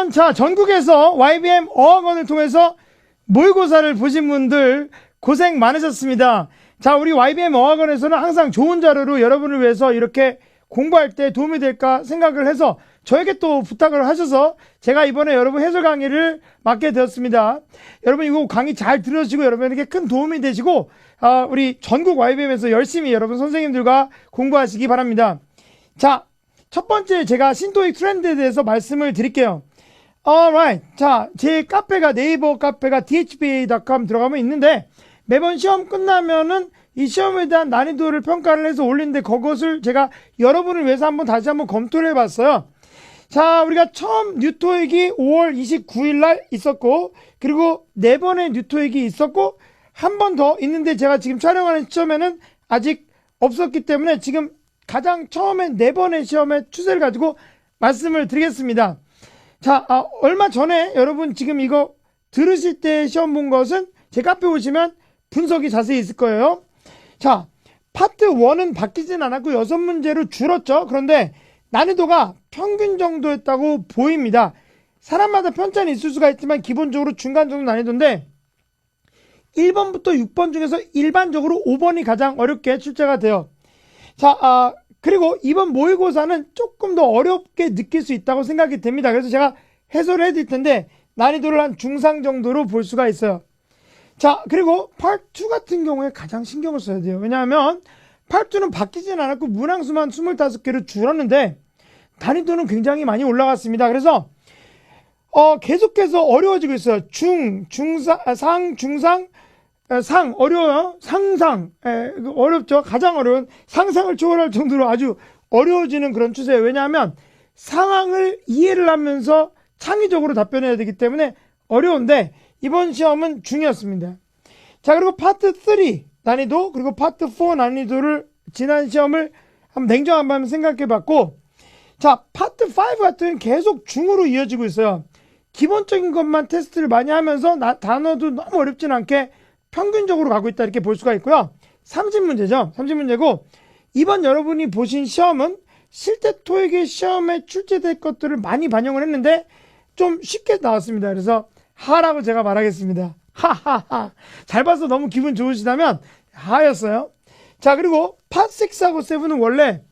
여러분, 자, 전국에서 YBM 어학원을 통해서 모의고사를 보신 분들 고생 많으셨습니다. 자, 우리 YBM 어학원에서는 항상 좋은 자료로 여러분을 위해서 이렇게 공부할 때 도움이 될까 생각을 해서 저에게 또 부탁을 하셔서 제가 이번에 여러분 해설 강의를 맡게 되었습니다. 여러분 이거 강의 잘 들으시고 여러분에게 큰 도움이 되시고 우리 전국 YBM에서 열심히 여러분 선생님들과 공부하시기 바랍니다. 자, 첫 번째 제가 신토익 트렌드에 대해서 말씀을 드릴게요. Alright. 자, 제 카페가 네이버 카페가 dhpa.com 들어가면 있는데 매번 시험 끝나면은 이 시험에 대한 난이도를 평가를 해서 올리는데 그것을 제가 여러분을 위해서 다시 한번 검토를 해봤어요. 자, 우리가 처음 뉴토익이 5월 29일 날 있었고, 그리고 4번의 뉴토익이 있었고, 한 번 더 있는데 제가 지금 촬영하는 시점에는 아직 없었기 때문에 지금 가장 처음에 4번의 시험의 추세를 가지고 말씀을 드리겠습니다. 자, 얼마 전에 여러분 지금 이거 들으실 때 시험 본 것은 제 카페 오시면 분석이 자세히 있을 거예요. 자, 파트 1은 바뀌진 않았고 6문제로 줄었죠. 그런데 난이도가 평균 정도였다고 보입니다. 사람마다 편차는 있을 수가 있지만 기본적으로 중간 정도 난이도인데 1번부터 6번 중에서 일반적으로 5번이 가장 어렵게 출제가 돼요. 자, 그리고 이번 모의고사는 조금 더 어렵게 느낄 수 있다고 생각이 됩니다. 그래서 제가 해설을 해드릴 텐데 난이도를 한 중상 정도로 볼 수가 있어요. 자, 그리고 파트 2 같은 경우에 가장 신경을 써야 돼요. 왜냐하면 파트 2는 바뀌진 않았고 문항수만 25개로 줄었는데 난이도는 굉장히 많이 올라갔습니다. 그래서 계속해서 어려워지고 있어요. 상, 중상, 상 어려워요. 상상 어렵죠. 가장 어려운 상상을 초월할 정도로 아주 어려워지는 그런 추세예요. 왜냐하면 상황을 이해를 하면서 창의적으로 답변해야 되기 때문에 어려운데 이번 시험은 중이었습니다. 자, 그리고 파트 3 난이도 그리고 파트 4 난이도를 지난 시험을 한번 냉정한 번 생각해 봤고, 자, 파트 5 같은 경우는 계속 중으로 이어지고 있어요. 기본적인 것만 테스트를 많이 하면서 단어도 너무 어렵진 않게 평균적으로 가고 있다 이렇게 볼 수가 있고요. 30문제죠. 30문제고 이번 여러분이 보신 시험은 실제 토익의 시험에 출제될 것들을 많이 반영을 했는데 좀 쉽게 나왔습니다. 그래서 하라고 제가 말하겠습니다. 하하하. 잘 봐서 너무 기분 좋으시다면 하였어요. 자, 그리고 파트 6하고 7은 원래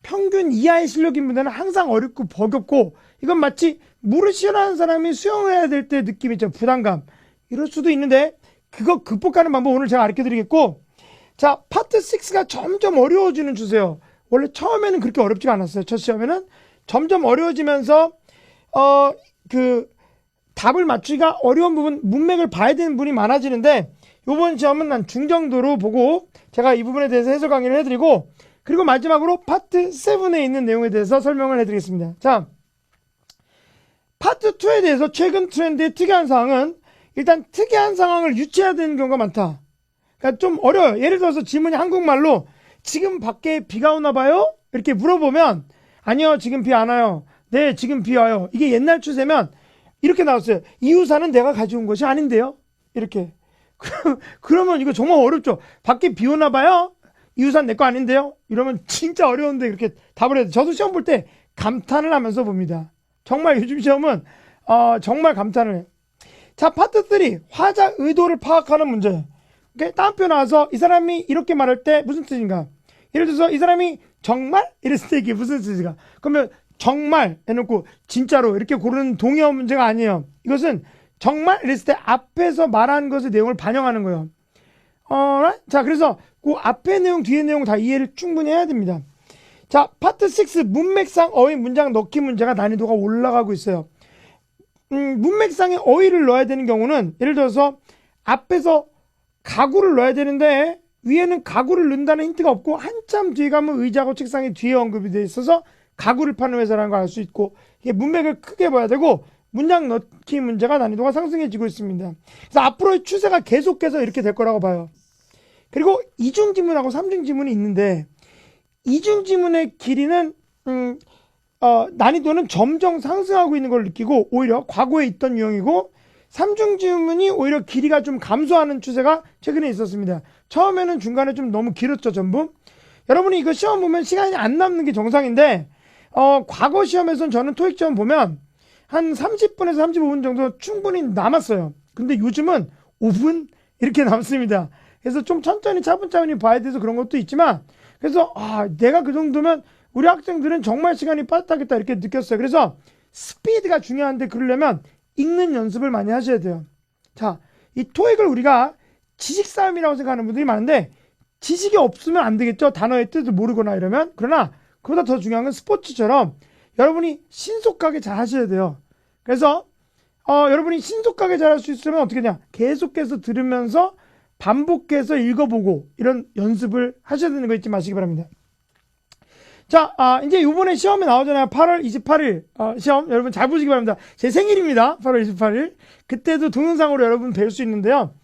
평균 이하의 실력인 분들은 항상 어렵고 버겁고 이건 마치 물을 싫어하는 사람이 수영해야 될 때 느낌 있죠. 부담감. 이럴 수도 있는데 그거 극복하는 방법 오늘 제가 가르쳐 드리겠고, 자, 파트 6가 점점 어려워지는 추세예요. 원래 처음에는 그렇게 어렵지가 않았어요. 첫 시험에는 점점 어려워지면서 답을 맞추기가 어려운 부분, 문맥을 봐야 되는 분이 많아지는데 이번 시험은 난 중정도로 보고 제가 이 부분에 대해서 해설 강의를 해드리고, 그리고 마지막으로 파트 7에 있는 내용에 대해서 설명을 해드리겠습니다. 자, 파트 2에 대해서 최근 트렌드의 특이한 사항은 일단 특이한 상황을 유추해야 되는 경우가 많다. 그러니까 좀 어려워요. 예를 들어서 질문이 한국말로 지금 밖에 비가 오나 봐요? 이렇게 물어보면 아니요, 지금 비 안 와요. 네, 지금 비 와요. 이게 옛날 추세면 이렇게 나왔어요. 이 우산은 내가 가져온 것이 아닌데요? 이렇게. 그러면 이거 정말 어렵죠. 밖에 비 오나 봐요? 이 우산 내 거 아닌데요? 이러면 진짜 어려운데 이렇게 답을 해요. 저도 시험 볼 때 감탄을 하면서 봅니다. 정말 요즘 시험은 정말 감탄을 해요. 자, 파트 3 화자 의도를 파악하는 문제. 따옴표 나와서 이 사람이 이렇게 말할 때 무슨 뜻인가? 예를 들어서 이 사람이 정말 이랬을 때 이게 무슨 뜻인가? 그러면 정말 해놓고 진짜로 이렇게 고르는 동의어 문제가 아니에요. 이것은 정말 이랬을 때 앞에서 말한 것의 내용을 반영하는 거예요. 자, 그래서 그 앞의 내용 뒤의 내용 다 이해를 충분히 해야 됩니다. 자, 파트 6 문맥상 어휘 문장 넣기 문제가 난이도가 올라가고 있어요. 문맥상에 어휘를 넣어야 되는 경우는 예를 들어서 앞에서 가구를 넣어야 되는데 위에는 가구를 넣는다는 힌트가 없고 한참 뒤에 가면 의자하고 책상이 뒤에 언급이 되어 있어서 가구를 파는 회사라는 걸 알 수 있고, 이게 문맥을 크게 봐야 되고 문장 넣기 문제가 난이도가 상승해지고 있습니다. 그래서 앞으로의 추세가 계속해서 이렇게 될 거라고 봐요. 그리고 이중지문하고 삼중지문이 있는데 이중지문의 길이는 난이도는 점점 상승하고 있는 걸 느끼고 오히려 과거에 있던 유형이고, 삼중지문이 오히려 길이가 좀 감소하는 추세가 최근에 있었습니다. 처음에는 중간에 좀 너무 길었죠, 전부. 여러분이 이거 시험 보면 시간이 안 남는 게 정상인데 과거 시험에서는 저는 토익 시험 보면 한 30분에서 35분 정도 충분히 남았어요. 근데 요즘은 5분 이렇게 남습니다. 그래서 좀 천천히 차분차분히 봐야 돼서 그런 것도 있지만, 그래서 내가 그 정도면 우리 학생들은 정말 시간이 빠듯하겠다 이렇게 느꼈어요. 그래서 스피드가 중요한데 그러려면 읽는 연습을 많이 하셔야 돼요. 자, 이 토익을 우리가 지식 싸움이라고 생각하는 분들이 많은데 지식이 없으면 안 되겠죠. 단어의 뜻을 모르거나 이러면. 그러나 그보다 더 중요한 건 스포츠처럼 여러분이 신속하게 잘 하셔야 돼요. 그래서 여러분이 신속하게 잘할 수 있으면 어떻게 되냐, 계속해서 들으면서 반복해서 읽어보고 이런 연습을 하셔야 되는 거 잊지 마시기 바랍니다. 자, 이제 요번에 시험에 나오잖아요. 8월 28일 시험 여러분 잘 보시기 바랍니다. 제 생일입니다. 8월 28일. 그때도 동영상으로 여러분 배울 수 있는데요.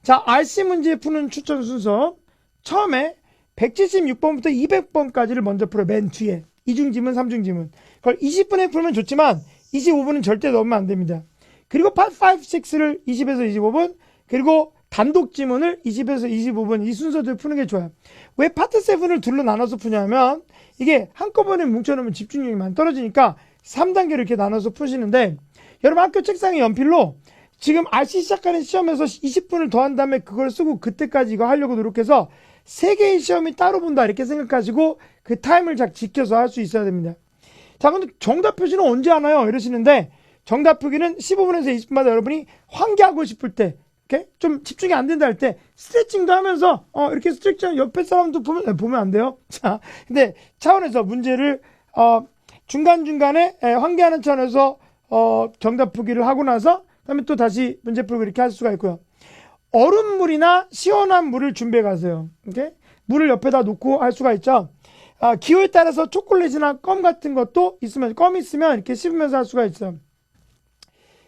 자, RC 문제 푸는 추천 순서. 처음에 176번부터 200번까지를 먼저 풀어요. 맨 뒤에. 이중지문, 삼중지문. 그걸 20분에 풀면 좋지만 25분은 절대 넣으면 안 됩니다. 그리고 Part 5, 6를 20에서 25분, 그리고 단독 지문을 20에서 25분 이 순서대로 푸는 게 좋아요. 왜 파트 7을 둘로 나눠서 푸냐면 이게 한꺼번에 뭉쳐놓으면 집중력이 많이 떨어지니까 3단계로 이렇게 나눠서 푸시는데, 여러분 학교 책상에 연필로 지금 RC 시작하는 시험에서 20분을 더한 다음에 그걸 쓰고 그때까지 이거 하려고 노력해서 3개의 시험이 따로 본다 이렇게 생각하시고 그 타임을 잘 지켜서 할 수 있어야 됩니다. 자, 근데 정답 표시는 언제 하나요? 이러시는데, 정답 표기는 15분에서 20분마다 여러분이 환기하고 싶을 때, 이렇게 좀 집중이 안 된다 할 때 스트레칭도 하면서 이렇게 스트레칭 옆에 사람도 보면 안 돼요. 자, 근데 차원에서 문제를 중간중간에 환기하는 차원에서 정답 풀기를 하고 나서 그다음에 또 다시 문제 풀고 이렇게 할 수가 있고요. 얼음물이나 시원한 물을 준비해 가세요. 이렇게 물을 옆에다 놓고 할 수가 있죠. 기호에 따라서 초콜릿이나 껌 같은 것도 있으면, 껌이 있으면 이렇게 씹으면서 할 수가 있어요.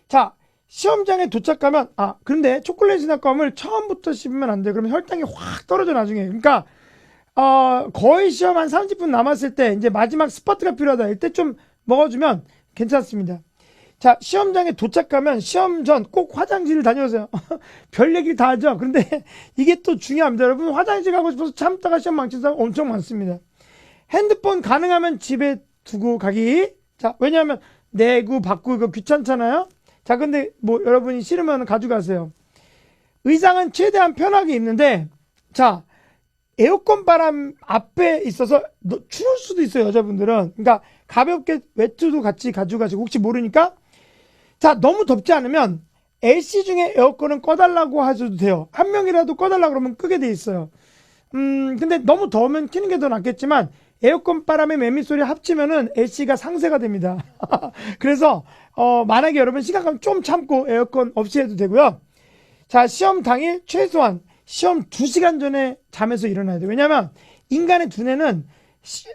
자, 시험장에 도착하면, 그런데 초콜릿이나 껌을 처음부터 씹으면 안 돼요. 그러면 혈당이 확 떨어져 나중에. 그러니까 거의 시험 한 30분 남았을 때 이제 마지막 스파트가 필요하다. 이때 좀 먹어주면 괜찮습니다. 자, 시험장에 도착하면 시험 전 꼭 화장실을 다녀오세요. 별 얘기를 다 하죠. 그런데 이게 또 중요합니다. 여러분 화장실 가고 싶어서 참다가 시험 망친 사람 엄청 많습니다. 핸드폰 가능하면 집에 두고 가기. 자, 왜냐하면 내고 받고 이거 귀찮잖아요. 자, 근데 뭐 여러분이 싫으면 가져가세요. 의상은 최대한 편하게 입는데, 자, 에어컨 바람 앞에 있어서 추울 수도 있어요, 여자분들은. 그러니까 가볍게 외투도 같이 가져가시고, 혹시 모르니까. 자, 너무 덥지 않으면 LC 중에 에어컨은 꺼달라고 하셔도 돼요. 한 명이라도 꺼달라고 그러면 끄게 돼 있어요. 근데 너무 더우면 켜는 게 더 낫겠지만 에어컨 바람의 매미소리 합치면은 LC가 상쇄가 됩니다. 그래서 만약에 여러분 시간감 좀 참고 에어컨 없이 해도 되고요. 자, 시험 당일 최소한 시험 2시간 전에 잠에서 일어나야 돼요. 왜냐면 인간의 두뇌는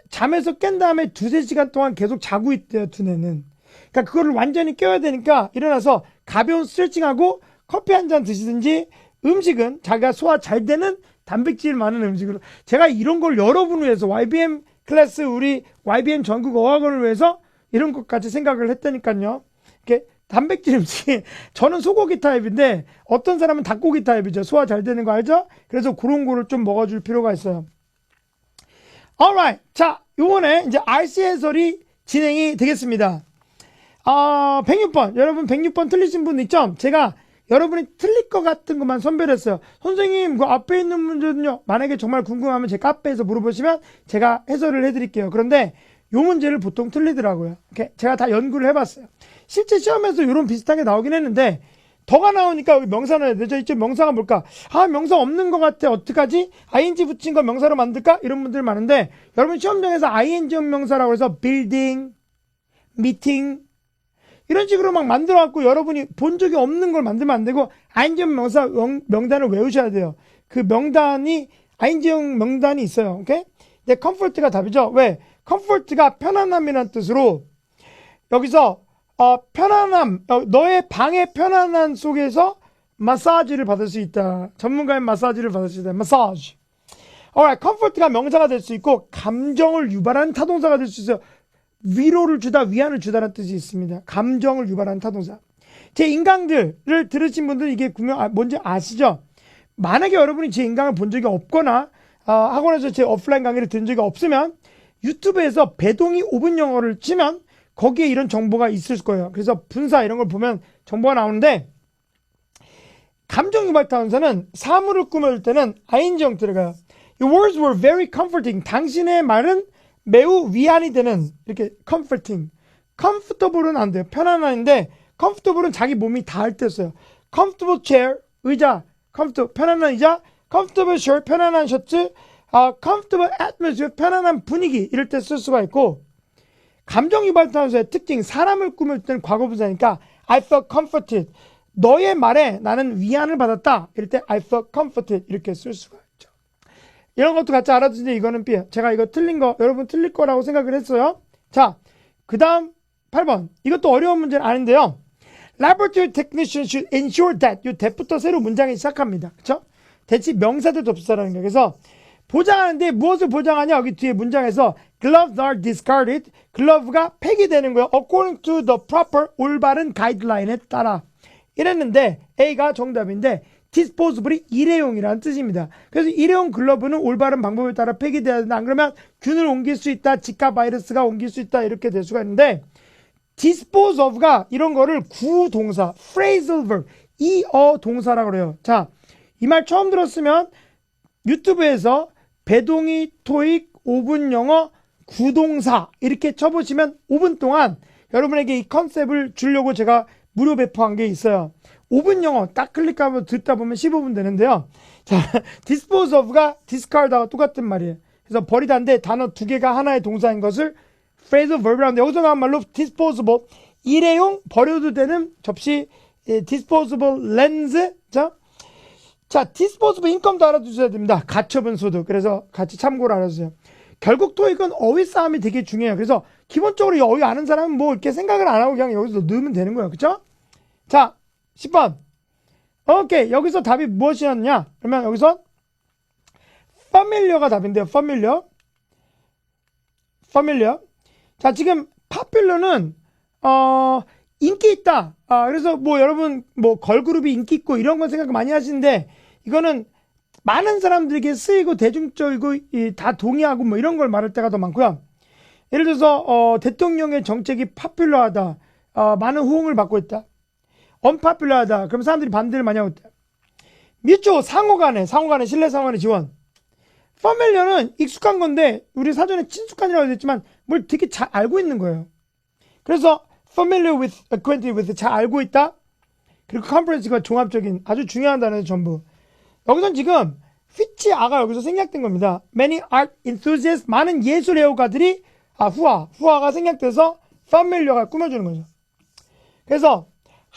잠에서 깬 다음에 2-3시간 동안 계속 자고 있대요, 두뇌는. 그러니까 그거를 완전히 깨워야 되니까 일어나서 가벼운 스트레칭하고 커피 한 잔 드시든지, 음식은 자기가 소화 잘 되는 단백질 많은 음식으로. 제가 이런 걸 여러분을 위해서 YBM 클래스, 우리 YBM 전국 어학원을 위해서 이런 것까지 생각을 했다니까요. 이렇게 단백질 음식. 저는 소고기 타입인데 어떤 사람은 닭고기 타입이죠. 소화 잘 되는 거 알죠? 그래서 그런 거를 좀 먹어줄 필요가 있어요. alright. 자, 요번에 이제 RC 해설이 진행이 되겠습니다. 106번. 여러분 106번 틀리신 분 있죠? 제가 여러분이 틀릴 것 같은 것만 선별했어요. 선생님, 그 앞에 있는 문제는요, 만약에 정말 궁금하면 제 카페에서 물어보시면 제가 해설을 해드릴게요. 그런데 요 문제를 보통 틀리더라고요. 이렇게 제가 다 연구를 해봤어요. 실제 시험에서 이런 비슷하게 나오긴 했는데, 더가 나오니까 여기 명사를 해야 되죠. 이쪽 명사가 뭘까? 명사 없는 것 같아. 어떡하지? ing 붙인 거 명사로 만들까? 이런 분들 많은데, 여러분 시험장에서 ing형 명사라고 해서 building, meeting, 이런 식으로 막 만들어갖고 여러분이 본 적이 없는 걸 만들면 안 되고, ing형 명사 명단을 외우셔야 돼요. 그 명단이, ing형 명단이 있어요. 오케이? 근데 comfort가 답이죠. 왜? comfort가 편안함이라는 뜻으로, 여기서 편안함, 너의 방의 편안함 속에서 마사지를 받을 수 있다. 전문가의 마사지를 받을 수 있다. 마사지. alright, comfort가 명사가 될 수 있고, 감정을 유발하는 타동사가 될 수 있어요. 위로를 주다, 위안을 주다라는 뜻이 있습니다. 감정을 유발하는 타동사. 제 인강들을 들으신 분들 이게 분명 뭔지 아시죠? 만약에 여러분이 제 인강을 본 적이 없거나 학원에서 제 오프라인 강의를 들은 적이 없으면 유튜브에서 배동이 5분 영어를 치면 거기에 이런 정보가 있을 거예요. 그래서 분사 이런 걸 보면 정보가 나오는데 감정 유발 타운사는 사물을 꾸며줄 때는 ing 형 들어가요. Your words were very comforting. 당신의 말은 매우 위안이 되는 이렇게 comforting. comfortable은 안 돼요. 편안한데 comfortable은 자기 몸이 닿을 때 써요. comfortable chair 의자, comfortable 편안한 의자, comfortable shirt 편안한 셔츠, comfortable atmosphere 편안한 분위기 이럴 때 쓸 수가 있고 감정 유발 타운사의 특징 사람을 꾸밀 때는 과거 분사니까 I felt comforted. 너의 말에 나는 위안을 받았다. 이럴 때 I felt comforted 이렇게 쓸 수가 있죠. 이런 것도 같이 알아두는데 이거는 B. 제가 이거 틀린 거 여러분 틀릴 거라고 생각을 했어요. 자, 그 다음 8번. 이것도 어려운 문제는 아닌데요. Laboratory technician should ensure that. 이 that부터 새로 문장이 시작합니다. 그쵸? 대체 명사들 접수사라는 거예요. 그래서 보장하는데 무엇을 보장하냐? 여기 뒤에 문장에서 gloves are discarded. 글러브가 폐기되는 거예요. According to the proper 올바른 가이드라인에 따라. 이랬는데 A가 정답인데 disposable이 일회용이라는 뜻입니다. 그래서 일회용 글러브는 올바른 방법에 따라 폐기돼야 된다. 안 그러면 균을 옮길 수 있다. 지카 바이러스가 옮길 수 있다. 이렇게 될 수가 있는데 dispose of가 이런 거를 구동사, phrasal verb, 이어 동사라고 그래요. 자, 이 말 처음 들었으면 유튜브에서 배동이 토익 5분 영어 구동사 이렇게 쳐보시면 5분 동안 여러분에게 이 컨셉을 주려고 제가 무료 배포한 게 있어요. 5분 영어 딱 클릭하면 듣다 보면 15분 되는데요. 자, dispose of가 discard하고 똑같은 말이에요. 그래서 버리다인데 단어 두 개가 하나의 동사인 것을 phrasal verb이라는데 여기서 나온 말로 disposable 일회용 버려도 되는 접시 disposable lens 자 disposable 인컴도 알아두셔야 됩니다. 가처분 소득 그래서 같이 참고를 알아주세요. 결국 토익은 어휘 싸움이 되게 중요해요. 그래서 기본적으로 이 어휘 아는 사람은 뭐 이렇게 생각을 안 하고 그냥 여기서 넣으면 되는 거예요. 그쵸? 자 10번 오케이 여기서 답이 무엇이었냐 그러면 여기서 familiar가 답인데요. familiar 자 지금 popular는 인기 있다. 그래서 뭐 여러분 뭐 걸그룹이 인기 있고 이런 건 생각 많이 하시는데 이거는 많은 사람들에게 쓰이고 대중적이고 다 동의하고 뭐 이런 걸 말할 때가 더 많고요. 예를 들어서 대통령의 정책이 파퓰러하다. 많은 호응을 받고 있다. 언파퓰러하다. 그럼 사람들이 반대를 많이 하고 있다. 뮤추 상호간에 신뢰 상호간의 지원. familiar는 익숙한 건데 우리 사전에 친숙한이라고 했지만 뭘 되게 잘 알고 있는 거예요. 그래서 familiar with, acquainted with 잘 알고 있다. 그리고 comprehensive가 종합적인 아주 중요한 단어예요. 전부. 여기선 지금 which are가 여기서 생략된 겁니다. Many art enthusiasts 많은 예술 애호가들이 후아가 생략돼서 familiar가 꾸며주는 거죠. 그래서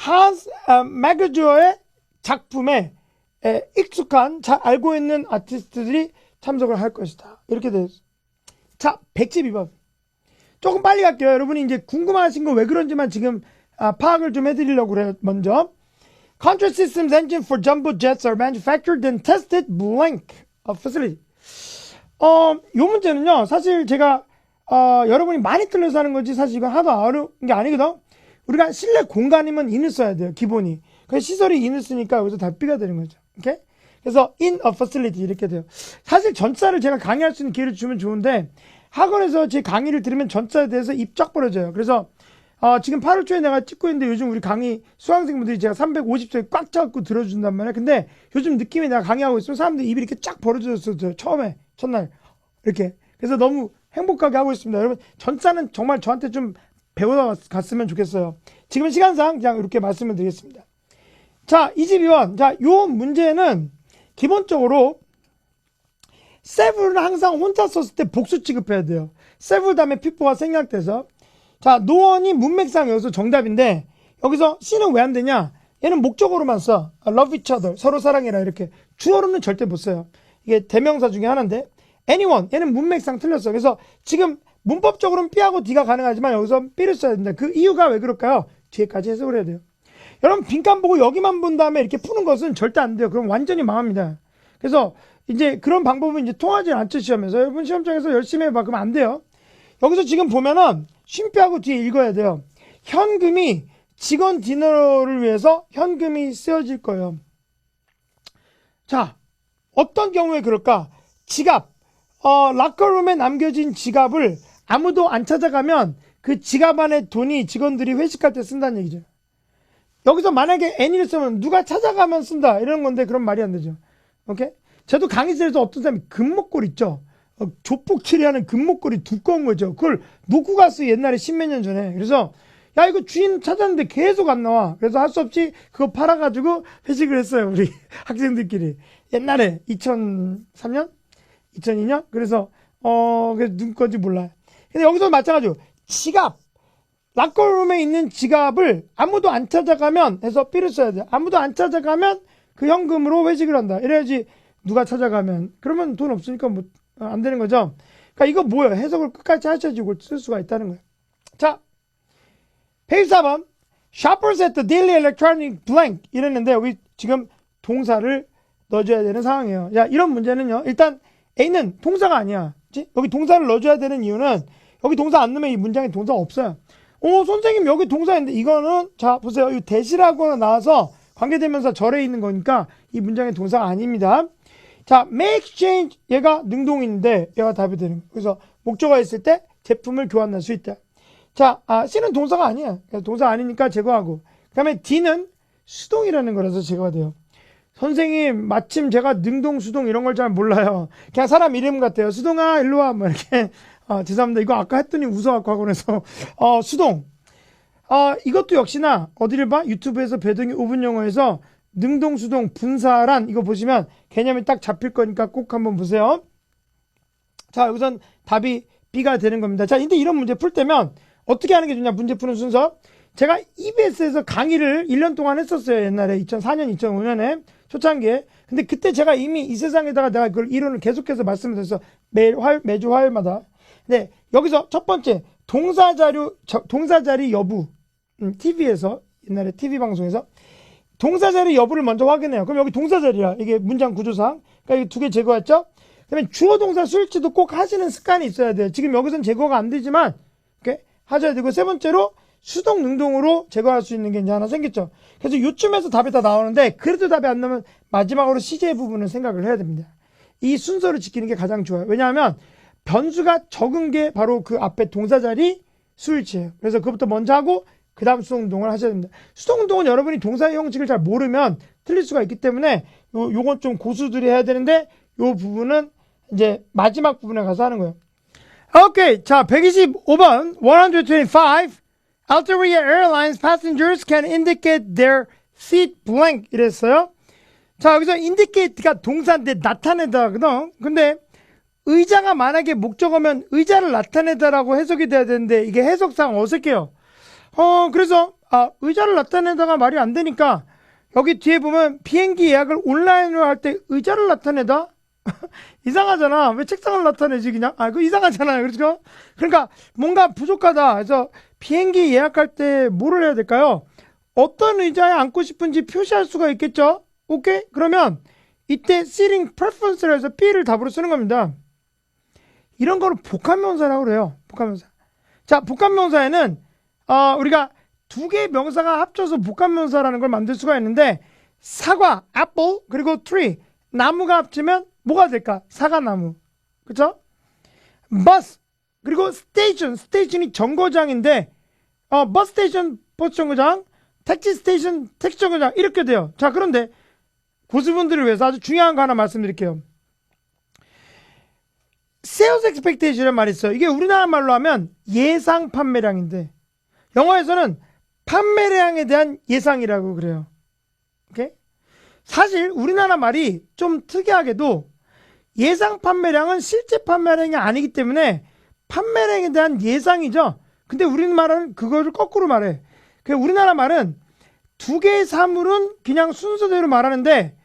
Hans Maguire의 작품에 익숙한 잘 알고 있는 아티스트들이 참석을 할 것이다. 이렇게 되어 있어요. 자 112번 조금 빨리 갈게요. 여러분이 이제 궁금하신 거 왜 그런지만 지금 파악을 좀 해드리려고 그래요. 먼저 Control Systems engine for jumbo jets are manufactured and tested blank facility. 요 문제는요. 사실 제가 여러분이 많이 틀려서 하는 거지 사실 이건 하나도 어려운 게 아니거든. 우리가 실내 공간이면 in을 써야 돼요. 기본이. 그래서 시설이 in을 쓰니까 여기서 다 B가 되는 거죠. 오케이? 그래서 in a facility 이렇게 돼요. 사실 전자를 제가 강의할 수 있는 기회를 주면 좋은데 학원에서 제 강의를 들으면 전자에 대해서 입 쫙 벌어져요. 그래서 지금 8월 초에 내가 찍고 있는데 요즘 우리 강의 수강생분들이 제가 350개 꽉 잡고 들어준단 말이야. 근데 요즘 느낌이 내가 강의하고 있으면 사람들이 입이 이렇게 쫙 벌어졌어요. 처음에 첫날 이렇게. 그래서 너무 행복하게 하고 있습니다. 여러분 전자는 정말 저한테 좀 배워다 갔으면 좋겠어요. 지금 시간상 그냥 이렇게 말씀을 드리겠습니다. 자 22번 자 요 문제는 기본적으로 several은 항상 혼자 썼을 때 복수 취급해야 돼요. several 다음에 people가 생략돼서 자 노원이 문맥상 여기서 정답인데 여기서 C는 왜 안 되냐 얘는 목적어로만 써 love each other 서로 사랑해라 이렇게 주어로는 절대 못 써요. 이게 대명사 중에 하나인데 anyone 얘는 문맥상 틀렸어. 그래서 지금 문법적으로는 B하고 D가 가능하지만 여기서 B를 써야 된다. 그 이유가 왜 그럴까요? 뒤에까지 해석을 해야 돼요. 여러분 빈칸 보고 여기만 본 다음에 이렇게 푸는 것은 절대 안 돼요. 그럼 완전히 망합니다. 그래서 이제 그런 방법은 이제 통하지 않죠. 시험에서 여러분 시험장에서 열심히 해봐. 그러면 안 돼요. 여기서 지금 보면은 쉼표하고 뒤에 읽어야 돼요. 현금이 직원 디너를 위해서 현금이 쓰여질 거예요. 자 어떤 경우에 그럴까? 지갑 락커룸에 남겨진 지갑을 아무도 안 찾아가면 그 지갑 안에 돈이 직원들이 회식할 때 쓴다는 얘기죠. 여기서 만약에 any를 쓰면 누가 찾아가면 쓴다 이런 건데 그런 말이 안 되죠. 오케이? 저도 강의실에서 어떤 사람이 금목걸이 있죠. 조폭 처리하는 금목걸이 두꺼운 거죠. 그걸 놓고 갔어요. 옛날에 십몇 년 전에. 그래서 야 이거 주인 찾았는데 계속 안 나와. 그래서 할 수 없이 그거 팔아가지고 회식을 했어요. 우리 학생들끼리. 옛날에 2003년? 2002년? 그래서 그래서 눈 건지 몰라요. 근데 여기서 마찬가지로 지갑. 락커룸에 있는 지갑을 아무도 안 찾아가면 해서 삐를 써야 돼. 아무도 안 찾아가면 그 현금으로 회식을 한다. 이래야지 누가 찾아가면. 그러면 돈 없으니까 뭐 안 되는 거죠. 그러니까 이거 뭐예요? 해석을 끝까지 하셔야지 이걸 쓸 수가 있다는 거예요. 자, 페이지 4번. Shoppers at the daily electronic blank 이랬는데 여기 지금 동사를 넣어줘야 되는 상황이에요. 자, 이런 문제는요. 일단 A는 동사가 아니야. 그치? 여기 동사를 넣어줘야 되는 이유는 여기 동사 안 넣으면 이 문장에 동사가 없어요. 선생님 여기 동사인데 이거는 자 보세요. 이 대시라고 나와서 관계대명사 절에 있는 거니까 이 문장의 동사가 아닙니다. 자, may exchange 얘가 능동인데 얘가 답이 되는 거예요. 그래서 목적어가 있을 때 제품을 교환할 수 있다. 자, C는 동사가 아니야. 동사 아니니까 제거하고. 그 다음에 D는 수동이라는 거라서 제거가 돼요. 선생님 마침 제가 능동 수동 이런 걸 잘 몰라요. 그냥 사람 이름 같아요. 수동아 일로 와 뭐 이렇게. 죄송합니다. 이거 아까 했더니 웃어갖고 학원에서 수동. 이것도 역시나 어디를 봐? 유튜브에서 배동이 5분 영어에서 능동 수동 분사란 이거 보시면 개념이 딱 잡힐 거니까 꼭 한번 보세요. 자, 여기선 답이 B가 되는 겁니다. 자, 근데 이런 문제 풀 때면 어떻게 하는 게 좋냐? 문제 푸는 순서. 제가 EBS에서 강의를 1년 동안 했었어요. 옛날에 2004년, 2005년에 초창기에. 근데 그때 제가 이미 이 세상에다가 내가 그걸 이론을 계속해서 말씀을 드렸어. 매주 화요일마다. 네, 여기서 첫 번째 동사자리 여부. TV에서 옛날에 TV 방송에서 동사자리 여부를 먼저 확인해요. 그럼 여기 동사자리야. 이게 문장 구조상. 그러니까 이 두 개 제거했죠? 그다음에 주어 동사 수일치도 꼭 하시는 습관이 있어야 돼요. 지금 여기서는 제거가 안 되지만 이렇게 하셔야 되고 세 번째로 수동 능동으로 제거할 수 있는 게 이제 하나 생겼죠. 그래서 요쯤에서 답이 다 나오는데 그래도 답이 안 나오면 마지막으로 CJ 부분은 생각을 해야 됩니다. 이 순서를 지키는 게 가장 좋아요. 왜냐하면 변수가 적은 게 바로 그 앞에 동사자리 수일치예요. 그래서 그것부터 먼저 하고 그 다음 수동운동을 하셔야 됩니다. 수동운동은 여러분이 동사의 형식을 잘 모르면 틀릴 수가 있기 때문에 요건 좀 고수들이 해야 되는데 요 부분은 이제 마지막 부분에 가서 하는 거예요. 오케이. 자, 125번 125 Altaria Airlines passengers can indicate their seat blank 이랬어요. 자, 여기서 indicate가 동사인데 나타내다거든. 근데 의자가 만약에 목적어면 의자를 나타내다라고 해석이 돼야 되는데 이게 해석상 어색해요. 그래서 의자를 나타내다가 말이 안 되니까 여기 뒤에 보면 비행기 예약을 온라인으로 할 때 의자를 나타내다? 이상하잖아. 왜 책상을 나타내지 그냥? 그거 이상하잖아요. 그렇죠? 그러니까 뭔가 부족하다. 그래서 비행기 예약할 때 뭐를 해야 될까요? 어떤 의자에 앉고 싶은지 표시할 수가 있겠죠? 오케이? 그러면 이때 seating preference를 해서 B를 답으로 쓰는 겁니다. 이런 거를 복합명사라고 그래요. 복합명사. 자, 복합명사에는 우리가 두 개의 명사가 합쳐서 복합명사라는 걸 만들 수가 있는데 사과, apple, 그리고 tree, 나무가 합치면 뭐가 될까? 사과나무. 그쵸? bus, 그리고 station, station이 정거장인데 bus station, 버스 정거장, 택시 스테이션, 택시 정거장 이렇게 돼요. 자, 그런데 고수분들을 위해서 아주 중요한 거 하나 말씀드릴게요. sales expectation이라는 말이 있어요. 이게 우리나라 말로 하면 예상 판매량인데 영어에서는 판매량에 대한 예상이라고 그래요. 오케이? 사실 우리나라 말이 좀 특이하게도 예상 판매량은 실제 판매량이 아니기 때문에 판매량에 대한 예상이죠. 근데 우리말은 그거를 거꾸로 말해. 우리나라 말은 두 개의 사물은 그냥 순서대로 말하는데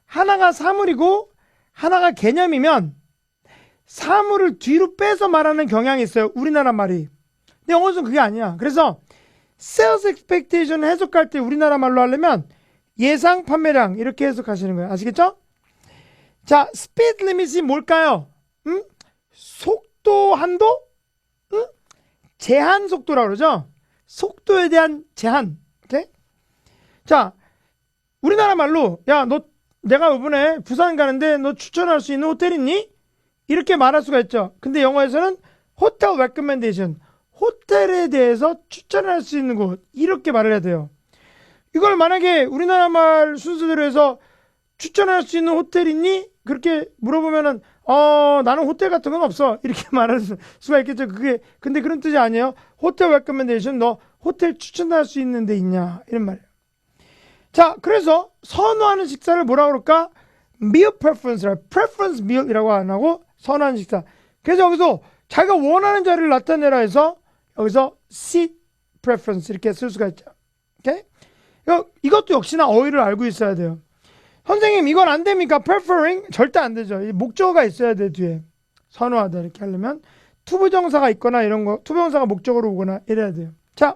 하나가 사물이고 하나가 개념이면 사물을 뒤로 빼서 말하는 경향이 있어요. 우리나라 말이. 근데 영어에서는 그게 아니야. 그래서 sales expectation 해석할 때 우리나라 말로 하려면 예상 판매량 이렇게 해석하시는 거예요. 아시겠죠? 자, speed limit이 뭘까요? 속도 한도? 제한 속도라고 그러죠? 속도에 대한 제한. 오케이? 자, 우리나라 말로 야, 내가 이번에 부산 가는데 너 추천할 수 있는 호텔 있니? 이렇게 말할 수가 있죠. 근데 영어에서는 호텔 레코멘데이션, 호텔에 대해서 추천할 수 있는 곳 이렇게 말을 해야 돼요. 이걸 만약에 우리나라 말 순서대로 해서 추천할 수 있는 호텔 있니? 그렇게 물어보면은 나는 호텔 같은 건 없어 이렇게 말할 수가 있겠죠. 그게 근데 그런 뜻이 아니에요. 호텔 레커멘데이션 너 호텔 추천할 수 있는 데 있냐 이런 말이에요. 자, 그래서 선호하는 식사를 뭐라 그럴까? meal preference meal이라고 안 하고 선호하는 식사. 그래서 여기서 자기가 원하는 자리를 나타내라 해서 여기서 seat preference 이렇게 쓸 수가 있죠. 오케이? 이것도 역시나 어휘를 알고 있어야 돼요. 선생님 이건 안 됩니까? preferring 절대 안 되죠. 목적어가 있어야 돼 뒤에. 선호하다 이렇게 하려면 투부정사가 있거나 이런 거 투부정사가 목적어로 오거나 이래야 돼요. 자,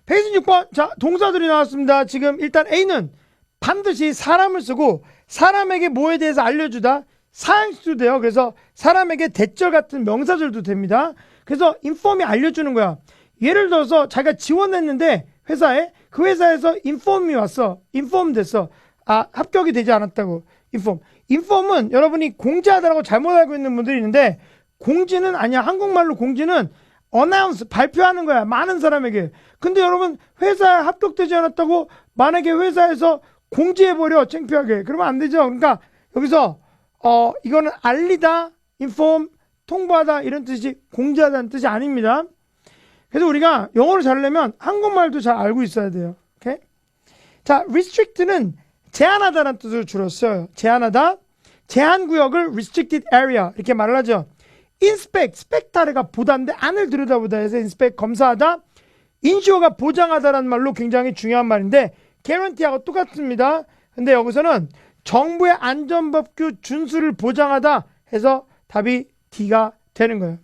126번. 자, 동사들이 나왔습니다. 지금 일단 A는 반드시 사람을 쓰고 사람에게 뭐에 대해서 알려주다 사행시도 돼요. 그래서 사람에게 대절 같은 명사절도 됩니다. 그래서 inform이 알려주는 거야. 예를 들어서 자기가 지원했는데 회사에 그 회사에서 inform이 왔어. inform 됐어. 합격이 되지 않았다고. inform은 여러분이 공지하다라고 잘못 알고 있는 분들이 있는데 공지는 아니야. 한국말로 공지는 announce 발표하는 거야. 많은 사람에게. 근데 여러분 회사에 합격되지 않았다고 만약에 회사에서 공지해버려. 창피하게. 그러면 안 되죠. 그러니까 여기서 이거는 알리다, inform, 통보하다 이런 뜻이 공지하다는 뜻이 아닙니다. 그래서 우리가 영어를 잘하려면 한국말도 잘 알고 있어야 돼요. 오케이? 자, restrict는 제한하다라는 뜻으로 줄여 써요. 제한하다, 제한구역을 restricted area 이렇게 말을 하죠. inspect, specta가 보다인데 안을 들여다보다 해서 inspect, 검사하다. insure가 보장하다라는 말로 굉장히 중요한 말인데 guarantee하고 똑같습니다. 근데 여기서는 정부의 안전법규 준수를 보장하다 해서 답이 D가 되는 거예요.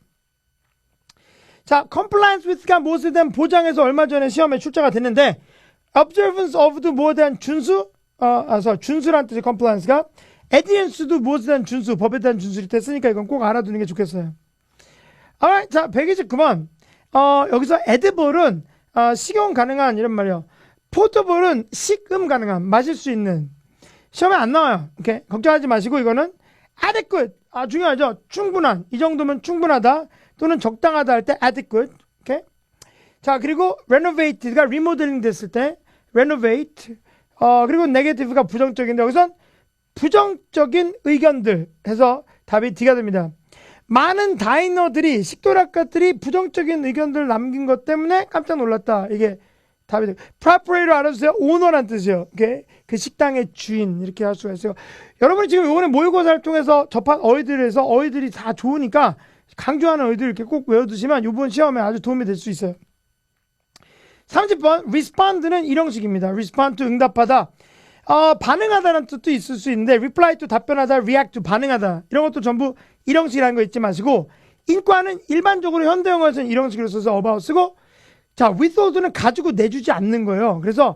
자, compliance with가 무엇에 대한 보장에서 얼마 전에 시험에 출제가 됐는데 observance of도 뭐에 대한 준수, 준수란 뜻의 compliance가 adherence도 무엇에 대한 준수, 법에 대한 준수를 됐으니까 이건 꼭 알아두는 게 좋겠어요. Alright, 자, 129번. 여기서 edible은 식용 가능한 이런 말이에요. potable은 식음 가능한, 마실 수 있는. 시험에 안 나와요. 오케이? 걱정하지 마시고 이거는 adequate, 중요하죠. 충분한, 이 정도면 충분하다 또는 적당하다 할 때 adequate. 오케이? 자, 그리고 renovate가 리모델링 됐을 때 renovate. 그리고 negative가 부정적인데 여기선 부정적인 의견들 해서 답이 D가 됩니다. 많은 다이너들이 식도락가들이 부정적인 의견들을 남긴 것 때문에 깜짝 놀랐다. 이게 답이 돼요. proprietor 알아주세요. 오너란 뜻이에요. 오케이? 그 식당의 주인 이렇게 할 수가 있어요. 여러분이 지금 이번에 모의고사를 통해서 접한 어휘들에서 어휘들이 다 좋으니까 강조하는 어휘들 이렇게 꼭 외워두시면 이번 시험에 아주 도움이 될 수 있어요. 30번 respond는 일형식입니다. respond to 응답하다. 반응하다라는 뜻도 있을 수 있는데 reply to 답변하다, react to 반응하다 이런 것도 전부 일형식이라는 거 잊지 마시고 인과는 일반적으로 현대영어에서는 일형식으로 써서 about 쓰고 자, withhold는 가지고 내주지 않는 거예요. 그래서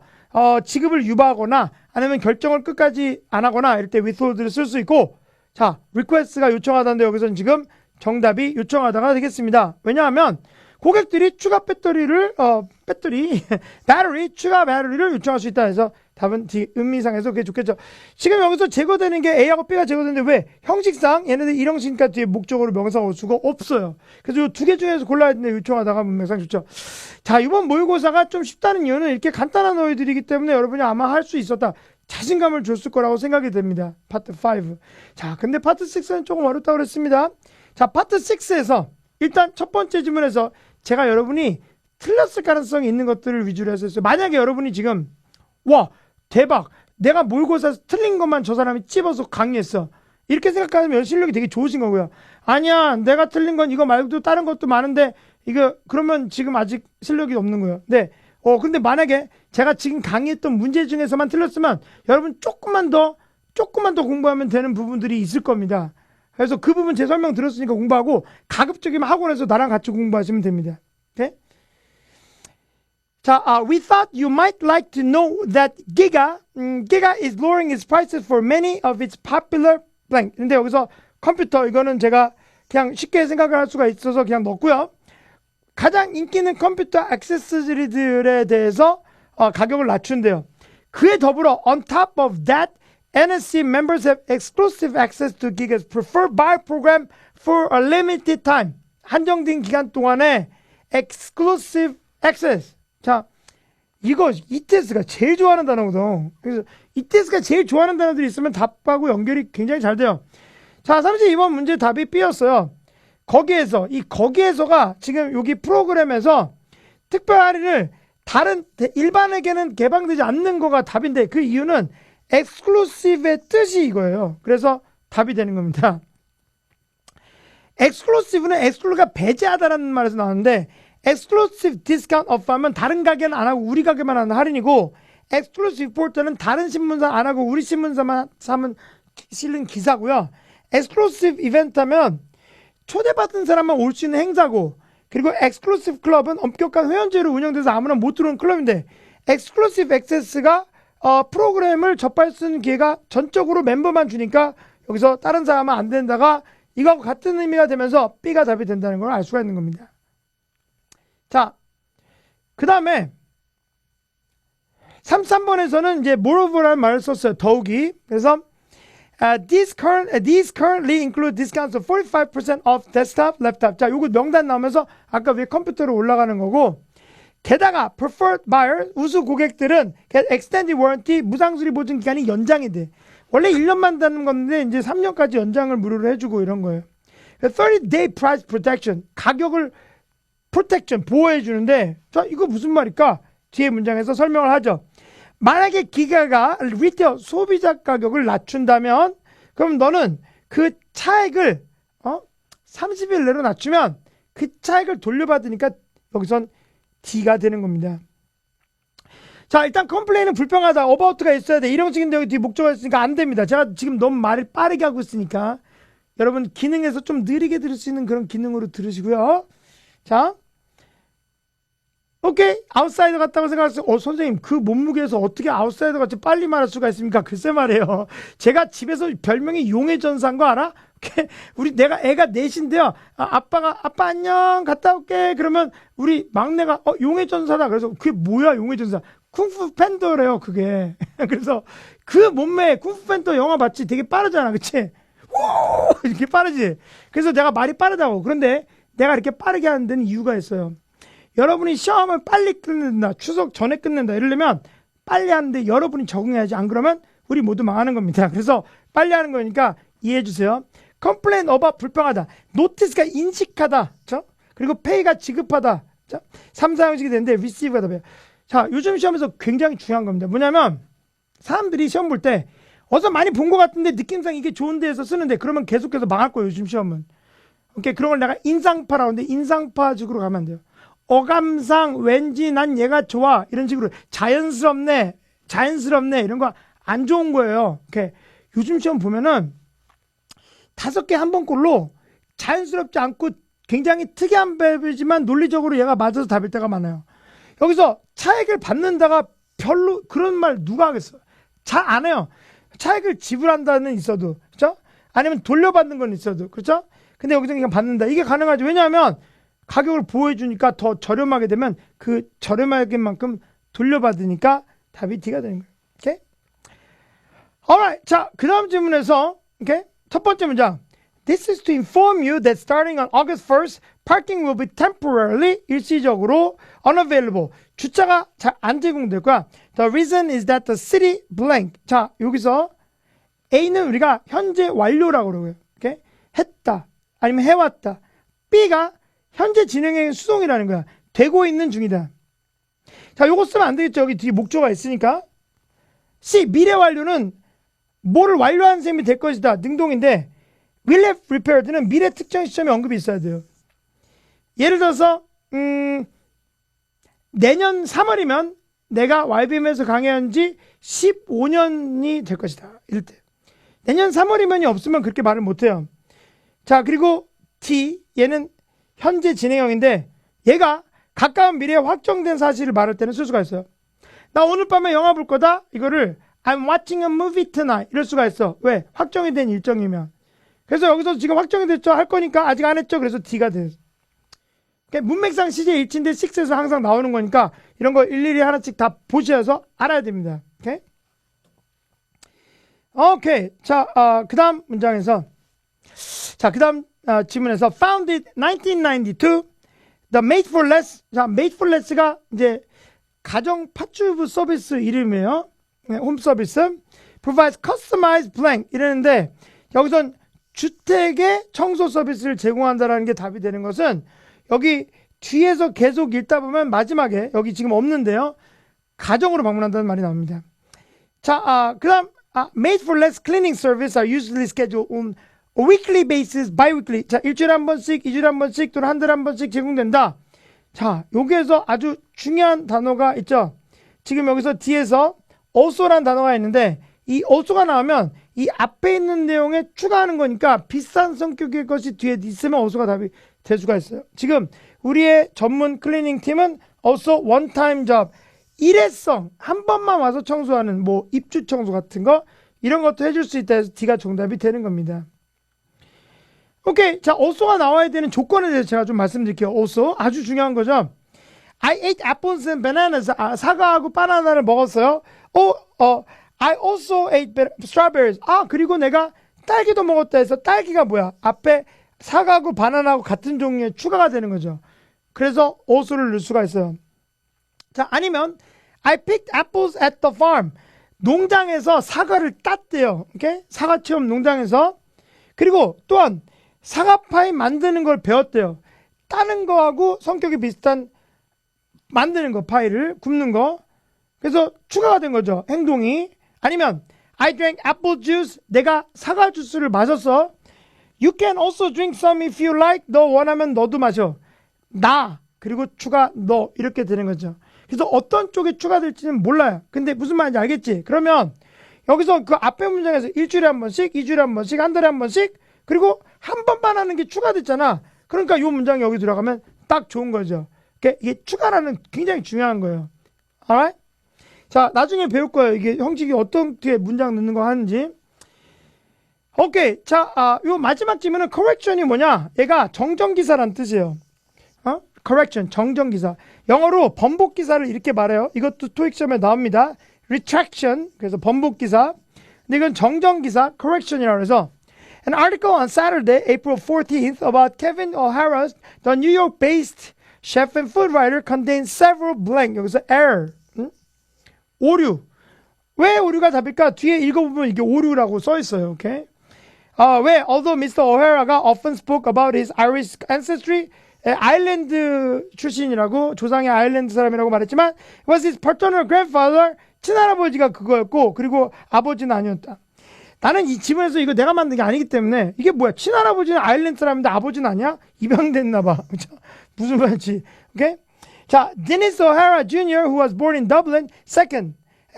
지급을 유보하거나 아니면 결정을 끝까지 안 하거나 이럴 때 withhold를 쓸 수 있고 자, request가 요청하다인데 여기서는 지금 정답이 요청하다가 되겠습니다. 왜냐하면 고객들이 추가 배터리를 추가 배터리를 요청할 수 있다 해서 답은 D, 의미상에서 그게 좋겠죠. 지금 여기서 제거되는 게 A하고 B가 제거되는데 왜? 형식상 얘네들 일형식이니까 뒤에 목적으로 명사가 올 수가 없어요. 그래서 이 두 개 중에서 골라야 되는데 요청하다가 문맥상 좋죠. 자, 이번 모의고사가 좀 쉽다는 이유는 이렇게 간단한 어휘들이기 때문에 여러분이 아마 할 수 있었다. 자신감을 줬을 거라고 생각이 됩니다. 파트 5. 자, 근데 파트 6는 조금 어렵다고 그랬습니다. 자, 파트 6에서 일단 첫 번째 질문에서 제가 여러분이 틀렸을 가능성이 있는 것들을 위주로 해서 했어요. 만약에 여러분이 지금 와 대박 내가 모의고사에서 틀린 것만 저 사람이 찝어서 강의했어 이렇게 생각하면 실력이 되게 좋으신 거고요. 아니야 내가 틀린 건 이거 말고도 다른 것도 많은데 이거 그러면 지금 아직 실력이 없는 거예요. 네. 근데 만약에 제가 지금 강의했던 문제 중에서만 틀렸으면 여러분 조금만 더 공부하면 되는 부분들이 있을 겁니다. 그래서 그 부분 제 설명 들었으니까 공부하고 가급적이면 학원에서 나랑 같이 공부하시면 됩니다. 오케이? 자, we thought you might like to know that Giga is lowering its prices for many of its popular blank. 근데 여기서 컴퓨터 이거는 제가 그냥 쉽게 생각을 할 수가 있어서 그냥 넣었고요. 가장 인기 있는 컴퓨터 액세서리들에 대해서 가격을 낮춘대요. 그에 더불어 on top of that NSC members have exclusive access to Giga's preferred buy program for a limited time. 한정된 기간 동안에 exclusive access. 자, 이거 ETS가 제일 좋아하는 단어거든. 그래서 ETS가 제일 좋아하는 단어들이 있으면 답하고 연결이 굉장히 잘 돼요. 자, 32번 문제 답이 B였어요. 거기에서가 지금 여기 프로그램에서 특별 할인을 다른 일반에게는 개방되지 않는 거가 답인데, 그 이유는 exclusive의 뜻이 이거예요. 그래서 답이 되는 겁니다. exclusive는 exclude가 배제하다라는 말에서 나왔는데, exclusive discount offer 하면 다른 가게는 안 하고 우리 가게만 하는 할인이고, exclusive report는 다른 신문사 안 하고 우리 신문사만 사면 실린 기사고요. exclusive event 하면 초대받은 사람만 올 수 있는 행사고, 그리고 exclusive club은 엄격한 회원제로 운영돼서 아무나 못 들어오는 클럽인데, exclusive access가 프로그램을 접할 수 있는 기회가 전적으로 멤버만 주니까 여기서 다른 사람은 안 된다가 이거하고 같은 의미가 되면서 B가 답이 된다는 걸 알 수가 있는 겁니다. 자, 그 다음에 33번에서는 이제 moreover라는 말을 썼어요. 더욱이. 그래서 these currently include discounts of 45% off desktop, laptop. 자, 요거 명단 나오면서 아까 위에 컴퓨터로 올라가는 거고, 게다가 preferred buyer, 우수 고객들은 get extended warranty, 무상수리 보증 기간이 연장이 돼. 원래 1년만 다는 건데 이제 3년까지 연장을 무료로 해주고 이런 거예요. 30-day price protection, 가격을 protection, 보호해 주는데, 자, 이거 무슨 말일까? 뒤에 문장에서 설명을 하죠. 만약에 기가가 리테일 소비자 가격을 낮춘다면, 그럼 너는 그 차액을 30일 내로 낮추면 그 차액을 돌려받으니까 여기선 D가 되는 겁니다. 자, 일단 컴플레인은 불평하다, 어바우트가 있어야 돼. 일형식인데 여기 뒤에 목적어가 있으니까 안 됩니다. 제가 지금 너무 말을 빠르게 하고 있으니까 여러분 기능에서 좀 느리게 들을 수 있는 그런 기능으로 들으시고요. 자, 오케이. 아웃사이더 같다고 생각했어요. 선생님, 그 몸무게에서 어떻게 아웃사이더 같이 빨리 말할 수가 있습니까? 글쎄 말이에요. 제가 집에서 별명이 용의 전사인 거 알아? 애가 넷인데요. 아빠 안녕, 갔다 올게. 그러면 우리 막내가, 용의 전사다. 그래서 그게 뭐야, 용의 전사? 쿵푸 팬더래요, 그게. 그래서 그 몸매에 쿵푸 팬더 영화 봤지? 되게 빠르잖아, 그치? 오! 이렇게 빠르지? 그래서 내가 말이 빠르다고. 그런데 내가 이렇게 빠르게 하는 데는 이유가 있어요. 여러분이 시험을 빨리 끝낸다, 추석 전에 끝낸다 이러려면 빨리 하는데 여러분이 적응해야지. 안 그러면 우리 모두 망하는 겁니다. 그래서 빨리 하는 거니까 이해해 주세요. complain about, 불평하다. notice가 인식하다, 그렇죠? 그리고 pay가 지급하다. 3, 4형식이 되는데 receive가 답이에요. 자, 요즘 시험에서 굉장히 중요한 겁니다. 뭐냐면 사람들이 시험 볼 때 어디서 많이 본 것 같은데 느낌상 이게 좋은 데에서 쓰는데, 그러면 계속해서 망할 거예요, 요즘 시험은. 오케이, 그런 걸 내가 인상파라고 하는데 인상파식으로 가면 안 돼요. 어감상, 왠지 난 얘가 좋아, 이런 식으로 자연스럽네 이런 거 안 좋은 거예요. 이렇게 요즘 시험 보면은 5개 한 번꼴로 자연스럽지 않고 굉장히 특이한 배이지만 논리적으로 얘가 맞아서 답일 때가 많아요. 여기서 차액을 받는다가 별로 그런 말 누가 하겠어? 잘 안 해요. 차액을 지불한다는 있어도, 그렇죠? 아니면 돌려받는 건 있어도, 그렇죠? 근데 여기서 그냥 받는다, 이게 가능하죠. 왜냐하면 가격을 보호해주니까 더 저렴하게 되면 그 저렴하게 만큼 돌려받으니까 답이 D가 되는 거예요. 오케이? alright. 자, 그 다음 질문에서, 오케이? 첫 번째 문장. This is to inform you that starting on August 1st, parking will be temporarily, 일시적으로 unavailable. 주차가 잘 안 제공될 거야. The reason is that the city blank. 자, 여기서 A는 우리가 현재 완료라고 그러고요. 오케이? 했다. 아니면 해왔다. B가 현재 진행형의 수동이라는 거야. 되고 있는 중이다. 자, 요거 쓰면 안 되겠죠. 여기 뒤에 목조가 있으니까. C, 미래 완료는 뭐를 완료한 셈이 될 것이다. 능동인데, will have repaired는 미래 특정 시점에 언급이 있어야 돼요. 예를 들어서 내년 3월이면 내가 YBM에서 강의한 지 15년이 될 것이다. 이럴 때. 내년 3월이면이 없으면 그렇게 말을 못해요. 자, 그리고 T, 얘는 현재 진행형인데 얘가 가까운 미래에 확정된 사실을 말할 때는 쓸 수가 있어요. 나 오늘 밤에 영화 볼 거다. 이거를 I'm watching a movie tonight. 이럴 수가 있어. 왜? 확정이 된 일정이면. 그래서 여기서 지금 확정이 됐죠. 할 거니까 아직 안 했죠. 그래서 D가 돼. 문맥상 시제 일치인데 6에서 항상 나오는 거니까 이런 거 일일이 하나씩 다 보셔서 알아야 됩니다. 오케이? 오케이. 자, 그 다음 문장에서, 자, 그 다음 지문에서 founded 1992 the Made for Less. 자, Made for Less가 이제 가정 팥주부 서비스 이름이에요. 네, 홈 서비스. provides customized blank 이랬는데 여기선 주택의 청소 서비스를 제공한다라는 게 답이 되는 것은 여기 뒤에서 계속 읽다 보면 마지막에 여기 지금 없는데요. 가정으로 방문한다는 말이 나옵니다. 자, 그다음 made for less cleaning service are usually scheduled on a weekly basis, bi-weekly. 자, 일주일에 한 번씩, 이주일에 한 번씩 또는 한 달에 한 번씩 제공된다. 자, 여기에서 아주 중요한 단어가 있죠. 지금 여기서 뒤에서 also란 단어가 있는데 이 also가 나오면 이 앞에 있는 내용에 추가하는 거니까 비싼 성격의 것이 뒤에 있으면 also가 답이 될 수가 있어요. 지금 우리의 전문 클리닝 팀은 also one time job, 일회성 한 번만 와서 청소하는 뭐 입주 청소 같은 거 이런 것도 해줄 수 있다 해서 D가 정답이 되는 겁니다. 오케이. 자, also가 나와야 되는 조건에 대해서 제가 좀 말씀드릴게요. also 아주 중요한 거죠. I ate apples and bananas. 사과하고 바나나를 먹었어요. I also ate strawberries. 그리고 내가 딸기도 먹었다 해서 딸기가 뭐야? 앞에 사과하고 바나나하고 같은 종류의 추가가 되는 거죠. 그래서 also를 넣을 수가 있어요. 자, 아니면 I picked apples at the farm. 농장에서 사과를 땄대요. 오케이? 사과 체험 농장에서. 그리고 또한 사과파이 만드는 걸 배웠대요. 따는 거하고 성격이 비슷한 만드는 거, 파이를 굽는 거. 그래서 추가가 된 거죠. 행동이. 아니면 I drank apple juice. 내가 사과 주스를 마셨어. You can also drink some if you like. 너 원하면 너도 마셔. 나 그리고 추가 너 이렇게 되는 거죠. 그래서 어떤 쪽에 추가될지는 몰라요. 근데 무슨 말인지 알겠지? 그러면 여기서 그 앞에 문장에서 일주일에 한 번씩, 이주일에 한 번씩, 한 달에 한 번씩 그리고 한 번만 하는 게 추가됐잖아. 그러니까 이 문장이 여기 들어가면 딱 좋은 거죠. 이게 추가라는 굉장히 중요한 거예요. alright? 자, 나중에 배울 거예요. 이게 형식이 어떻게 문장 넣는 거 하는지. 오케이. 자, 요 마지막 질문은 correction이 뭐냐? 얘가 정정기사란 뜻이에요. correction, 정정기사. 영어로 번복기사를 이렇게 말해요. 이것도 토익 시험에 나옵니다. retraction, 그래서 번복기사. 근데 이건 정정기사, correction이라고 해서 An article on Saturday, April 14th about Kevin O'Hara, the New York-based chef and food writer contains several blank. 여기서 error, 오류. 왜 오류가 답일까? 뒤에 읽어보면 이게 오류라고 써 있어요. 오케이? 왜? Although Mr. O'Hara가 often spoke about his Irish ancestry, 아일랜드 출신이라고, 조상이 아일랜드 사람이라고 말했지만 was his paternal grandfather, 친할아버지가 그거였고 그리고 아버지는 아니었다. 나는 이 지문에서 이거 내가 만든 게 아니기 때문에 이게 뭐야? 친할아버지는 아일랜드 사람인데 아버지는 아니야? 입양됐나 봐. 무슨 말인지. 오케이? 자, Dennis O'Hara Jr., who was born in Dublin. Second,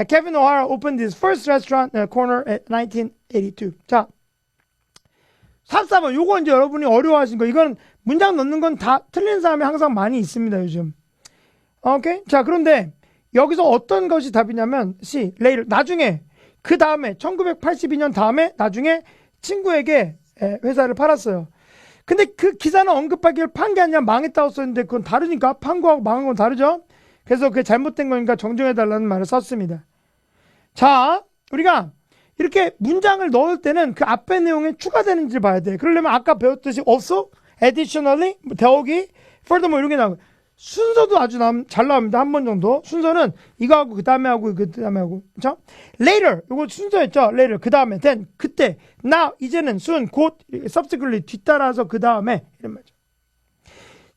Kevin O'Hara opened his first restaurant corner at 1982. 자, 3번 요거 이제 여러분이 어려워하신 거. 이건 문장 넣는 건 다 틀린 사람이 항상 많이 있습니다, 요즘. 오케이? 자, 그런데 여기서 어떤 것이 답이냐면 C, later. 나중에 그 다음에 1982년 다음에 나중에 친구에게 회사를 팔았어요. 근데 그 기사는 언급하기를 판 게 아니라 망했다고 썼는데 그건 다르니까 판 거하고 망한 건 다르죠. 그래서 그게 잘못된 거니까 정정해달라는 말을 썼습니다. 자, 우리가 이렇게 문장을 넣을 때는 그 앞에 내용에 추가되는지를 봐야 돼. 그러려면 아까 배웠듯이 also, additionally, 더욱이, furthermore 이런 게 나오고 순서도 아주 잘 나옵니다. 한 번 정도. 순서는 이거 하고 그 다음에 하고 그 다음에 하고. 그렇죠? Later. 이거 순서였죠. Later. 그 다음에 then. 그때. Now. 이제는 soon. 곧. subsequently. 뒤따라서 그 다음에. 이런 말이죠.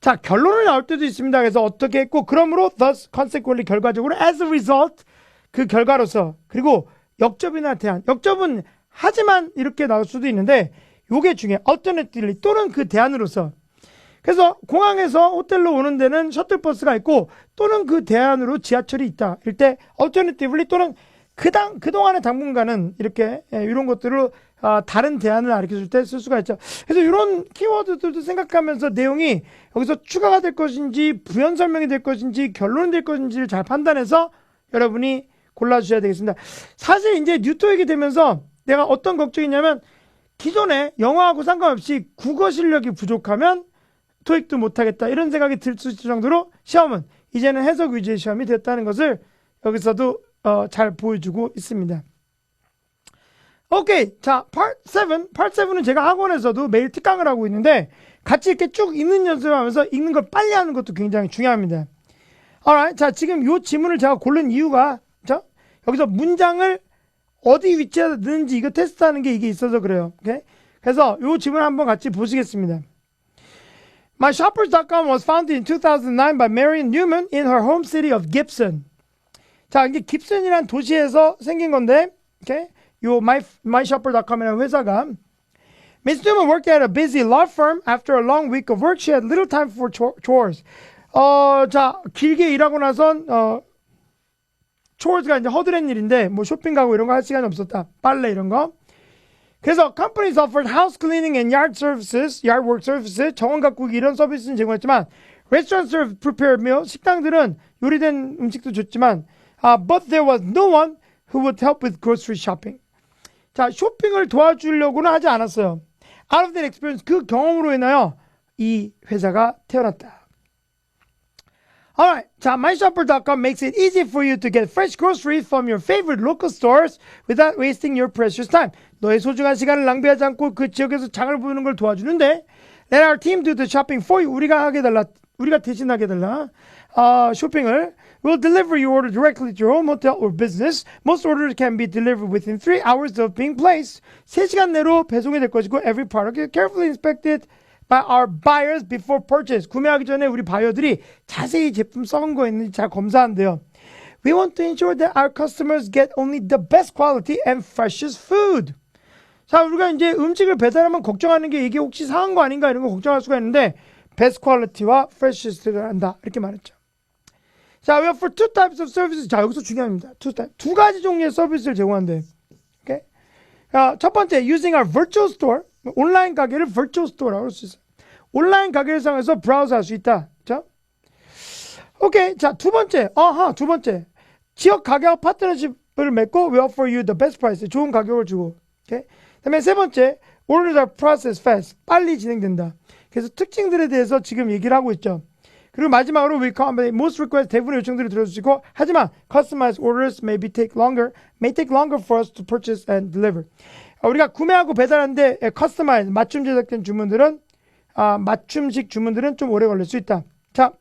자, 결론을 나올 때도 있습니다. 그래서 어떻게 했고 그러므로 thus consequently 결과적으로 as a result 그 결과로서 그리고 역접이나 대안. 역접은 하지만 이렇게 나올 수도 있는데 요게 중요해. alternatively 또는 그 대안으로서. 그래서 공항에서 호텔로 오는 데는 셔틀버스가 있고 또는 그 대안으로 지하철이 있다. 이럴 때 alternatively 또는 그동안의 당분간은 이렇게 이런 것들을 다른 대안을 가르쳐줄 때 쓸 수가 있죠. 그래서 이런 키워드들도 생각하면서 내용이 여기서 추가가 될 것인지 부연 설명이 될 것인지 결론이 될 것인지를 잘 판단해서 여러분이 골라주셔야 되겠습니다. 사실 이제 뉴토익이 되면서 내가 어떤 걱정이 있냐면 기존에 영어하고 상관없이 국어 실력이 부족하면 토익도 못하겠다 이런 생각이 들 수 있을 정도로 시험은 이제는 해석 위주의 시험이 됐다는 것을 여기서도 잘 보여주고 있습니다. 오케이. 자, part 7은 제가 학원에서도 매일 특강을 하고 있는데 같이 이렇게 쭉 읽는 연습을 하면서 읽는 걸 빨리 하는 것도 굉장히 중요합니다. alright. 자, 지금 이 지문을 제가 고른 이유가 자, 여기서 문장을 어디 위치에서 넣는지 이거 테스트하는 게 이게 있어서 그래요. 오케이? 그래서 이 지문 한번 같이 보시겠습니다. MyShoppers.com was founded in 2009 by Marion Newman in her home city of Gibson. 자, 이게 깁슨이란 도시에서 생긴 건데, 오케이? 요 MyShopper.com이라는 회사가 Ms. Newman worked at a busy law firm. After a long week of work, she had little time for chores. 자, 길게 일하고 나선 chores가 이제 허드렛 일인데 뭐 쇼핑 가고 이런 거 할 시간이 없었다. 빨래 이런 거. 그래서 companies offered house cleaning and yard services, yard work services, 정원 가꾸기 이런 서비스는 제공했지만 restaurants served prepared meals, 식당들은 요리된 음식도 줬지만 but there was no one who would help with grocery shopping. 자, 쇼핑을 도와주려고는 하지 않았어요. Out of that experience, 그 경험으로 인하여 이 회사가 태어났다. Alright, 자, myshopper.com makes it easy for you to get fresh groceries from your favorite local stores without wasting your precious time. 너의 소중한 시간을 낭비하지 않고 그 지역에서 장을 보는 걸 도와주는데 Let our team do the shopping for you. 우리가 대신하게 달라. 쇼핑을 We'll deliver your order directly to your home, hotel, or business. Most orders can be delivered within 3 hours of being placed. 3시간 내로 배송이 될 것이고 every product is carefully inspected by our buyers before purchase. 구매하기 전에 우리 바이어들이 자세히 제품 썩은 거 있는지 잘 검사한대요. We want to ensure that our customers get only the best quality and freshest food. 자, 우리가 이제 음식을 배달하면 걱정하는 게 이게 혹시 상한 거 아닌가 이런 거 걱정할 수가 있는데 best quality와 freshest를 한다 이렇게 말했죠. 자, we offer 2 types of services. 자, 여기서 중요합니다. 2 가지 종류의 서비스를 제공한대. 오케이? 첫 번째, using our virtual store. 온라인 가게를 virtual store라고 할 수 있어요. 온라인 가게를 사용해서 브라우즈할 수 있다. 자, 오케이. 자, 두 번째. 지역 가게와 파트너십을 맺고 we offer you the best price. 좋은 가격을 주고. 오케이? 그다음에 세 번째, orders are processed fast. 빨리 진행된다. 그래서 특징들에 대해서 지금 얘기를 하고 있죠. 그리고 마지막으로 we accommodate most requests. 대부분의 요청들을 들어주시고 하지만 customized orders may take longer for us to purchase and deliver. 우리가 구매하고 배달하는데 customized 맞춤 제작된 주문들은 맞춤식 주문들은 좀 오래 걸릴 수 있다. 자,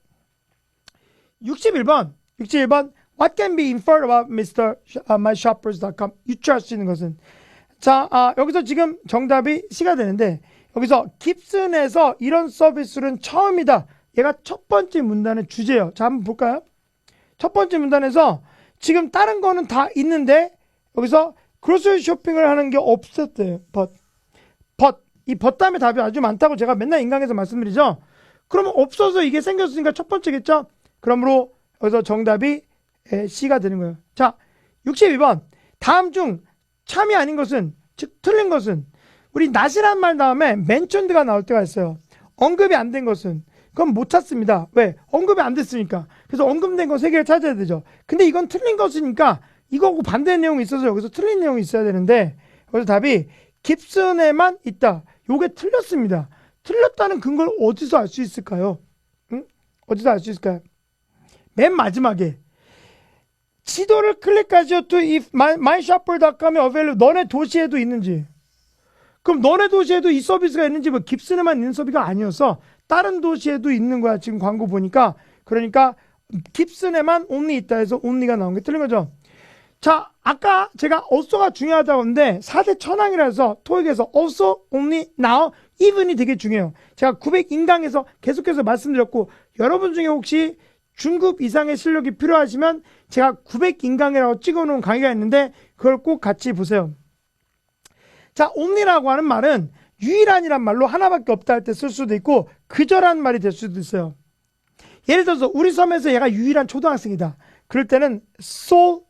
61번 What can be inferred about MyShoppers.com? 유추할 수 있는 것은 자, 여기서 지금 정답이 C가 되는데 여기서 깁슨에서 이런 서비스는 처음이다. 얘가 첫 번째 문단의 주제예요. 자, 한번 볼까요? 첫 번째 문단에서 지금 다른 거는 다 있는데 여기서 그로서리 쇼핑을 하는 게 없었대요. 이 다음에 답이 아주 많다고 제가 맨날 인강에서 말씀드리죠. 그러면 없어서 이게 생겼으니까 첫 번째겠죠? 그러므로 여기서 정답이 C가 되는 거예요. 자, 62번 다음 중 참이 아닌 것은 즉 틀린 것은 우리 not이란 말 다음에 mentioned가 나올 때가 있어요. 언급이 안 된 것은 그건 못 찾습니다. 왜? 언급이 안 됐으니까. 그래서 언급된 거 3개를 찾아야 되죠. 근데 이건 틀린 것이니까 이거하고 반대 내용이 있어서 여기서 틀린 내용이 있어야 되는데 그래서 답이 깁슨에만 있다. 요게 틀렸습니다. 틀렸다는 근거를 어디서 알 수 있을까요? 응? 어디서 알 수 있을까요? 맨 마지막에 지도를 클릭하죠. to if myshopper.com에 available 너네 도시에도 있는지. 그럼 너네 도시에도 이 서비스가 있는지 뭐 깁슨에만 있는 서비스가 아니어서 다른 도시에도 있는 거야. 지금 광고 보니까. 그러니까 깁슨에만 only 있다 해서 only가 나온 게 틀린 거죠. 자, 아까 제가 also가 중요하다고 했는데 4대 천왕이라 해서 토익에서 also, only, now, even이 되게 중요해요. 제가 900 인강에서 계속해서 말씀드렸고 여러분 중에 혹시 중급 이상의 실력이 필요하시면 제가 900 인강이라고 찍어놓은 강의가 있는데 그걸 꼭 같이 보세요. 자, only라고 하는 말은 유일한이란 말로 하나밖에 없다 할 때 쓸 수도 있고 그저란 말이 될 수도 있어요. 예를 들어서 우리 섬에서 얘가 유일한 초등학생이다. 그럴 때는 sole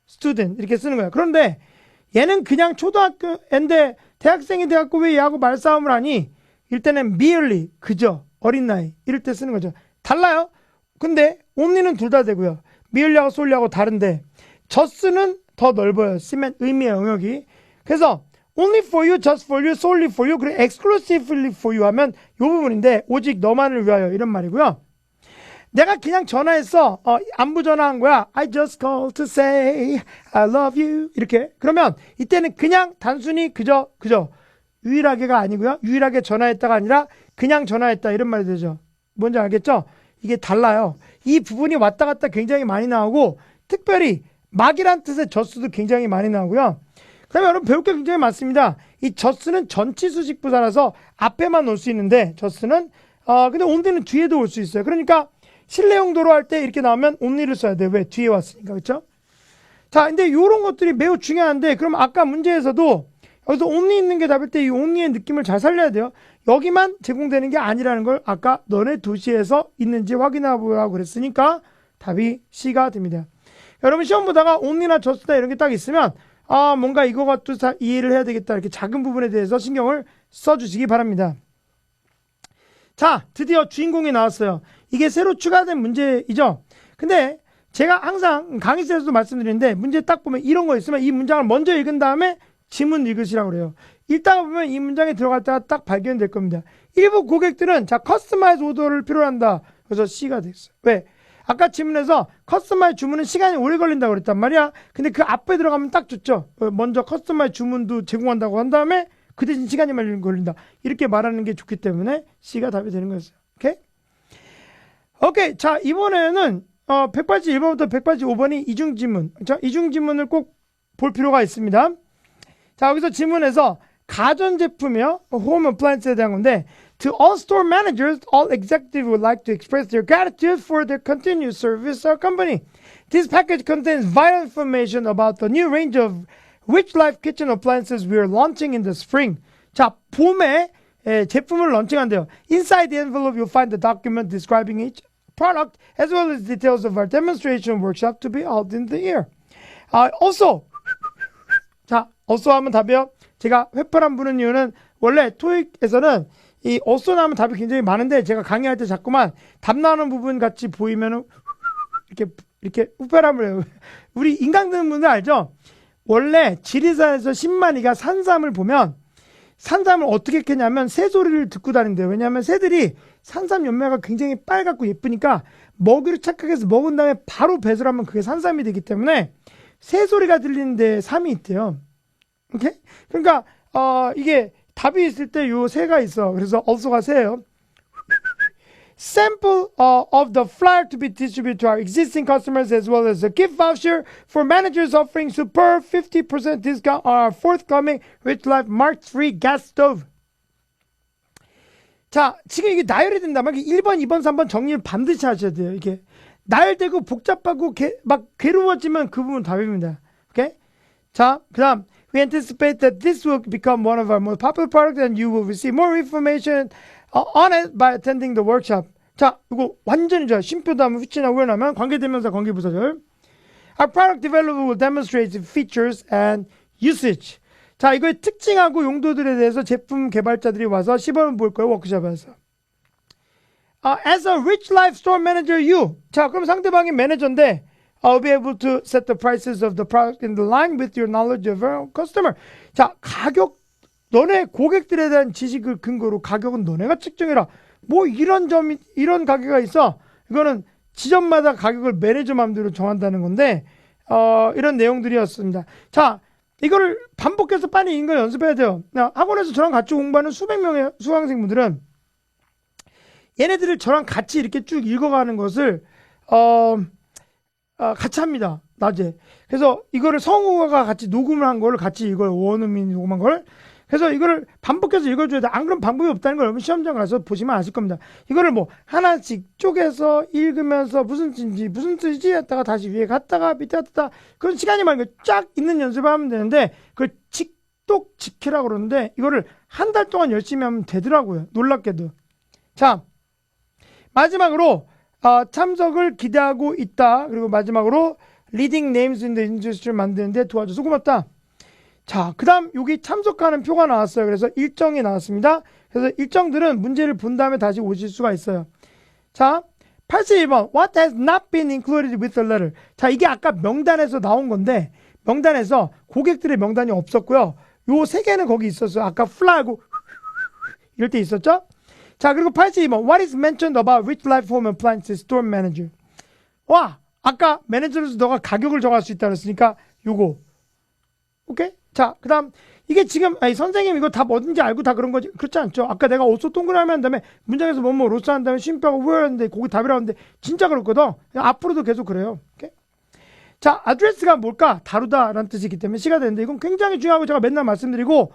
student 이렇게 쓰는 거예요. 그런데 얘는 그냥 초등학교인데 대학생이 돼갖고 왜 얘하고 말싸움을 하니? 이럴 때는 merely 그저 어린 나이 이럴 때 쓰는 거죠. 달라요. 근데 only는 둘 다 되고요. merely하고 sole하고 다른데 just는 더 넓어요. 쓰면 의미의 영역이. 그래서 only for you, just for you, solely for you, 그리고 exclusively for you 하면 이 부분인데 오직 너만을 위하여 이런 말이고요. 내가 그냥 전화했어. 안부 전화한 거야. I just called to say I love you. 이렇게. 그러면 이때는 그냥 단순히 그저 유일하게가 아니고요. 유일하게 전화했다가 아니라 그냥 전화했다 이런 말이 되죠. 뭔지 알겠죠? 이게 달라요. 이 부분이 왔다 갔다 굉장히 많이 나오고 특별히 막이란 뜻의 just도 굉장히 많이 나오고요. 그 다음에 여러분 배울 게 굉장히 많습니다. 이 just는 전치 수직 부사라서 앞에만 올 수 있는데 just는 근데 only는 뒤에도 올 수 있어요. 그러니까 실내 용도로 할 때 이렇게 나오면 only를 써야 돼요. 왜? 뒤에 왔으니까. 그렇죠? 자, 근데 이런 것들이 매우 중요한데 그럼 아까 문제에서도 여기서 only 있는 게 답일 때 이 only의 느낌을 잘 살려야 돼요. 여기만 제공되는 게 아니라는 걸 아까 너네 도시에서 있는지 확인해 보라고 그랬으니까 답이 C가 됩니다. 여러분 시험 보다가 only나 just나 이런 게 딱 있으면 뭔가 이거가 또 이해를 해야 되겠다. 이렇게 작은 부분에 대해서 신경을 써주시기 바랍니다. 자, 드디어 주인공이 나왔어요. 이게 새로 추가된 문제이죠. 근데 제가 항상 강의실에서도 말씀드리는데 문제 딱 보면 이런 거 있으면 이 문장을 먼저 읽은 다음에 지문 읽으시라고 그래요. 읽다가 보면 이 문장에 들어갈 때가 딱 발견될 겁니다. 일부 고객들은 커스터마이즈 오더를 필요로 한다. 그래서 C가 됐어요. 왜? 아까 지문에서 커스터마이즈 주문은 시간이 오래 걸린다고 그랬단 말이야. 근데 그 앞에 들어가면 딱 좋죠. 먼저 커스터마이즈 주문도 제공한다고 한 다음에 그 대신 시간이 많이 걸린다. 이렇게 말하는 게 좋기 때문에 C가 답이 되는 거였어요. 오케이. 자, 이번에는 181번부터 185번이 이중지문. 자, 이중지문을 꼭 볼 필요가 있습니다. 자, 여기서 지문에서 가전제품이요. 홈 어플라이언스에 대한 건데 To all store managers, all executives would like to express their gratitude for their continued service to our company. This package contains vital information about the new range of Rich Life kitchen appliances we are launching in the spring. 자, 봄에 제품을 런칭한대요. Inside the envelope, you'll find the document describing each product as well as details of our demonstration workshop to be held in the year. Also, 자, also 하면 답이요. 제가 회파람 부는 이유는 원래 토익에서는 이 also 나오면 답이 굉장히 많은데 제가 강의할 때 자꾸만 답 나오는 부분 같이 보이면은 이렇게 회파람을 해요. 우리 인강 듣는 분들 알죠? 원래 지리산에서 신만이가 산삼을 보면 산삼을 어떻게 캐냐면 새소리를 듣고 다닌대요. 왜냐하면 새들이 산삼 열매가 굉장히 빨갛고 예쁘니까 먹이를 착각해서 먹은 다음에 바로 배설하면 그게 산삼이 되기 때문에 새소리가 들리는데 삼이 있대요. 오케이? 그러니까 이게 답이 있을 때 요 새가 있어. 그래서 also가 새예요. Sample of the flyer to be distributed to our existing customers as well as a gift voucher for managers offering superb 50% discount on our forthcoming Rich Life Mark III gas stove. 자, 지금 이게 나열이 된다면 1번, 2번, 3번 정리를 반드시 하셔야 돼요. 이게 나열되고 복잡하고 막 괴로워지면 그 부분 답입니다. 오케이? 자, 그 다음 We anticipate that this will become one of our most popular products and you will receive more information on it by attending the workshop. 자, 이거 완전히 좋아요. 쉼표 다음에 which나 where나면 관계대명사 관계부사절. Our product developer will demonstrate its features and usage. 자, 이거의 특징하고 용도들에 대해서 제품 개발자들이 와서 시범을 볼 거예요. 워크숍에서. As a rich life store manager, you. 자, 그럼 상대방이 매니저인데 I'll be able to set the prices of the product in the line with your knowledge of our customer. 자, 가격, 너네 고객들에 대한 지식을 근거로 가격은 너네가 측정해라. 뭐 이런 가격이 있어. 이거는 지점마다 가격을 매니저 마음대로 정한다는 건데, 이런 내용들이었습니다. 자, 이거를 반복해서 빨리 읽는 걸 연습해야 돼요. 학원에서 저랑 같이 공부하는 수백 명의 수강생분들은 얘네들을 저랑 같이 이렇게 쭉 읽어가는 것을, 같이 합니다. 낮에. 그래서 이거를 성우가 같이 녹음을 한 거를 같이 읽어요. 원음이 녹음한 걸. 그래서 이거를 반복해서 읽어줘야 돼. 안 그런 방법이 없다는 걸 여러분 시험장 가서 보시면 아실 겁니다. 이거를 뭐 하나씩 쪼개서 읽으면서 무슨 뜻이지 했다가 다시 위에 갔다가 밑에 갔다가 그런 시간이 많은 거 쫙 읽는 연습을 하면 되는데 그걸 똑 지키라고 그러는데 이거를 한 달 동안 열심히 하면 되더라고요. 놀랍게도. 자, 마지막으로 참석을 기대하고 있다. 그리고 마지막으로 Leading Names in the Industry를 만드는데 도와줘서 고맙다. 자, 그 다음 여기 참석하는 표가 나왔어요. 그래서 일정이 나왔습니다. 그래서 일정들은 문제를 본 다음에 다시 오실 수가 있어요. 자, 81번 What has not been included with the letter. 자, 이게 아까 명단에서 나온 건데 명단에서 고객들의 명단이 없었고요. 요 세 개는 거기 있었어요. 아까 플라이고 이럴 때 있었죠? 자, 그리고 82번. What is mentioned about Rich Life Home Appliances Store Manager? 와, 아까 매니저로서 너가 가격을 정할 수 있다 그랬으니까 요거. 오케이? 자, 그 다음 이게 지금 아니, 선생님 이거 답 어딘지 알고 다 그런 거지? 그렇지 않죠? 아까 내가 오소 동그라미 한 다음에 문장에서 뭐뭐 로스 한 다음에 쉼표하고 우열하는데 거기 답이라고 하는데 진짜 그렇거든. 앞으로도 계속 그래요. 오케이? 자, 아드레스가 뭘까? 다루다라는 뜻이기 때문에 C가 되는데 이건 굉장히 중요하고 제가 맨날 말씀드리고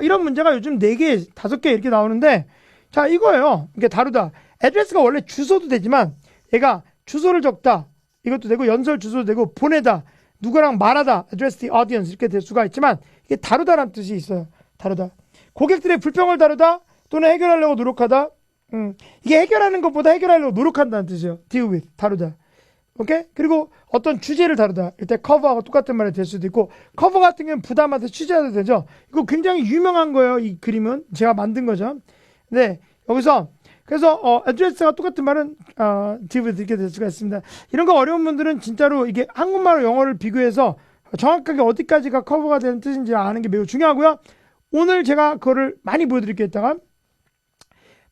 이런 문제가 요즘 4개, 5개 이렇게 나오는데 자, 이거예요. 이게 다루다. 애드레스가 원래 주소도 되지만 얘가 주소를 적다. 이것도 되고 연설 주소도 되고 보내다. 누구랑 말하다. address the audience 이렇게 될 수가 있지만 이게 다루다라는 뜻이 있어요. 다루다. 고객들의 불평을 다루다 또는 해결하려고 노력하다. 이게 해결하는 것보다 해결하려고 노력한다는 뜻이에요. deal with. 다루다. 오케이? 그리고 어떤 주제를 다루다. 이때 커버하고 똑같은 말이 될 수도 있고 커버 같은 경우는 부담한테 취재해도 되죠. 이거 굉장히 유명한 거예요. 이 그림은 제가 만든 거죠. 네, 여기서 그래서 address가 똑같은 말은 deal with 이렇게 될 수가 있습니다. 이런 거 어려운 분들은 진짜로 이게 한국말과 영어를 비교해서 정확하게 어디까지가 커버가 되는 뜻인지 아는 게 매우 중요하고요. 오늘 제가 그거를 많이 보여드릴게요. 이따가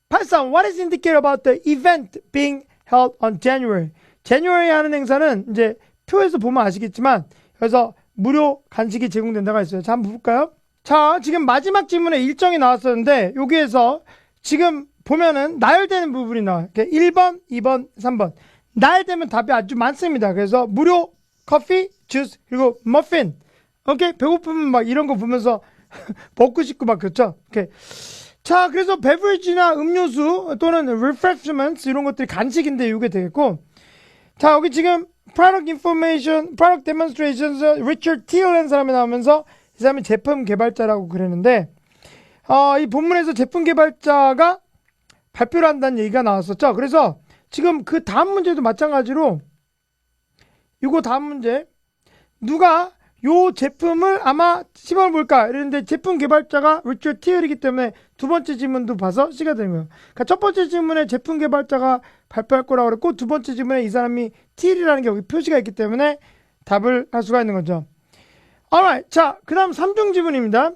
83. What is indicated about the event being held on January? January 하는 행사는 이제 표에서 보면 아시겠지만 여기서 무료 간식이 제공된다가 있어요. 자, 한번 볼까요? 자, 지금 마지막 질문에 일정이 나왔었는데 여기에서 지금 보면은 나열되는 부분이 나와요. 1번, 2번, 3번. 나열되면 답이 아주 많습니다. 그래서 무료 커피, 주스, 그리고 머핀. 오케이? 배고프면 막 이런 거 보면서 먹고 싶고 막 그렇죠? 오케이. 자, 그래서 베브리지나 음료수 또는 refreshments 이런 것들이 간식인데 이게 되겠고 자, 여기 지금 product information, product demonstrations, Richard Thiel라는 사람이 나오면서 이 사람이 제품 개발자라고 그랬는데 이 본문에서 제품 개발자가 발표를 한다는 얘기가 나왔었죠. 그래서 지금 그 다음 문제도 마찬가지로 이거 다음 문제 누가 요 제품을 아마 시범을 볼까 이랬는데 제품 개발자가 리처드 티얼이기 때문에 두 번째 질문도 봐서 C가 되는 거예요. 그러니까 첫 번째 질문에 제품 개발자가 발표할 거라고 그랬고 두 번째 질문에 이 사람이 티얼이라는 게 여기 표시가 있기 때문에 답을 할 수가 있는 거죠. alright. 자, 그 다음 3중 지문입니다.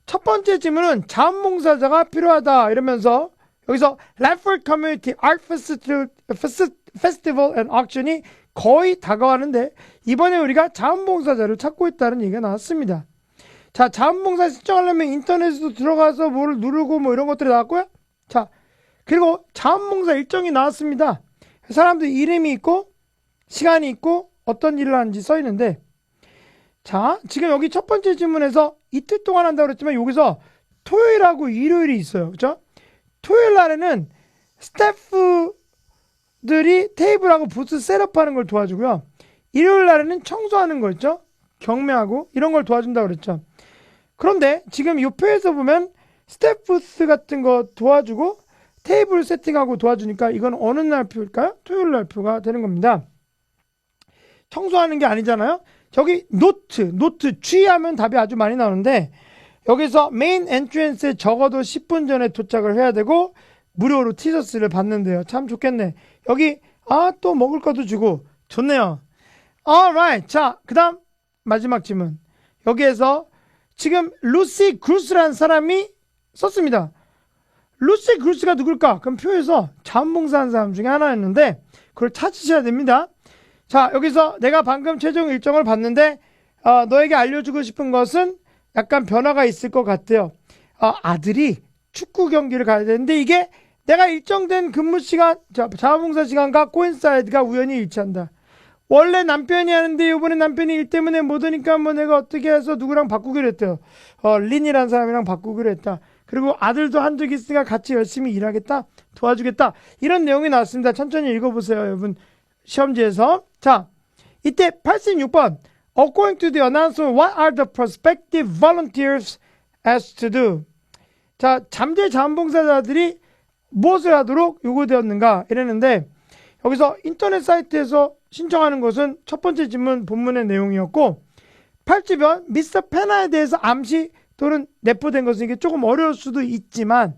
첫 번째 질문은 자원봉사자가 필요하다 이러면서 여기서 Ladford Community Art Festival and Auction이 거의 다가왔는데 이번에 우리가 자원봉사자를 찾고 있다는 얘기가 나왔습니다. 자, 자원봉사 신청하려면 인터넷에도 들어가서 뭐를 누르고 뭐 이런 것들이 나왔고요. 자, 그리고 자원봉사 일정이 나왔습니다. 사람들 이름이 있고 시간이 있고 어떤 일을 하는지 써 있는데 자, 지금 여기 첫 번째 질문에서 이틀 동안 한다고 그랬지만 여기서 토요일하고 일요일이 있어요. 그죠? 토요일 날에는 스태프들이 테이블하고 부스 셋업하는 걸 도와주고요. 일요일 날에는 청소하는 거 있죠? 경매하고 이런 걸 도와준다고 그랬죠. 그런데 지금 이 표에서 보면 스태프 부스 같은 거 도와주고 테이블 세팅하고 도와주니까 이건 어느 날 표일까요? 토요일 날 표가 되는 겁니다. 청소하는 게 아니잖아요. 저기 노트 취하면 답이 아주 많이 나오는데 여기서 메인 엔트런스에 적어도 10분 전에 도착을 해야 되고 무료로 티셔츠를 받는데요. 참 좋겠네. 여기 또 먹을 것도 주고 좋네요. alright. 자, 그 다음 마지막 질문. 여기에서 지금 루시 그루스라는 사람이 썼습니다. 루시 그루스가 누굴까? 그럼 표에서 자원봉사한 사람 중에 하나였는데 그걸 찾으셔야 됩니다. 자, 여기서 내가 방금 최종 일정을 봤는데 너에게 알려주고 싶은 것은 약간 변화가 있을 것 같아요. 아들이 축구 경기를 가야 되는데 이게 내가 일정된 근무 시간, 자원봉사 시간과 코인사이드가 우연히 일치한다. 원래 남편이 하는데 이번에 남편이 일 때문에 못 오니까 뭐 내가 어떻게 해서 누구랑 바꾸기로 했대요. 린이라는 사람이랑 바꾸기로 했다. 그리고 아들도 한 적 있으니까 같이 열심히 일하겠다. 도와주겠다. 이런 내용이 나왔습니다. 천천히 읽어보세요, 여러분. 시험지에서. 자, 이때 86번. According to the announcement, what are the prospective volunteers asked to do? 자, 잠재 자원봉사자들이 무엇을 하도록 요구되었는가? 이랬는데, 여기서 인터넷 사이트에서 신청하는 것은 첫 번째 질문 본문의 내용이었고, 8번 미스터 페나에 대해서 암시 또는 내포된 것은 이게 조금 어려울 수도 있지만,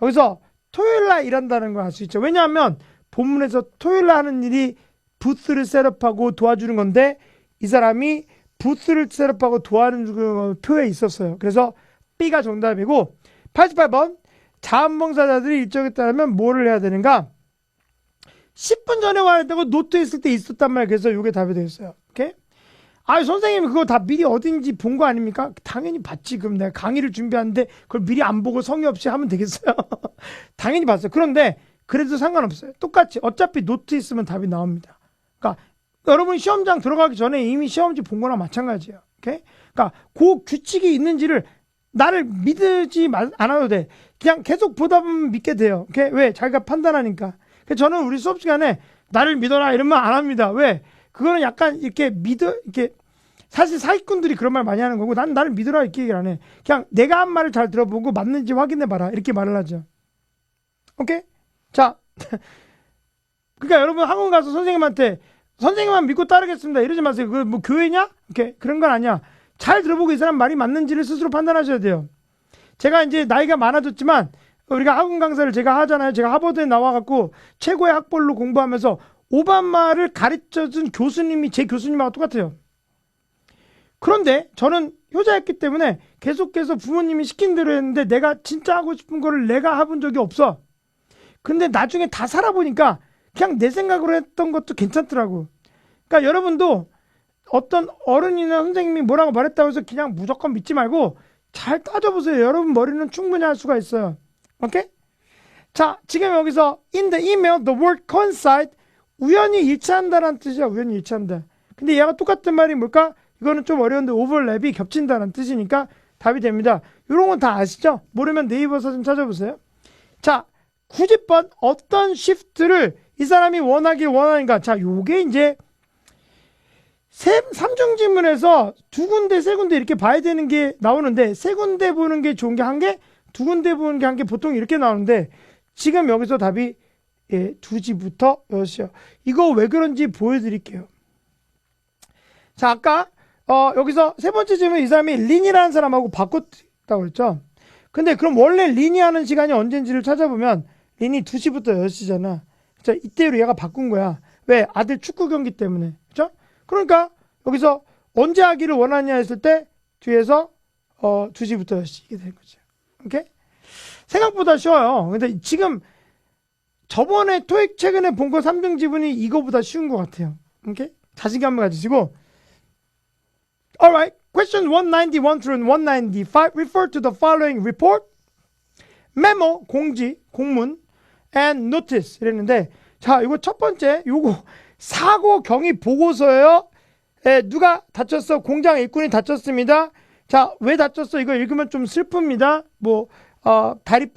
여기서 토요일날 일한다는 걸 알 수 있죠. 왜냐하면 본문에서 토요일날 하는 일이 부스를 셋업하고 도와주는 건데 이 사람이 부스를 셋업하고 도와주는 표에 있었어요. 그래서 B가 정답이고 88번 자원봉사자들이 일정에 따르면 뭐를 해야 되는가? 10분 전에 와야 되고 노트 했을 때 있었단 말이에요. 그래서 이게 답이 되겠어요. 오케이? 선생님 그거 다 미리 어딘지 본 거 아닙니까? 당연히 봤지. 그럼 내가 강의를 준비하는데 그걸 미리 안 보고 성의 없이 하면 되겠어요? 당연히 봤어요. 그런데 그래도 상관없어요. 똑같이 어차피 노트 있으면 답이 나옵니다. 그러니까 여러분 시험장 들어가기 전에 이미 시험지 본 거랑 마찬가지예요. 오케이? 그러니까 그 규칙이 있는지를 나를 믿지 않아도 돼. 그냥 계속 보다 보면 믿게 돼요. 오케이? 왜? 자기가 판단하니까. 저는 우리 수업 시간에 나를 믿어라 이런 말 안 합니다. 왜? 그거는 약간 이렇게 이렇게 사실 사기꾼들이 그런 말 많이 하는 거고 난 나를 믿어라 이렇게 얘기를 안 해. 그냥 내가 한 말을 잘 들어보고 맞는지 확인해 봐라 이렇게 말을 하죠. 오케이? 자, 그러니까 여러분 학원 가서 선생님한테 선생님만 믿고 따르겠습니다 이러지 마세요. 그 뭐 교회냐? 이렇게 그런 건 아니야. 잘 들어보고 이 사람 말이 맞는지를 스스로 판단하셔야 돼요. 제가 이제 나이가 많아졌지만 우리가 학원 강사를 제가 하잖아요. 제가 하버드에 나와갖고 최고의 학벌로 공부하면서 오바마를 가르쳐준 교수님이 제 교수님하고 똑같아요. 그런데 저는 효자였기 때문에 계속해서 부모님이 시킨 대로 했는데 내가 진짜 하고 싶은 거를 내가 해본 적이 없어. 근데 나중에 다 살아보니까 그냥 내 생각으로 했던 것도 괜찮더라고. 그러니까 여러분도 어떤 어른이나 선생님이 뭐라고 말했다고 해서 그냥 무조건 믿지 말고 잘 따져보세요. 여러분 머리는 충분히 할 수가 있어요. 오케이? 자, 지금 여기서 in the email the word coincide 우연히 일치한다는 뜻이야. 우연히 일치한다. 근데 얘가 똑같은 말이 뭘까? 이거는 좀 어려운데 오버랩이 겹친다는 뜻이니까 답이 됩니다. 이런 건 다 아시죠? 모르면 네이버에서 좀 찾아보세요. 자, 90번 어떤 시프트를 이 사람이 원하는가? 자, 요게 이제 3중 지문에서 두 군데, 세 군데 이렇게 봐야 되는 게 나오는데 세 군데 보는 게 좋은 게 한 개, 두 군데 보는 게 한 개 보통 이렇게 나오는데 지금 여기서 답이 2지부터 6시요. 이거 왜 그런지 보여드릴게요. 자, 아까 여기서 세 번째 질문 이 사람이 린이라는 사람하고 바꿨다고 그랬죠. 근데 그럼 원래 린이 하는 시간이 언젠지를 찾아보면 린이 2시부터 6시잖아. 자, 이때로 얘가 바꾼 거야. 왜? 아들 축구 경기 때문에. 그죠? 그러니까 여기서 언제 하기를 원하냐 했을 때 뒤에서 2시부터 6시 이게 되는 거죠. 오케이? 생각보다 쉬워요. 근데 지금 저번에 토익 최근에 본 거 3중 지문이 이거보다 쉬운 것 같아요. 오케이? 자신감을 가지시고 Alright, questions 191 through 195 refer to the following report, memo, 공지, 공문, and notice 이랬는데 자, 이거 첫 번째 요거 사고 경위 보고서예요. 누가 다쳤어? 공장 일꾼이 다쳤습니다. 자, 왜 다쳤어? 이거 읽으면 좀 슬픕니다. 뭐 팔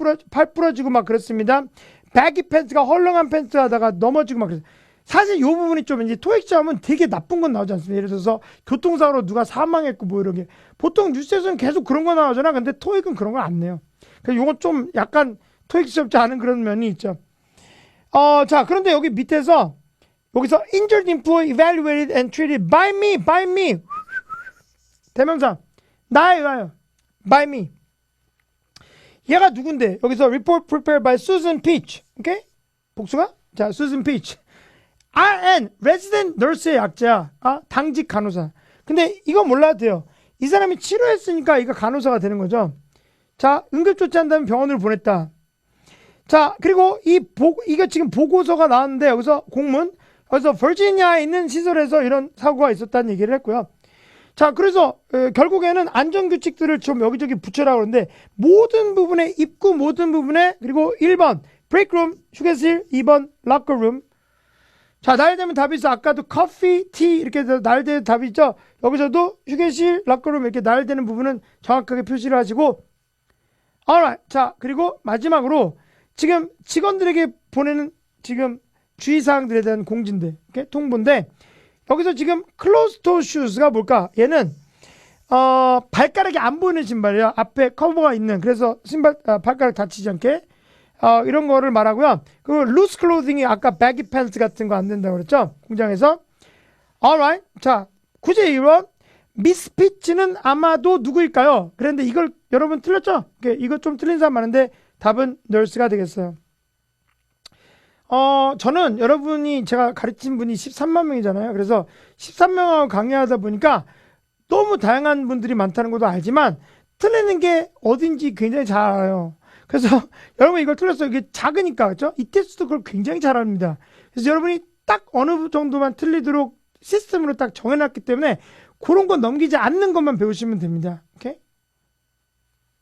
부러지고 막 그렇습니다. baggy 팬츠가 헐렁한 팬츠 하다가 넘어지고 막 그랬어요. 사실 이 부분이 좀 이제 토익 시험은 되게 나쁜 건 나오지 않습니다. 예를 들어서 교통사고로 누가 사망했고 뭐 이런 게 보통 뉴스에서는 계속 그런 거 나오잖아. 근데 토익은 그런 걸 안 내요. 그래서 이건 좀 약간 토익스럽지 않은 그런 면이 있죠. 자, 그런데 여기 밑에서 여기서 injured employee evaluated and treated by me 대명사 나에 의하여 by me 얘가 누군데 여기서 report prepared by Susan Peach 오케이? 복수가? 자, Susan Peach RN resident nurse의 약자 당직 간호사 근데 이거 몰라도 돼요. 이 사람이 치료했으니까 이거 간호사가 되는 거죠. 자, 응급조치한다면 병원으로 보냈다. 자, 그리고 이거 지금 보고서가 나왔는데 여기서 공문 그래서 버지니아에 있는 시설에서 이런 사고가 있었다는 얘기를 했고요. 자, 그래서 결국에는 안전규칙들을 좀 여기저기 붙여라 그러는데 모든 부분에 입구 모든 부분에 그리고 1번 브레이크룸 휴게실 2번 락커룸 자, 날되면 답이 있어. 아까도 커피, 티 이렇게 날되는 답이 있죠. 여기서도 휴게실, 락커룸 이렇게 날되는 부분은 정확하게 표시를 하시고 alright. 자, 그리고 마지막으로 지금 직원들에게 보내는 지금 주의사항들에 대한 공지인데 통보인데 여기서 지금 closed toe shoes가 뭘까? 얘는 발가락이 안 보이는 신발이야. 앞에 커버가 있는 그래서 발가락 다치지 않게 이런 거를 말하고요. 그 loose clothing이 아까 baggy pants 같은 거 안 된다고 그랬죠? 공장에서 alright. 자, 구제 1번 미스 피치는 아마도 누구일까요? 그런데 이걸 여러분 틀렸죠? 이거 좀 틀린 사람 많은데 답은 nurse가 되겠어요. 저는 여러분이 제가 가르친 분이 13만 명이잖아요. 그래서 13명하고 강의하다 보니까 너무 다양한 분들이 많다는 것도 알지만 틀리는 게 어딘지 굉장히 잘 알아요. 그래서 여러분 이걸 틀렸어요. 이게 작으니까, 그죠? 이 테스트도 그걸 굉장히 잘합니다. 그래서 여러분이 딱 어느 정도만 틀리도록 시스템으로 딱 정해놨기 때문에 그런 건 넘기지 않는 것만 배우시면 됩니다. 오케이?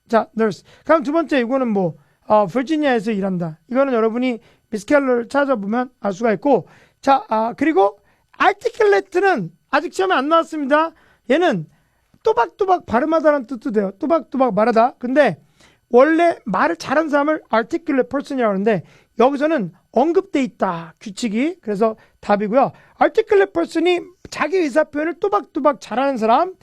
자, nurse. 그럼 두 번째, 이거는 뭐, 버지니아에서 일한다. 이거는 여러분이 미스 켈러를 찾아보면 알 수가 있고, 자, 그리고 articulate는 아직 시험에 안 나왔습니다. 얘는 또박또박 발음하다라는 뜻도 돼요. 또박또박 말하다. 근데 원래 말을 잘하는 사람을 articulate person이라고 하는데 여기서는 언급돼 있다. 규칙이. 그래서 답이고요. articulate person이 자기 의사표현을 또박또박 잘하는 사람.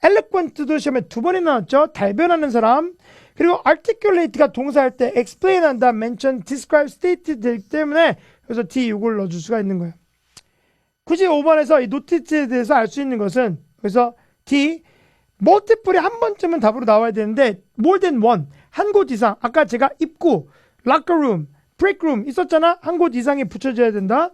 eloquent도 시험에 2번이 나왔죠. 달변하는 사람. 그리고 articulate가 동사할 때 explain 한다, mention, describe, state 되기 때문에 그래서 D 이걸 넣어줄 수가 있는 거예요. 굳이 5번에서 이 노티스에 대해서 알 수 있는 것은 그래서 D multiple이 한 번쯤은 답으로 나와야 되는데 more than one, 한 곳 이상. 아까 제가 입구, locker room, break room 있었잖아. 한 곳 이상이 붙여져야 된다.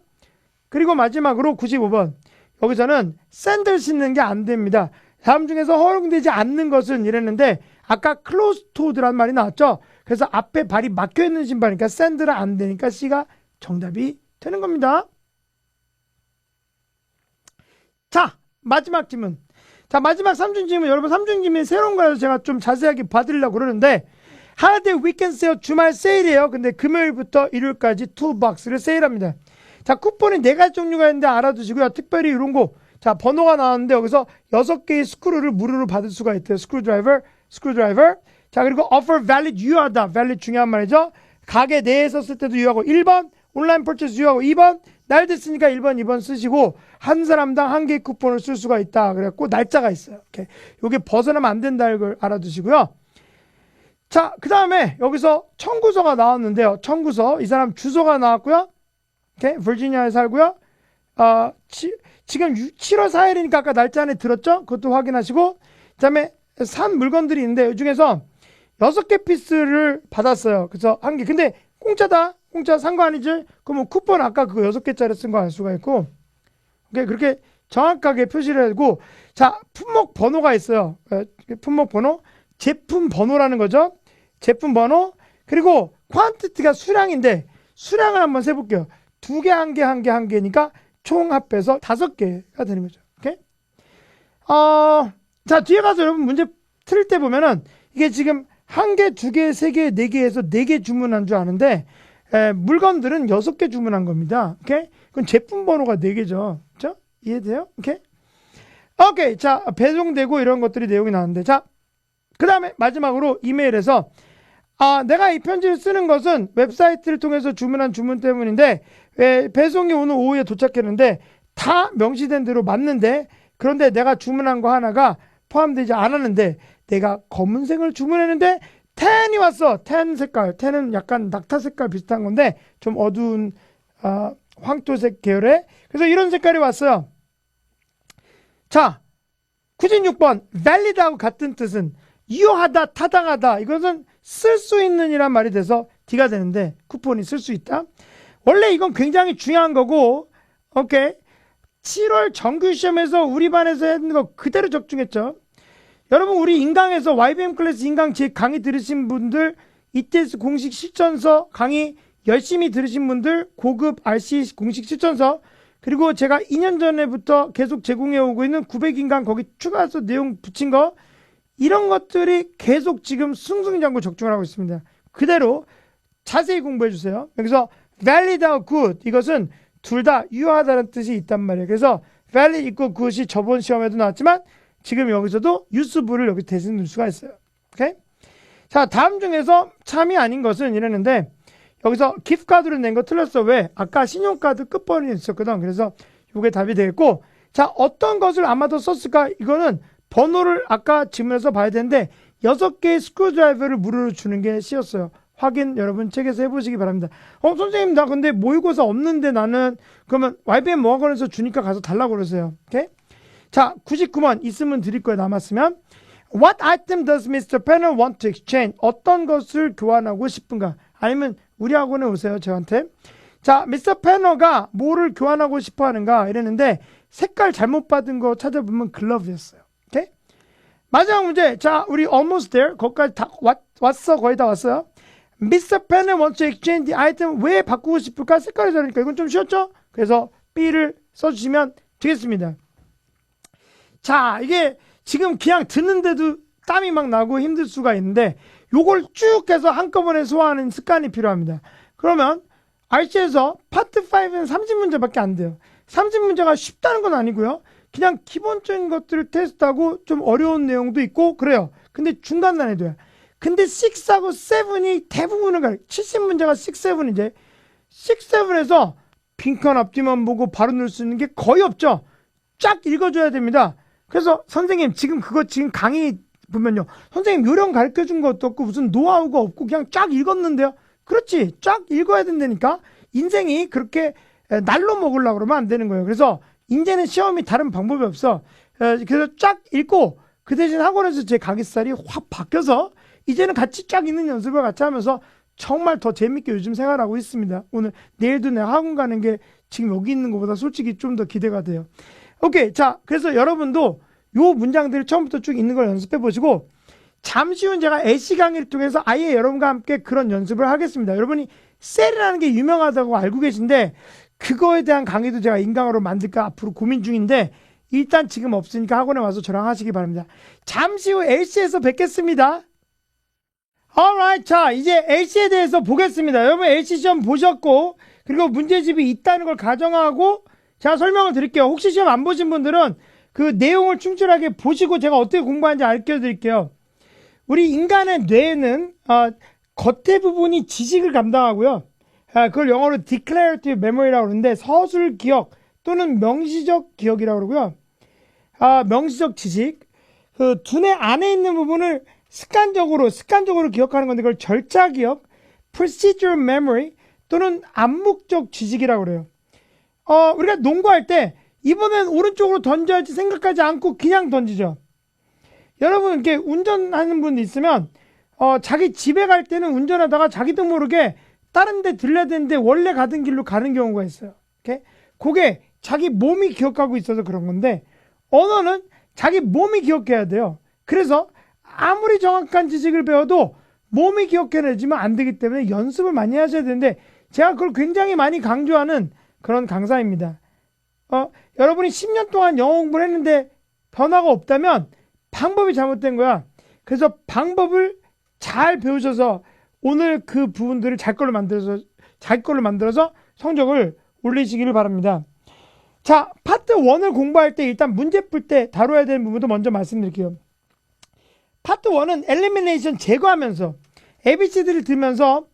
그리고 마지막으로 95번 여기서는 샌들 신는 게 안 됩니다. 다음 중에서 허용되지 않는 것은 이랬는데 아까 close toed란 말이 나왔죠. 그래서 앞에 발이 막혀있는 신발이니까 샌들은 안 되니까 C가 정답이 되는 겁니다. 자, 마지막 질문. 자, 마지막 3중 질문. 여러분 3중 질문 새로운 거라서 제가 좀 자세하게 봐드리려고 그러는데 하나대 위켄드 세일 주말 세일이에요. 근데 금요일부터 일요일까지 투박스를 세일합니다. 자, 쿠폰이 4가지 종류가 있는데 알아두시고요. 특별히 이런 거. 자, 번호가 나왔는데 여기서 6개의 스크루를 무료로 받을 수가 있대요. 스크루드라이버. 자, 그리고 offer valid 유효하다. valid 중요한 말이죠. 가게 내에 썼을 때도 유효하고 1번 온라인 퍼체스 유효하고 2번 날 됐으니까 1번, 2번 쓰시고 한 사람당 1개의 쿠폰을 쓸 수가 있다. 그래갖고 날짜가 있어요. 이렇게. 요게 벗어나면 안 된다는 걸 알아두시고요. 자, 그 다음에 여기서 청구서가 나왔는데요. 청구서. 이 사람 주소가 나왔고요. 오케이. 버지니아에 살고요. 지금 7월 4일이니까 아까 날짜 안에 들었죠? 그것도 확인하시고. 그 다음에 산 물건들이 있는데 이 중에서 6개 피스를 받았어요. 그래서 1개. 근데 공짜다. 공짜 산 거 아니지? 그러면 쿠폰 아까 그거 6개짜리 쓴 거 알 수가 있고. 오케이. 그렇게 정확하게 표시를 하고. 자, 품목 번호가 있어요. 품목 번호. 제품 번호라는 거죠. 제품 번호. 그리고 퀀티티가 수량인데 수량을 한번 세볼게요. 2개, 1개, 1개, 1개니까 총 합해서 5개가 되는 거죠. 오케이? 자, 뒤에 가서 여러분 문제 틀 때 보면은 이게 지금 1개, 2개, 3개, 4개에서 4개 주문한 줄 아는데 물건들은 6개 주문한 겁니다. 오케이? 그건 제품 번호가 4개죠. 그렇죠? 이해돼요? 오케이? 오케이. 자, 배송되고 이런 것들이 내용이 나왔는데 자, 그 다음에 마지막으로 이메일에서 내가 이 편지를 쓰는 것은 웹사이트를 통해서 주문한 주문 때문인데 배송이 오늘 오후에 도착했는데 다 명시된 대로 맞는데 그런데 내가 주문한 거 하나가 포함되지 않았는데 내가 검은색을 주문했는데 텐이 왔어. 텐 색깔. 텐은 약간 낙타 색깔 비슷한 건데 좀 어두운 황토색 계열의 그래서 이런 색깔이 왔어요. 자, 96번 valid하고 같은 뜻은 유효하다, 타당하다. 이것은 쓸 수 있는 이란 말이 돼서 D가 되는데 쿠폰이 쓸 수 있다. 원래 이건 굉장히 중요한 거고 오케이. 7월 정규시험에서 우리 반에서 했는 거 그대로 적중했죠. 여러분 우리 인강에서 YBM 클래스 인강 제 강의 들으신 분들 ETS 공식 실전서 강의 열심히 들으신 분들 고급 RC 공식 실전서 그리고 제가 2년 전에부터 계속 제공해 오고 있는 900인강 거기 추가해서 내용 붙인 거 이런 것들이 계속 지금 승승장구 적중을 하고 있습니다. 그대로 자세히 공부해 주세요. 여기서 valid하고 good 이것은 둘 다 유효하다는 뜻이 있단 말이에요. 그래서 valid 있고 good이 저번 시험에도 나왔지만 지금 여기서도 useful을 여기 대신 넣을 수가 있어요. 오케이? 자, 다음 중에서 참이 아닌 것은 이랬는데 여기서 기프트카드로 낸 거 틀렸어. 왜? 아까 신용카드 끝번이 있었거든. 그래서 이게 답이 되겠고 자, 어떤 것을 아마도 썼을까? 이거는 번호를 아까 지문에서 봐야 되는데 6개의 스크루드라이버를 무료로 주는 게 C였어요. 확인 여러분 책에서 해보시기 바랍니다. 선생님 나 근데 모의고사 없는데 나는 그러면 YBM 어학원에서 주니까 가서 달라고 그러세요. 오케이? 자, 99번 있으면 드릴 거예요. 남았으면 What item does Mr. Penner want to exchange? 어떤 것을 교환하고 싶은가? 아니면 우리 학원에 오세요. 저한테. 자, Mr. Penner가 뭐를 교환하고 싶어 하는가? 이랬는데 색깔 잘못 받은 거 찾아보면 글러브였어요. 오케이? 마지막 문제. 자, 우리 almost there. 거기까지 다 왔어. 거의 다 왔어요. Mr. Penn wants to exchange the item. 왜 바꾸고 싶을까? 색깔이 다르니까. 이건 좀 쉬웠죠? 그래서 B를 써주시면 되겠습니다. 자, 이게 지금 그냥 듣는데도 땀이 막 나고 힘들 수가 있는데 요걸 쭉 해서 한꺼번에 소화하는 습관이 필요합니다. 그러면 RC에서 파트 5는 30문제밖에 안 돼요. 30문제가 쉽다는 건 아니고요. 그냥 기본적인 것들을 테스트하고 좀 어려운 내용도 있고 그래요. 근데 중간 난이도야. 근데 6하고 7이 대부분을 가요. 70문제가 6, 7이제 6, 7에서 빈칸 앞뒤만 보고 바로 넣을 수 있는 게 거의 없죠. 쫙 읽어줘야 됩니다. 그래서 선생님 지금 강의 보면요. 선생님 요령 가르쳐준 것도 없고 무슨 노하우가 없고 그냥 쫙 읽었는데요. 그렇지. 쫙 읽어야 된다니까. 인생이 그렇게 날로 먹으려고 그러면 안 되는 거예요. 그래서 이제는 시험이 다른 방법이 없어. 그래서 쫙 읽고 그 대신 학원에서 제 강의 스타일이 확 바뀌어서 이제는 같이 쫙 읽는 연습을 같이 하면서 정말 더 재밌게 요즘 생활하고 있습니다. 오늘 내일도 내가 학원 가는 게 지금 여기 있는 것보다 솔직히 좀 더 기대가 돼요. 오케이. 자, 그래서 여러분도 요 문장들을 처음부터 쭉 읽는 걸 연습해 보시고 잠시 후에 제가 애쉬 강의를 통해서 아예 여러분과 함께 그런 연습을 하겠습니다. 여러분이 셀이라는 게 유명하다고 알고 계신데 그거에 대한 강의도 제가 인강으로 만들까 앞으로 고민 중인데 일단 지금 없으니까 학원에 와서 저랑 하시기 바랍니다. 잠시 후 LC에서 뵙겠습니다. alright. 자, 이제 LC에 대해서 보겠습니다. 여러분 LC 시험 보셨고 그리고 문제집이 있다는 걸 가정하고 제가 설명을 드릴게요. 혹시 시험 안 보신 분들은 그 내용을 충실하게 보시고 제가 어떻게 공부하는지 알려드릴게요. 우리 인간의 뇌는 겉에 부분이 지식을 감당하고요. 그걸 영어로 declarative memory라고 그러는데 서술 기억 또는 명시적 기억이라고 그러고요. 명시적 지식. 그 두뇌 안에 있는 부분을 습관적으로 기억하는 건데 그걸 절차 기억, procedural memory 또는 암묵적 지식이라고 그래요. 우리가 농구할 때 이번엔 오른쪽으로 던져야지 생각하지 않고 그냥 던지죠. 여러분 이렇게 운전하는 분 있으면 자기 집에 갈 때는 운전하다가 자기도 모르게 다른 데 들려야 되는데 원래 가던 길로 가는 경우가 있어요. 오케이? 그게 자기 몸이 기억하고 있어서 그런 건데 언어는 자기 몸이 기억해야 돼요. 그래서 아무리 정확한 지식을 배워도 몸이 기억해내지면 안 되기 때문에 연습을 많이 하셔야 되는데 제가 그걸 굉장히 많이 강조하는 그런 강사입니다. 여러분이 10년 동안 영어 공부를 했는데 변화가 없다면 방법이 잘못된 거야. 그래서 방법을 잘 배우셔서 오늘 그 부분들을 자기 걸로 만들어서 성적을 올리시기를 바랍니다. 자, 파트 1을 공부할 때 일단 문제 풀 때 다뤄야 되는 부분도 먼저 말씀드릴게요. 파트 1은 엘리미네이션 제거하면서 ABC들을 들면서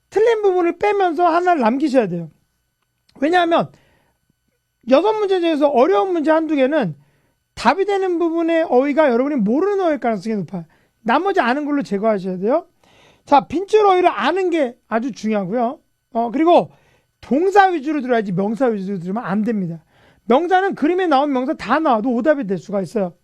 틀린 부분을 빼면서 하나를 남기셔야 돼요. 왜냐하면 6문제 중에서 어려운 문제 한두 개는 답이 되는 부분의 어휘가 여러분이 모르는 어휘일 가능성이 높아요. 나머지 아는 걸로 제거하셔야 돼요. 자, 빈줄 어휘를 아는 게 아주 중요하고요. 그리고 동사 위주로 들어야지 명사 위주로 들으면 안 됩니다. 명사는 그림에 나온 명사 다 나와도 오답이 될 수가 있어요.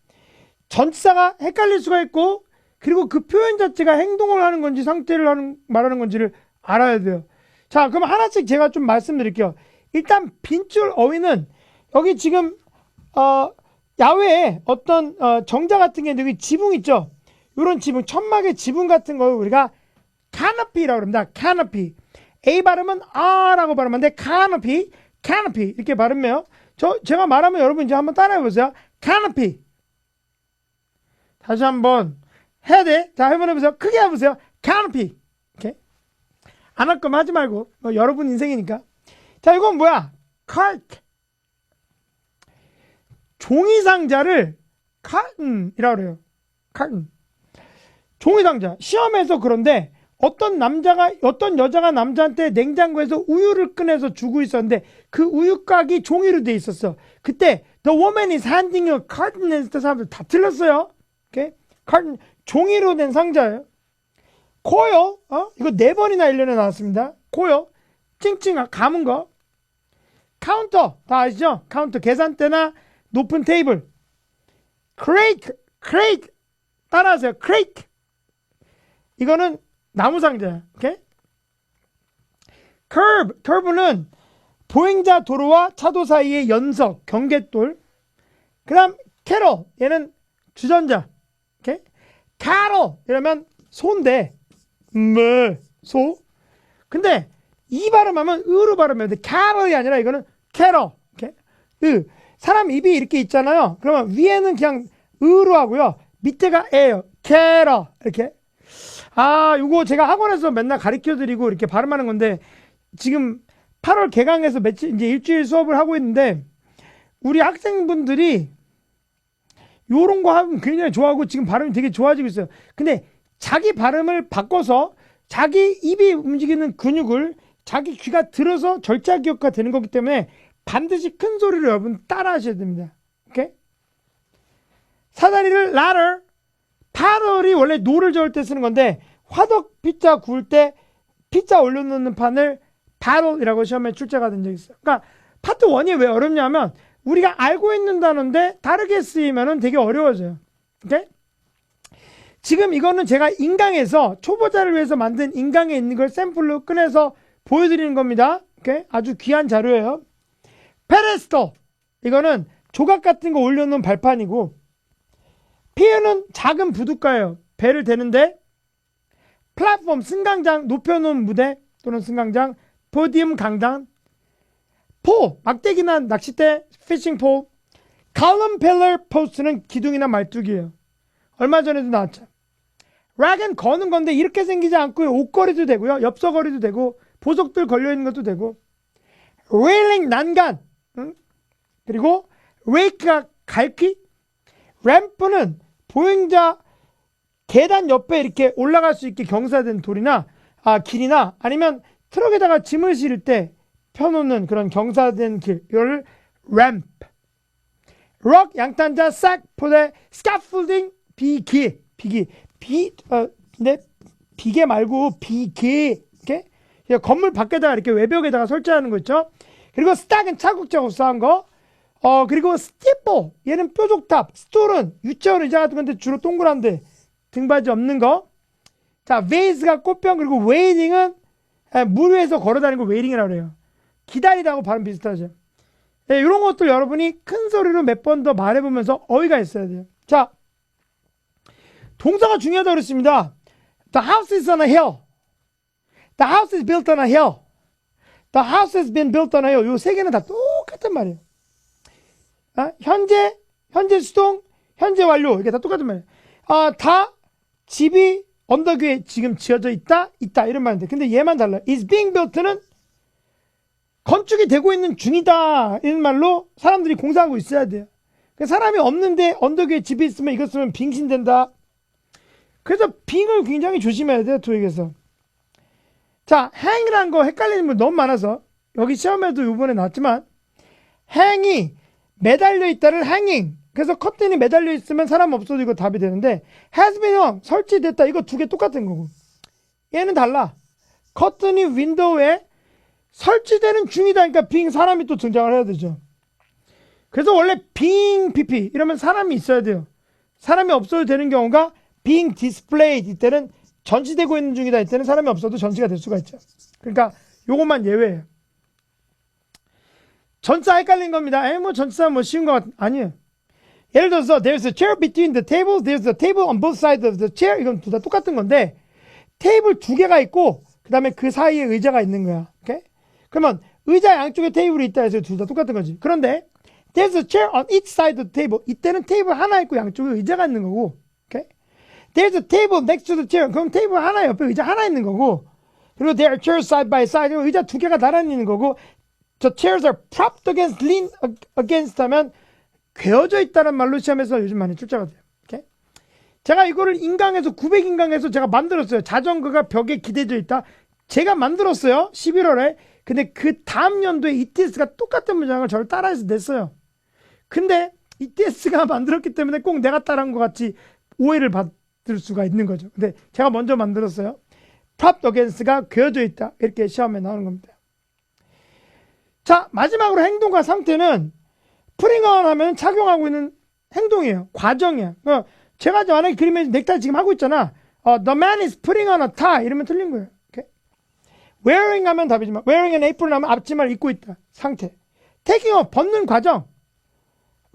전치사가 헷갈릴 수가 있고 그리고 그 표현 자체가 행동을 하는 건지 상태를 말하는 건지를 알아야 돼요. 자, 그럼 하나씩 제가 좀 말씀드릴게요. 일단 빈줄 어휘는 여기 지금 야외에 어떤 정자 같은 게 여기 지붕 있죠. 이런 지붕, 천막의 지붕 같은 걸 우리가 canopy라고 합니다. canopy. A 발음은 R라고 발음하는데 canopy 이렇게 발음해요. 제가 말하면 여러분 이제 한번 따라해 보세요. canopy. 다시 한번 해야 돼. 자, 한번 해보세요. 크게 해보세요. canopy. 이렇게. 안 할 거면 하지 말고. 여러분 인생이니까. 자, 이건 뭐야? cart. 종이 상자를 carton이라고 그래요. carton. 종이 상자. 시험에서 그런데 어떤 여자가 남자한테 냉장고에서 우유를 꺼내서 주고 있었는데 그 우유곽이 종이로 돼 있었어. 그때 the woman is handing a carton 했을 사람들 다 틀렸어요. 오케이? carton. 종이로 된 상자예요. 코요. 이거 4번이나 1년에 나왔습니다. 코요. 찡찡 감은 거. 카운터. 다 아시죠? 카운터. 계산대나 높은 테이블. crate. 따라하세요. crate. 이거는 나무 상자야. 오케이? curve는 보행자 도로와 차도 사이의 연석, 경계돌. 그 다음 캐럴. 얘는 주전자. 오케이? cattle 이러면 소인데 소. 근데 이 발음하면 으로 발음해야 돼. 캐럴이 아니라 이거는 캐럴. 사람 입이 이렇게 있잖아요. 그러면 위에는 그냥 으로 하고요. 밑에가 에요. 캐럴. 이렇게. 이거 제가 학원에서 맨날 가르쳐 드리고 이렇게 발음하는 건데, 지금 8월 개강해서 이제 일주일 수업을 하고 있는데, 우리 학생분들이 요런 거 하면 굉장히 좋아하고 지금 발음이 되게 좋아지고 있어요. 근데 자기 발음을 바꿔서 자기 입이 움직이는 근육을 자기 귀가 들어서 절자 기억화 되는 거기 때문에 반드시 큰 소리로 여러분 따라 하셔야 됩니다. 오케이? 사다리를 ladder, paddle이 원래 노를 저을 때 쓰는 건데, 화덕 피자 구울 때 피자 올려놓는 판을 paddle이라고 시험에 출제가 된 적이 있어요. 그러니까 파트 1이 왜 어렵냐면 우리가 알고 있는 단어인데 다르게 쓰이면 되게 어려워져요. 오케이? 지금 이거는 제가 인강에서 초보자를 위해서 만든 인강에 있는 걸 샘플로 꺼내서 보여드리는 겁니다. 오케이? 아주 귀한 자료예요. 페데스터, 이거는 조각 같은 거 올려놓은 발판이고, 피어는 작은 부둣가예요. 배를 대는데, 플랫폼, 승강장, 높여놓은 무대 또는 승강장, 포디움, 강당, 포, 막대기나 낚싯대, 피싱폴, 칼럼 펠러 포스트는 기둥이나 말뚝이에요. 얼마 전에도 나왔죠. 락은 거는 건데 이렇게 생기지 않고 옷걸이도 되고요. 엽서걸이도 되고 보석들 걸려있는 것도 되고, 레일링 난간, 그리고 레이크가 갈퀴, 램프는 보행자 계단 옆에 이렇게 올라갈 수 있게 경사된 돌이나 길이나 아니면 트럭에다가 짐을 실을 때 펴놓는 그런 경사된 길, 이걸 램프. 럭, 양탄자, 싹, 포대, 스카폴딩, 비기. 근데 비계 말고 비계. 이렇게 건물 밖에다가 이렇게 외벽에다가 설치하는 거 있죠. 그리고 스탁은 차곡차곡 쌓은 거. 그리고 스티플, 얘는 뾰족탑. 스톨은 유치원 의자 같은 건데 주로 동그란데 등받이 없는 거. 자, 베이스가 꽃병. 그리고 웨이딩은 물 위에서 걸어다니는 걸 웨이딩이라고 그래요. 기다리다고 발음 비슷하죠. 네, 이런 것들 여러분이 큰 소리로 몇 번 더 말해보면서 어휘가 있어야 돼요. 자, 동사가 중요하다고 그랬습니다. The house is on a hill. The house is built on a hill. The house has been built on a hill. 이 세 개는 다 똑같은 말이에요. 현재 수동, 현재 완료. 이게 다 똑같은 말이에요. 다 집이 언덕 위에 지금 지어져 있다 이런 말인데, 근데 얘만 달라요. is being built는 건축이 되고 있는 중이다 이런 말로 사람들이 공사하고 있어야 돼요. 사람이 없는데 언덕 위에 집이 있으면 이것 쓰면 빙신된다. 그래서 빙을 굉장히 조심해야 돼요, 토익에서. 자, hang이라는 거 헷갈리는 분 너무 많아서 여기 시험에도 이번에 나왔지만, hang이 매달려 있다를 hanging. 그래서 커튼이 매달려 있으면 사람 없어도 이거 답이 되는데, has been hung, 설치됐다, 이거 두 개 똑같은 거고. 얘는 달라. 커튼이 윈도우에 설치되는 중이다. 그러니까 being, 사람이 또 등장을 해야 되죠. 그래서 원래 being pp 이러면 사람이 있어야 돼요. 사람이 없어도 되는 경우가 being displayed, 이때는 전시되고 있는 중이다. 이때는 사람이 없어도 전시가 될 수가 있죠. 그러니까 요것만 예외예요. 전사 헷갈린 겁니다. 전사 쉬운 거 아니에요. 예를 들어서 there's a chair between the tables, there's a table on both sides of the chair. 이건 둘 다 똑같은 건데, 테이블 두 개가 있고 그 다음에 그 사이에 의자가 있는 거야. 오케이? 그러면 의자 양쪽에 테이블이 있다 해서 둘 다 똑같은 거지. 그런데 there's a chair on each side of the table. 이때는 테이블 하나 있고 양쪽에 의자가 있는 거고. 오케이? There's a table next to the chair. 그럼 테이블 하나 옆에 의자 하나 있는 거고. 그리고 there are chairs side by side. 의자 두 개가 나란히 있는 거고. The chairs are propped against, lean against 하면 괴어져 있다는 말로 시험에서 요즘 많이 출제가 돼요. 오케이? 제가 이거를 인강에서 900인강에서 제가 만들었어요. 자전거가 벽에 기대져 있다. 제가 만들었어요. 11월에. 근데 그 다음 연도에 ETS가 똑같은 문장을 저를 따라해서 냈어요. 근데 ETS가 만들었기 때문에 꼭 내가 따라한 것 같이 오해를 받을 수가 있는 거죠. 근데 제가 먼저 만들었어요. propped against가 괴어져 있다. 이렇게 시험에 나오는 겁니다. 자, 마지막으로 행동과 상태는 putting on 하면 착용하고 있는 행동이에요. 과정이에요. 제가 만약에 그림에 넥타이 지금 하고 있잖아. The man is putting on a tie. 이러면 틀린 거예요. Okay? wearing 하면 답이지만, wearing an apron 하면 앞치마를 입고 있다. 상태. taking off, 벗는 과정.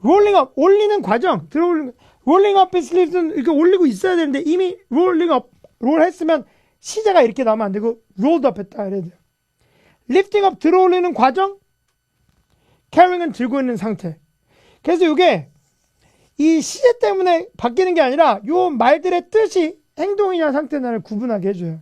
rolling up, 올리는 과정. rolling up his sleeves는 이렇게 올리고 있어야 되는데 이미 rolling up, roll 했으면 시제가 이렇게 나오면 안 되고 rolled up 했다 이래야 돼요. lifting up 들어 올리는 과정, carrying은 들고 있는 상태. 그래서 이게 이 시제 때문에 바뀌는 게 아니라 요 말들의 뜻이 행동이냐 상태냐를 구분하게 해줘요.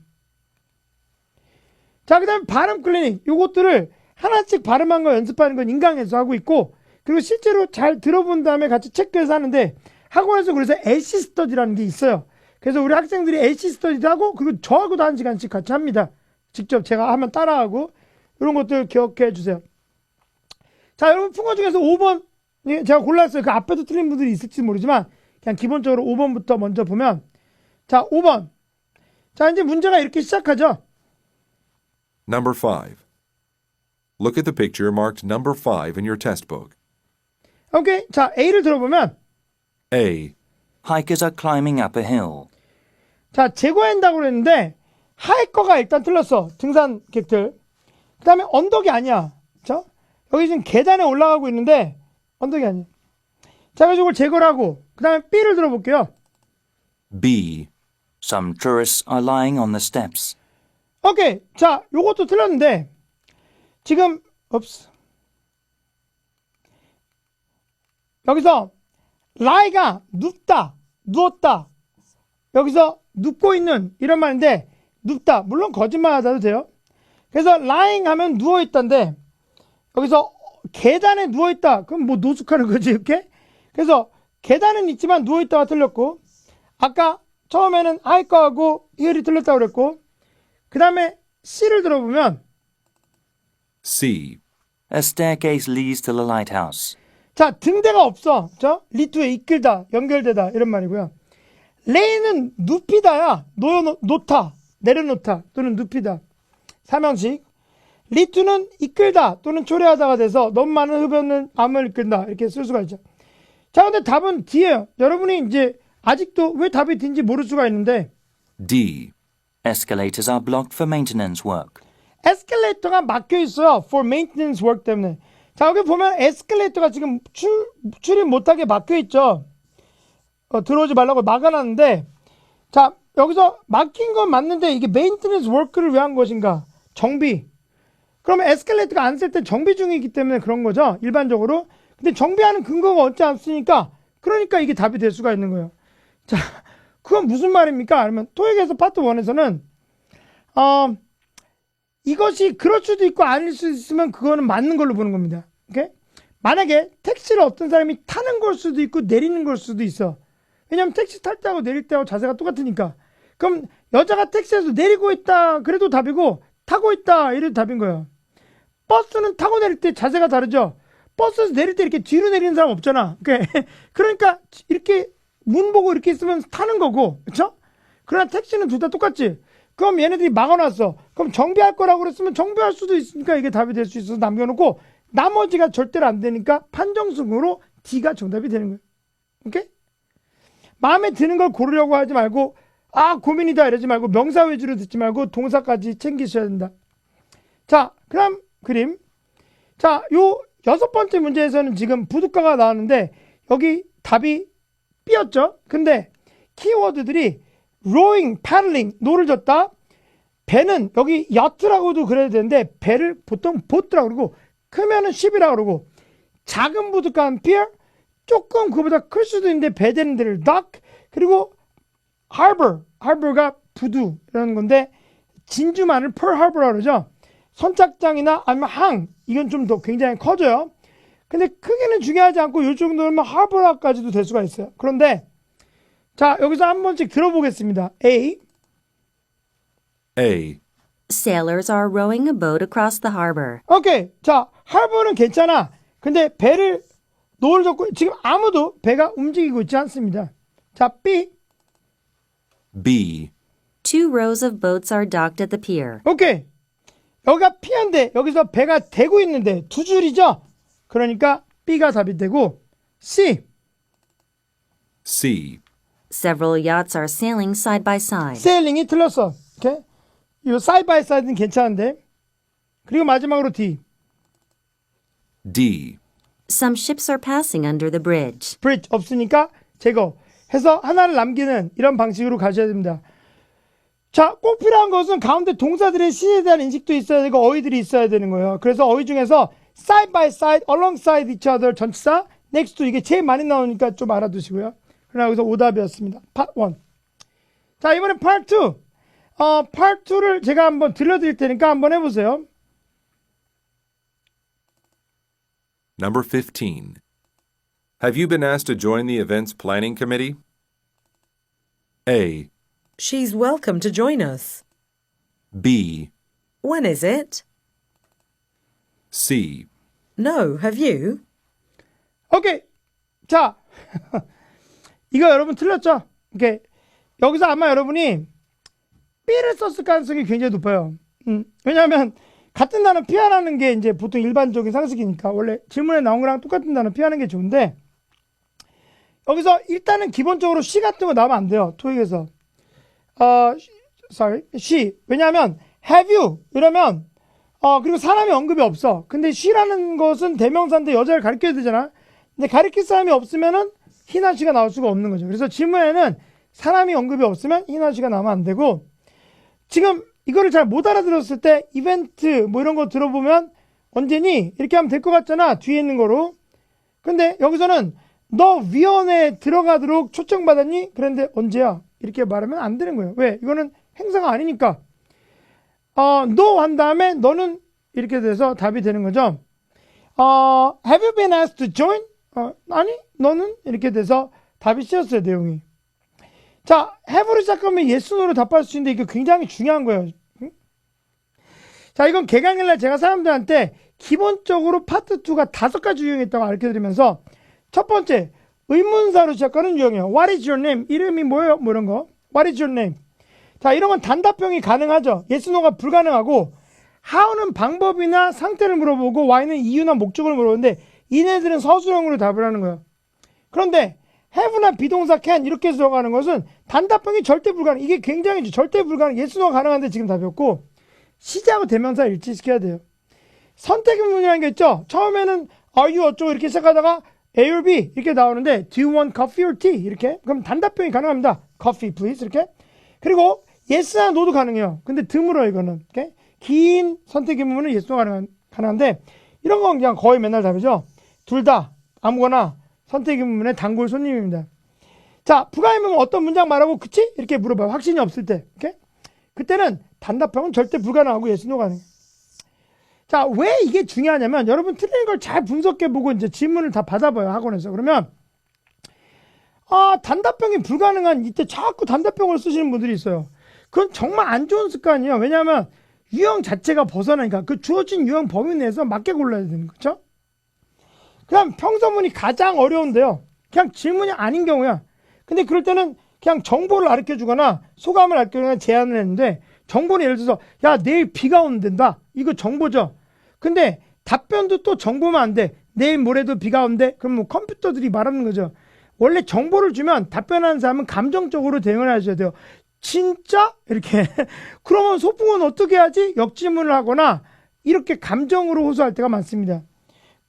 자, 그 다음에 발음 클리닉. 요것들을 하나씩 발음한 거 연습하는 건 인강에서 하고 있고, 그리고 실제로 잘 들어본 다음에 같이 체크해서 하는데, 학원에서 그래서 LC 스터디라는 게 있어요. 그래서 우리 학생들이 LC 스터디도 하고, 그리고 저하고도 한 시간씩 같이 합니다. 직접 제가 하면 따라하고, 이런 것들 기억해 주세요. 자, 여러분 푼 거 중에서 5번, 제가 골랐어요. 그 앞에도 틀린 분들이 있을지 모르지만, 그냥 기본적으로 5번부터 먼저 보면, 자, 5번. 자, 이제 문제가 이렇게 시작하죠. Number 5. Look at the picture marked number 5 in your test book. 오케이. 자, A를 들어보면, A. Hikers are climbing up a hill. 자, 제거한다고 그랬는데, 하이커가 일단 틀렸어. 등산객들. 그 다음에 언덕이 아니야. 그쵸? 여기 지금 계단에 올라가고 있는데, 언덕이 아니야. 자, 그래서 이걸 제거를 하고, 그 다음에 B를 들어볼게요. B. Some tourists are lying on the steps. 오케이. 자, 요것도 틀렸는데, 지금, 여기서, lie가 눕다, 누웠다. 여기서 눕고 있는, 이런 말인데, 눕다. 물론 거짓말 하셔도 돼요. 그래서 lying 하면 누워있다인데, 여기서 계단에 누워있다. 그럼 뭐 노숙하는 거지, 이렇게? 그래서 계단은 있지만 누워있다가 틀렸고, 아까 처음에는 하이커하고 히얼이 틀렸다고 그랬고, 그 다음에 C를 들어보면, C. A staircase leads to the lighthouse. 자, 등대가 없어. 저 리투에 이끌다, 연결되다 이런 말이고요. 레이는 눕히다야. 놓다, 내려놓다 또는 눕히다. 삼형식. 리투는 이끌다 또는 초래하다가 돼서 너무 많은 흡연은 암을 이끌다 이렇게 쓸 수가 있죠. 자, 근데 답은 D예요. 여러분이 이제 아직도 왜 답이 D인지 모를 수가 있는데, D. Escalators are blocked for maintenance work. 에스컬레이터가 막혀 있어요. For maintenance work 때문에. 자, 여기 보면 에스컬레이터가 지금 출입 못하게 막혀 있죠. 들어오지 말라고 막아놨는데, 자, 여기서 막힌 건 맞는데 이게 maintenance work를 위한 것인가? 정비. 그러면 에스컬레이터가 안 쓸 때 정비 중이기 때문에 그런 거죠. 일반적으로. 근데 정비하는 근거가 없지 않습니까? 그러니까 이게 답이 될 수가 있는 거예요. 자, 그건 무슨 말입니까? 아니면 토익에서 파트 1에서는 이것이 그럴 수도 있고 아닐 수도 있으면 그거는 맞는 걸로 보는 겁니다. 오케이? 만약에 택시를 어떤 사람이 타는 걸 수도 있고 내리는 걸 수도 있어. 왜냐면 택시 탈 때하고 내릴 때하고 자세가 똑같으니까. 그럼 여자가 택시에서 내리고 있다 그래도 답이고 타고 있다 이래도 답인 거예요. 버스는 타고 내릴 때 자세가 다르죠. 버스에서 내릴 때 이렇게 뒤로 내리는 사람 없잖아. 그러니까 이렇게 문 보고 이렇게 있으면 타는 거고, 그렇죠? 그러나 택시는 둘 다 똑같지. 그럼 얘네들이 막아놨어. 그럼 정비할 거라고 그랬으면 정비할 수도 있으니까 이게 답이 될 수 있어서 남겨놓고 나머지가 절대로 안 되니까 판정승으로 D가 정답이 되는 거예요. 오케이? 마음에 드는 걸 고르려고 하지 말고 고민이다 이러지 말고 명사 위주로 듣지 말고 동사까지 챙기셔야 된다. 자, 그럼 그림. 자, 요 6번째 문제에서는 지금 부둣가가 나왔는데 여기 답이 B였죠. 근데 키워드들이 rowing, paddling, 노를 젓다. 배는 여기 yacht라고도 그래야 되는데 배를 보통 boat라고 그러고 크면은 ship이라고 그러고 작은 부둣가는 pier, 조금 그보다 클 수도 있는데 배 되는 데를 dock, 그리고 harbor가 부두라는 건데 진주만을 pearl harbor라고 그러죠. 선착장이나 아니면 항, 이건 좀 더 굉장히 커져요. 근데 크기는 중요하지 않고 이 정도면 harbor까지도 될 수가 있어요. 그런데 자, 여기서 한 번씩 들어보겠습니다. A. Sailors are rowing a boat across the harbor. 오케이. 자, harbor는 괜찮아. 근데 배를 노를 젓고 지금 아무도 배가 움직이고 있지 않습니다. 자, B. Two rows of boats are docked at the pier. 오케이. 여기가 피어인데 여기서 배가 대고 있는데 두 줄이죠? 그러니까 B가 답이 되고 C. Several yachts are sailing side by side. 세일링이 틀렸어. 오케이? 이거 사이드 바이 사이드는 괜찮은데. 그리고 마지막으로 D. Some ships are passing under the bridge. 브릿지 없으니까 제거 해서 하나를 남기는 이런 방식으로 가셔야 됩니다. 자, 꼭 필요한 것은 가운데 동사들의 시에 대한 인식도 있어야 되고 어휘들이 있어야 되는 거예요. 그래서 어휘 중에서 side by side, alongside each other 전치사, next to 이게 제일 많이 나오니까 좀 알아두시고요. 그러나 여기서 오답이었습니다. part 1. 자, 이번엔 part 2. part 2를 제가 한번 들려드릴 테니까 한번 해보세요. Number 15. Have you been asked to join the events planning committee? A. She's welcome to join us. B. When is it? C. No, have you? 오케이. 자, 이거 여러분 틀렸죠? 오케이. 여기서 아마 여러분이 B를 썼을 가능성이 굉장히 높아요. 왜냐하면 같은 단어 피하라는 게 이제 보통 일반적인 상식이니까 원래 질문에 나온 거랑 똑같은 단어 피하는 게 좋은데 여기서 일단은 기본적으로 C 같은 거 나오면 안 돼요. 토익에서. she. 왜냐하면 have you 이러면 그리고 사람이 언급이 없어. 근데 she라는 것은 대명사인데 여자를 가리켜야 되잖아. 근데 가리킬 사람이 없으면은 he 나 she가 나올 수가 없는 거죠. 그래서 질문에는 사람이 언급이 없으면 he 나 she가 나오면 안 되고 지금 이거를 잘 못 알아들었을 때 이벤트 뭐 이런 거 들어보면 언제니? 이렇게 하면 될 것 같잖아. 뒤에 있는 거로. 근데 여기서는 너 위원회에 들어가도록 초청받았니? 그런데 언제야? 이렇게 말하면 안 되는 거예요. 왜? 이거는 행사가 아니니까. 너 한 다음에 너는 이렇게 돼서 답이 되는 거죠. Have you been asked to join? 아니, 너는 이렇게 돼서 답이 씌었어요, 내용이. 자, have를 시작하면 yes, no로 답할 수 있는데 이게 굉장히 중요한 거예요. 자, 이건 개강일날 제가 사람들한테 기본적으로 파트 2가 5가지 유형이 있다고 알려드리면서 첫 번째, 의문사로 시작하는 유형이에요. What is your name? 이름이 뭐예요? 뭐 이런 거. What is your name? 자, 이런 건 단답형이 가능하죠. yes, no가 불가능하고 how는 방법이나 상태를 물어보고 why는 이유나 목적을 물어보는데 이네들은 서술형으로 답을 하는 거예요. 그런데 have나 비동사 can 이렇게 들어가는 것은 단답형이 절대 불가능. 이게 굉장히 절대 불가능. yes, no가 가능한데 지금 답이었고 시제하고 대명사 일치시켜야 돼요. 선택의문이라는 게 있죠. 처음에는 are you 어쩌고 이렇게 시작하다가 A or B 이렇게 나오는데 do you want coffee or tea 이렇게 그럼 단답형이 가능합니다. coffee please 이렇게 그리고 yes나 no도 가능해요. 근데 드물어요 이거는. 이렇게 긴 선택의문은 yes, no 가능한데 이런 건 그냥 거의 맨날 답이죠. 둘 다 아무거나 선택의문의 단골 손님입니다. 자, 부가의문은 어떤 문장 말하고 그치? 이렇게 물어봐요. 확신이 없을 때. 이렇게 그때는 단답형은 절대 불가능하고 yes, no 가능해요. 자, 왜 이게 중요하냐면 여러분 틀린 걸 잘 분석해보고 이제 질문을 다 받아봐요. 학원에서. 그러면 단답형이 불가능한 이때 자꾸 단답형을 쓰시는 분들이 있어요. 그건 정말 안 좋은 습관이에요. 왜냐하면 유형 자체가 벗어나니까 그 주어진 유형 범위 내에서 맞게 골라야 되는 거죠. 그냥 평서문이 가장 어려운데요. 그냥 질문이 아닌 경우야. 근데 그럴 때는 그냥 정보를 가르쳐주거나 소감을 가르쳐주거나 제안을 했는데 정보는 예를 들어서 야 내일 비가 온댄다. 이거 정보죠. 근데 답변도 또 정보면 안 돼. 내일 모레도 비가 온대. 그럼 뭐 컴퓨터들이 말하는 거죠. 원래 정보를 주면 답변하는 사람은 감정적으로 대응을 하셔야 돼요. 진짜? 이렇게. 그러면 소풍은 어떻게 하지? 역질문을 하거나 이렇게 감정으로 호소할 때가 많습니다.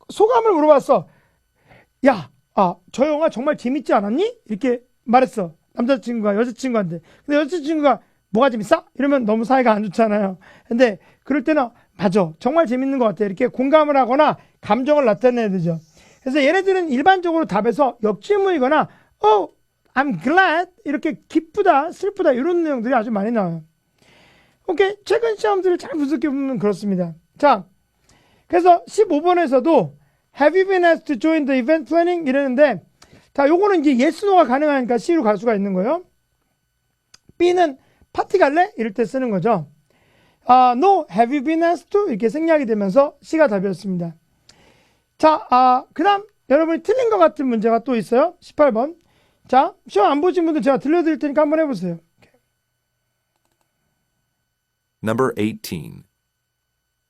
소감을 물어봤어. 야, 저 영화 정말 재밌지 않았니? 이렇게 말했어. 남자친구가 여자친구한테. 근데 여자친구가 뭐가 재밌어? 이러면 너무 사이가 안 좋잖아요. 근데 그럴 때는 맞아. 정말 재밌는 것 같아. 이렇게 공감을 하거나 감정을 나타내야 되죠. 그래서 얘네들은 일반적으로 답에서 역질문이거나 I'm glad 이렇게 기쁘다, 슬프다 이런 내용들이 아주 많이 나와요. 오케이. 최근 시험들을 잘 분석해보면 그렇습니다. 자, 그래서 15번에서도 Have you been asked to join the event planning? 이랬는데 자, 요거는 이제 yes, no가 가능하니까 C로 갈 수가 있는 거예요. B는 파티 갈래? 이럴 때 쓰는 거죠. No, have you been asked to? 이렇게 생략이 되면서 C가 답이었습니다. 자, 그 다음 여러분이 틀린 것 같은 문제가 또 있어요. 18번. 자, 시험 안 보신 분들 제가 들려드릴 테니까 한번 해보세요. Number 18.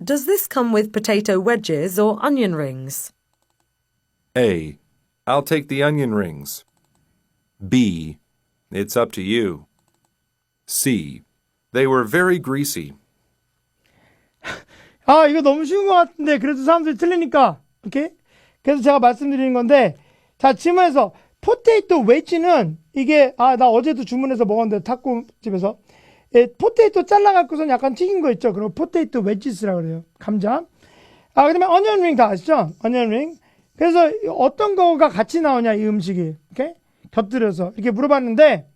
Does this come with potato wedges or onion rings? A. I'll take the onion rings. B. It's up to you. C. They were very greasy. 이거 너무 쉬운 것 같은데 그래도 사람들이 틀리니까 오케이? 그래서 제가 말씀드리는 건데 자, 질문에서 포테이토 웨지는 이게 나 어제도 주문해서 먹었는데 탁구집에서 포테이토 잘라갖고선 약간 튀긴 거 있죠. 그리고 포테이토 웨지스라고 그래요. 감자. 그 다음에 어니언 링 다 아시죠? 어니언 링. 그래서 어떤 거가 같이 나오냐, 이 음식이. 이렇게 곁들여서 이렇게 물어봤는데,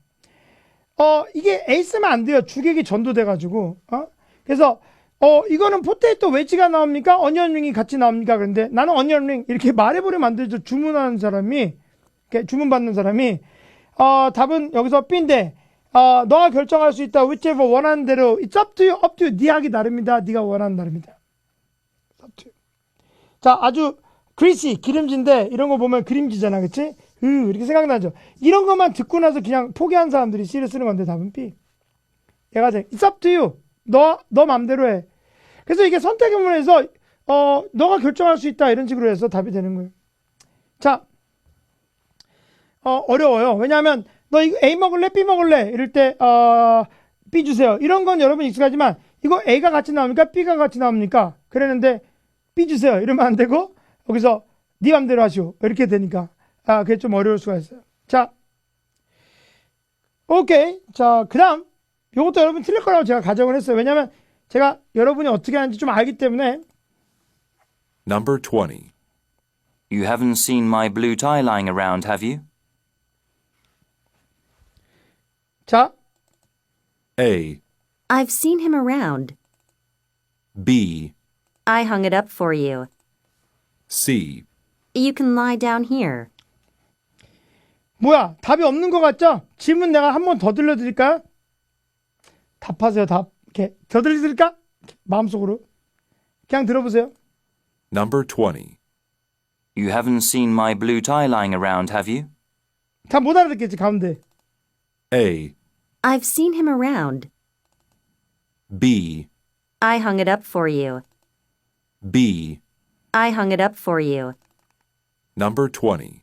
이게 A 쓰면 안 돼요. 주객이 전도돼가지고. 그래서, 이거는 포테이토 웨지가 나옵니까? 어니언 링이 같이 나옵니까? 그런데 나는 어니언 링 이렇게 말해버리면 안 되죠. 주문하는 사람이, 이렇게 주문받는 사람이, 답은 여기서 B인데, 너가 결정할 수 있다. whichever 원하는 대로. It's up to you. 네 하기 나름이다. 네가 원하는 나름이다. It's up to you. 자, 아주 greasy, 기름진데 이런 거 보면 그림지잖아. 그치? 이렇게 생각나죠. 이런 것만 듣고 나서 그냥 포기한 사람들이 C를 쓰는 건데 답은 B. 얘가 돼. It's up to you. 너 맘대로 해. 그래서 이게 선택 의문에서 너가 결정할 수 있다. 이런 식으로 해서 답이 되는 거예요. 자, 어려워요. 왜냐하면 너 이거 A 먹을래? B 먹을래? 이럴 때 B 주세요. 이런 건 여러분 익숙하지만 이거 A가 같이 나옵니까? B가 같이 나옵니까? 그랬는데 B 주세요. 이러면 안 되고 여기서 네 맘대로 하시오. 이렇게 되니까 그게 좀 어려울 수가 있어요. 자, 오케이. 자, 그 다음 이것도 여러분 틀릴 거라고 제가 가정을 했어요. 왜냐하면 제가 여러분이 어떻게 하는지 좀 알기 때문에. Number 20. You haven't seen my blue tie lying around, have you? 자, A, I've seen him around. B, I hung it up for you. C. You can lie down here. 뭐야? 답이 없는 것 같죠? 질문 내가 한 번 더 들려드릴까요? 답하세요, 답. 이렇게 더 들려드릴까? 마음속으로. 그냥 들어보세요. Number 20. You haven't seen my blue tie lying around, have you? 다 못 알아듣겠지, 가운데. A, I've seen him around. B, I hung it up for you. B. I hung it up for you. Number 20.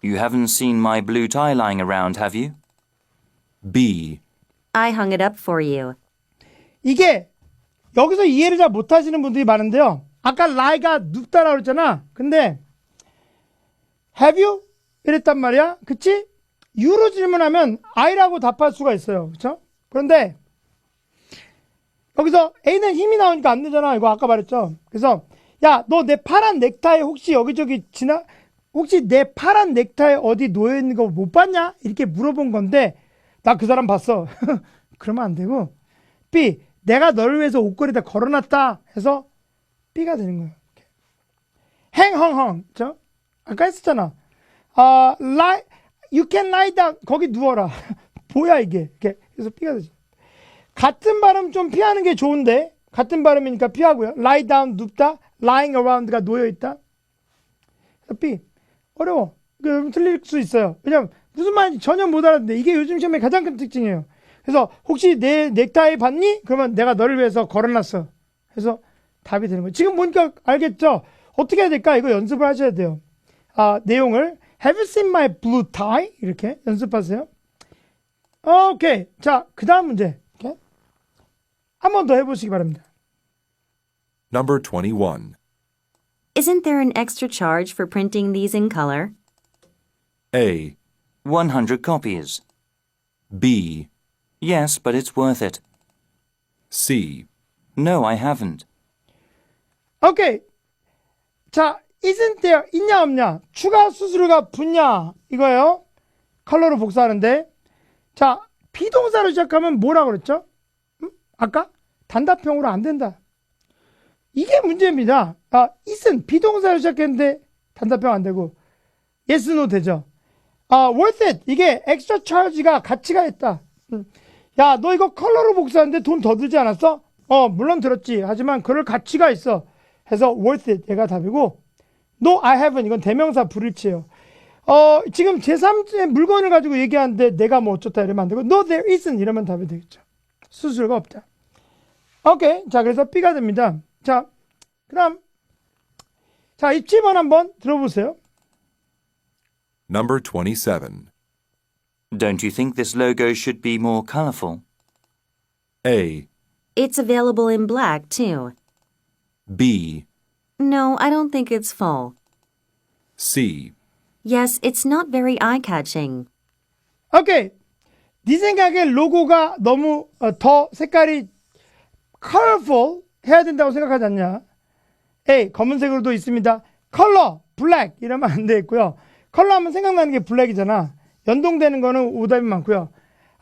You haven't seen my blue tie lying around, have you? B, I hung it up for you. 이게 여기서 이해를 잘 못하시는 분들이 많은데요. 아까 lie가 눕다라고 그랬잖아. 근데 have you? 이랬단 말이야. 그치? you로 질문하면 I라고 답할 수가 있어요. 그쵸? 그런데 여기서 A는 힘이 나오니까 안 되잖아. 이거 아까 말했죠. 그래서 야, 너 내 파란 넥타이 혹시 여기저기 혹시 내 파란 넥타이 어디 놓여있는 거 못 봤냐? 이렇게 물어본 건데 나 그 사람 봤어. 그러면 안 되고 B, 내가 너를 위해서 옷걸이다 걸어놨다 해서 B가 되는 거예요. 행헝헝, 그죠? 아까 했었잖아. You can lie down. 거기 누워라. 뭐야 이게? 이렇게 그래서 B가 되죠. 같은 발음 좀 피하는 게 좋은데 같은 발음이니까 피하고요. lie down, 눕다. lying around가 놓여있다. B. 어려워. 여러분 틀릴 수 있어요. 왜냐면 무슨 말인지 전혀 못 알았는데 이게 요즘 시험의 가장 큰 특징이에요. 그래서 혹시 내 넥타이 봤니? 그러면 내가 너를 위해서 걸어놨어. 그래서 답이 되는 거예요. 지금 보니까 알겠죠? 어떻게 해야 될까? 이거 연습을 하셔야 돼요. 내용을 Have you seen my blue tie? 이렇게 연습하세요. 오케이. 자, 그 다음 문제. 한 번 더 해보시기 바랍니다. Number 21. Isn't there an extra charge for printing these in color? A, 100 copies. B, Yes, but it's worth it. C. No, I haven't. 오케이. 자, isn't there 있냐 없냐? 추가 수수료가 붙냐? 이거예요. 컬러로 복사하는데. 자, 비동사로 시작하면 뭐라고 그랬죠? 아까? 단답형으로 안 된다. 이게 문제입니다. isn't 비동사로 시작했는데 단답형 안 되고 yes, no 되죠. worth it 이게 extra charge가 가치가 있다. 야, 너 이거 컬러로 복사하는데 돈 더 들지 않았어? 물론 들었지. 하지만 그럴 가치가 있어. 해서 worth it 얘가 답이고 no, I haven't 이건 대명사 불일치예요. 지금 제3의 물건을 가지고 얘기하는데 내가 뭐 어쩌다 이러면 안 되고 no, there isn't 이러면 답이 되겠죠. 수수료가 없다. 오케이. 자, 그래서 B가 됩니다. 자, 그 다음. 자, 27번 한번 들어보세요. Number 27. Don't you think this logo should be more colorful? A, It's available in black, too. B, No, I don't think it's full. C. Yes, it's not very eye-catching. 오케이. 네 생각에 로고가 너무 더 색깔이 colorful 해야 된다고 생각하지 않냐? A. 검은색으로도 있습니다. 컬러, 블랙 이러면 안 되겠고요. 컬러 하면 생각나는 게 블랙이잖아. 연동되는 거는 오답이 많고요.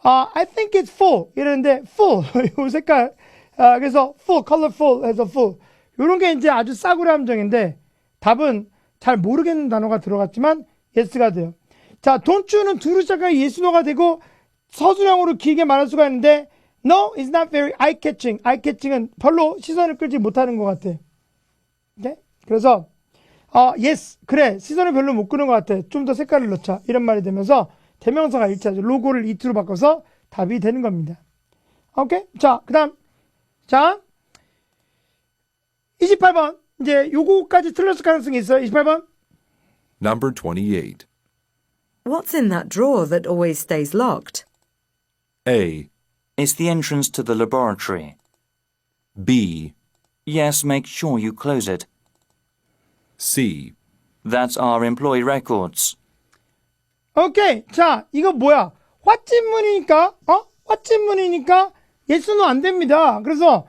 I think it's full 이러는데 full 이 색깔 그래서 full, colorful 해서 full 이런 게 이제 아주 싸구려 함정인데 답은 잘 모르겠는 단어가 들어갔지만 yes가 돼요. 자, don't you는 두로 시작하면 yes, no가 되고 서술형으로 길게 말할 수가 있는데 no, it's not very eye-catching. eye-catching은 별로 시선을 끌지 못하는 것 같아. 네? 그래서 yes, 그래 시선을 별로 못 끄는 것 같아. 좀 더 색깔을 넣자 이런 말이 되면서 대명사가 일치하죠. 로고를 it로 바꿔서 답이 되는 겁니다. 오케이? 자, 그 다음 자 28번 이제 요거까지 틀렸을 가능성이 있어요. 28번 Number 28. What's in that drawer that always stays locked? A. It's the entrance to the laboratory. B. Yes, make sure you close it. C. That's our employee records. 오케이. 자, 이거 뭐야? 화찜문이니까, 화찜문이니까 예스는 안 됩니다. 그래서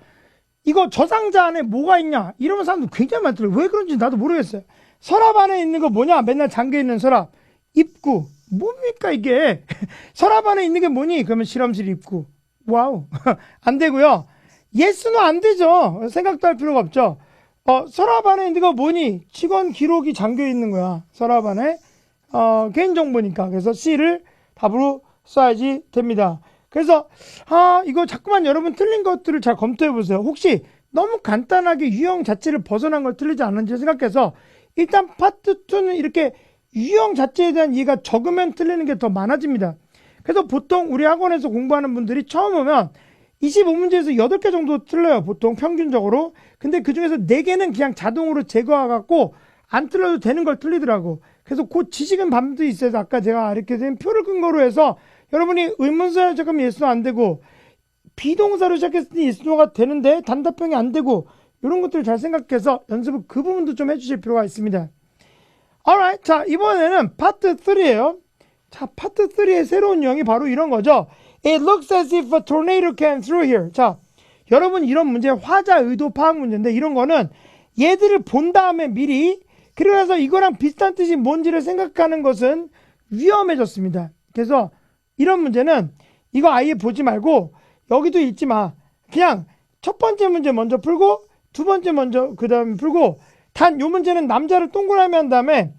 이거 저 상자 안에 뭐가 있냐? 이러면 사람들 굉장히 많더라고요. 왜 그런지 나도 모르겠어요. 서랍 안에 있는 거 뭐냐? 맨날 잠겨있는 서랍. 입구. 뭡니까, 이게? 서랍 안에 있는 게 뭐니? 그러면 실험실 입구. 와우. 안 되고요. 예스는 안 되죠. 생각도 할 필요가 없죠. 서랍 안에 있는 거 뭐니? 직원 기록이 잠겨있는 거야. 서랍 안에. 개인정보니까. 그래서 C를 답으로 써야지 됩니다. 그래서, 이거 자꾸만 여러분 틀린 것들을 잘 검토해 보세요. 혹시 너무 간단하게 유형 자체를 벗어난 걸 틀리지 않는지 생각해서 일단 파트 2는 이렇게 유형 자체에 대한 이해가 적으면 틀리는 게 더 많아집니다. 그래서 보통 우리 학원에서 공부하는 분들이 처음 오면 25문제에서 8개 정도 틀려요. 보통 평균적으로. 근데 그 중에서 4개는 그냥 자동으로 제거해갖고 안 틀려도 되는 걸 틀리더라고. 그래서 그 지식은 밤도 있어서 아까 제가 이렇게 된 표를 근거로 해서 여러분이 의문사를 시작하면 예스도 안 되고 비동사로 시작했을 때 예스노가 되는데 단답형이 안 되고 이런 것들을 잘 생각해서 연습을 그 부분도 좀 해주실 필요가 있습니다. Alright. 자, 이번에는 파트 3예요. 자, 파트 3의 새로운 유형이 바로 이런 거죠. It looks as if a tornado came through here. 자, 여러분 이런 문제 화자 의도 파악 문제인데 이런 거는 얘들을 본 다음에 미리 그래서 이거랑 비슷한 뜻이 뭔지를 생각하는 것은 위험해졌습니다. 그래서 이런 문제는 이거 아예 보지 말고 여기도 읽지 마. 그냥 첫 번째 문제 먼저 풀고 두 번째 먼저 그 다음에 풀고 단 요 문제는 남자를 동그라미 한 다음에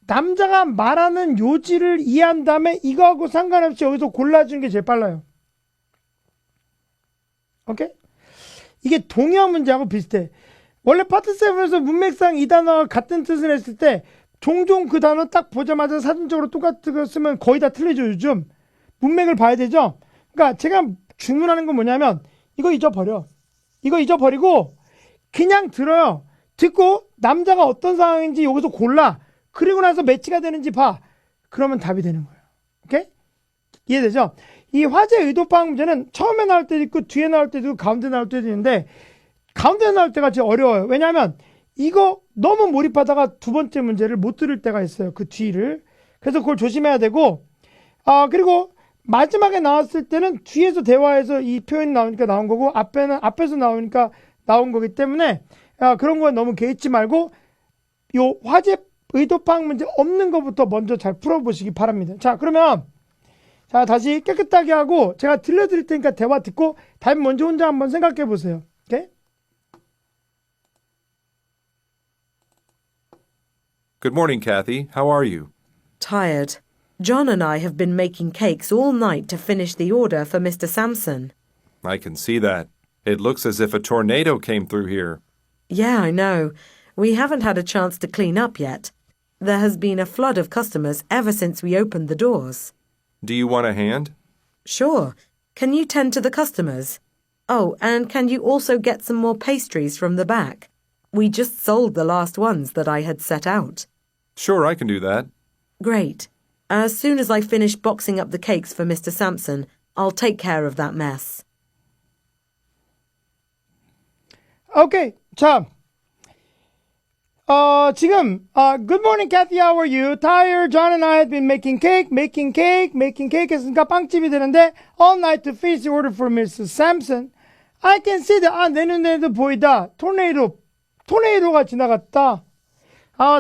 남자가 말하는 요지를 이해한 다음에 이거하고 상관없이 여기서 골라주는 게 제일 빨라요. 오케이? 이게 동의어 문제하고 비슷해. 원래 파트 7에서 문맥상 이 단어와 같은 뜻을 했을 때 종종 그 단어 딱 보자마자 사전적으로 똑같은 거 쓰면 거의 다 틀리죠. 요즘 문맥을 봐야 되죠. 그러니까 제가 주문하는 건 뭐냐면 이거 잊어버려. 이거 잊어버리고 그냥 들어요. 듣고 남자가 어떤 상황인지 여기서 골라. 그리고 나서 매치가 되는지 봐. 그러면 답이 되는 거예요. 오케이? 이해되죠? 이 화제 의도 파악 문제는 처음에 나올 때도 있고 뒤에 나올 때도 있고 가운데 나올 때도 있는데 가운데 나올 때가 제일 어려워요. 왜냐하면 이거 너무 몰입하다가 두 번째 문제를 못 들을 때가 있어요. 그 뒤를. 그래서 그걸 조심해야 되고 그리고 마지막에 나왔을 때는 뒤에서 대화에서 이 표현이 나오니까 나온 거고 앞에서 나오니까 나온 거기 때문에 그런 거에 너무 개의치 말고 요 화제 의도 파악 문제 없는 것부터 먼저 잘 풀어보시기 바랍니다. 자, 그러면 자 다시 깨끗하게 하고 제가 들려드릴 테니까 대화 듣고 답 먼저 혼자 한번 생각해 보세요. 오케이? Good morning, Kathy. How are you? Tired. John and I have been making cakes all night to finish the order for Mr. Sampson. I can see that. It looks as if a tornado came through here. Yeah, I know. We haven't had a chance to clean up yet. There has been a flood of customers ever since we opened the doors. Do you want a hand? Sure. Can you tend to the customers? Oh, and can you also get some more pastries from the back? We just sold the last ones that I had set out. Sure, I can do that. Great. As soon as I finish boxing up the cakes for Mr. Sampson, I'll take care of that mess. 오케이. 자, 지금, Good morning, Kathy, how are you? Tired, John and I have been making cake 했으니까 빵집이 되는데, all night to finish the order for Mrs. Sampson. I can see that, 내 눈에도 보이다. 토네이도가 지나갔다.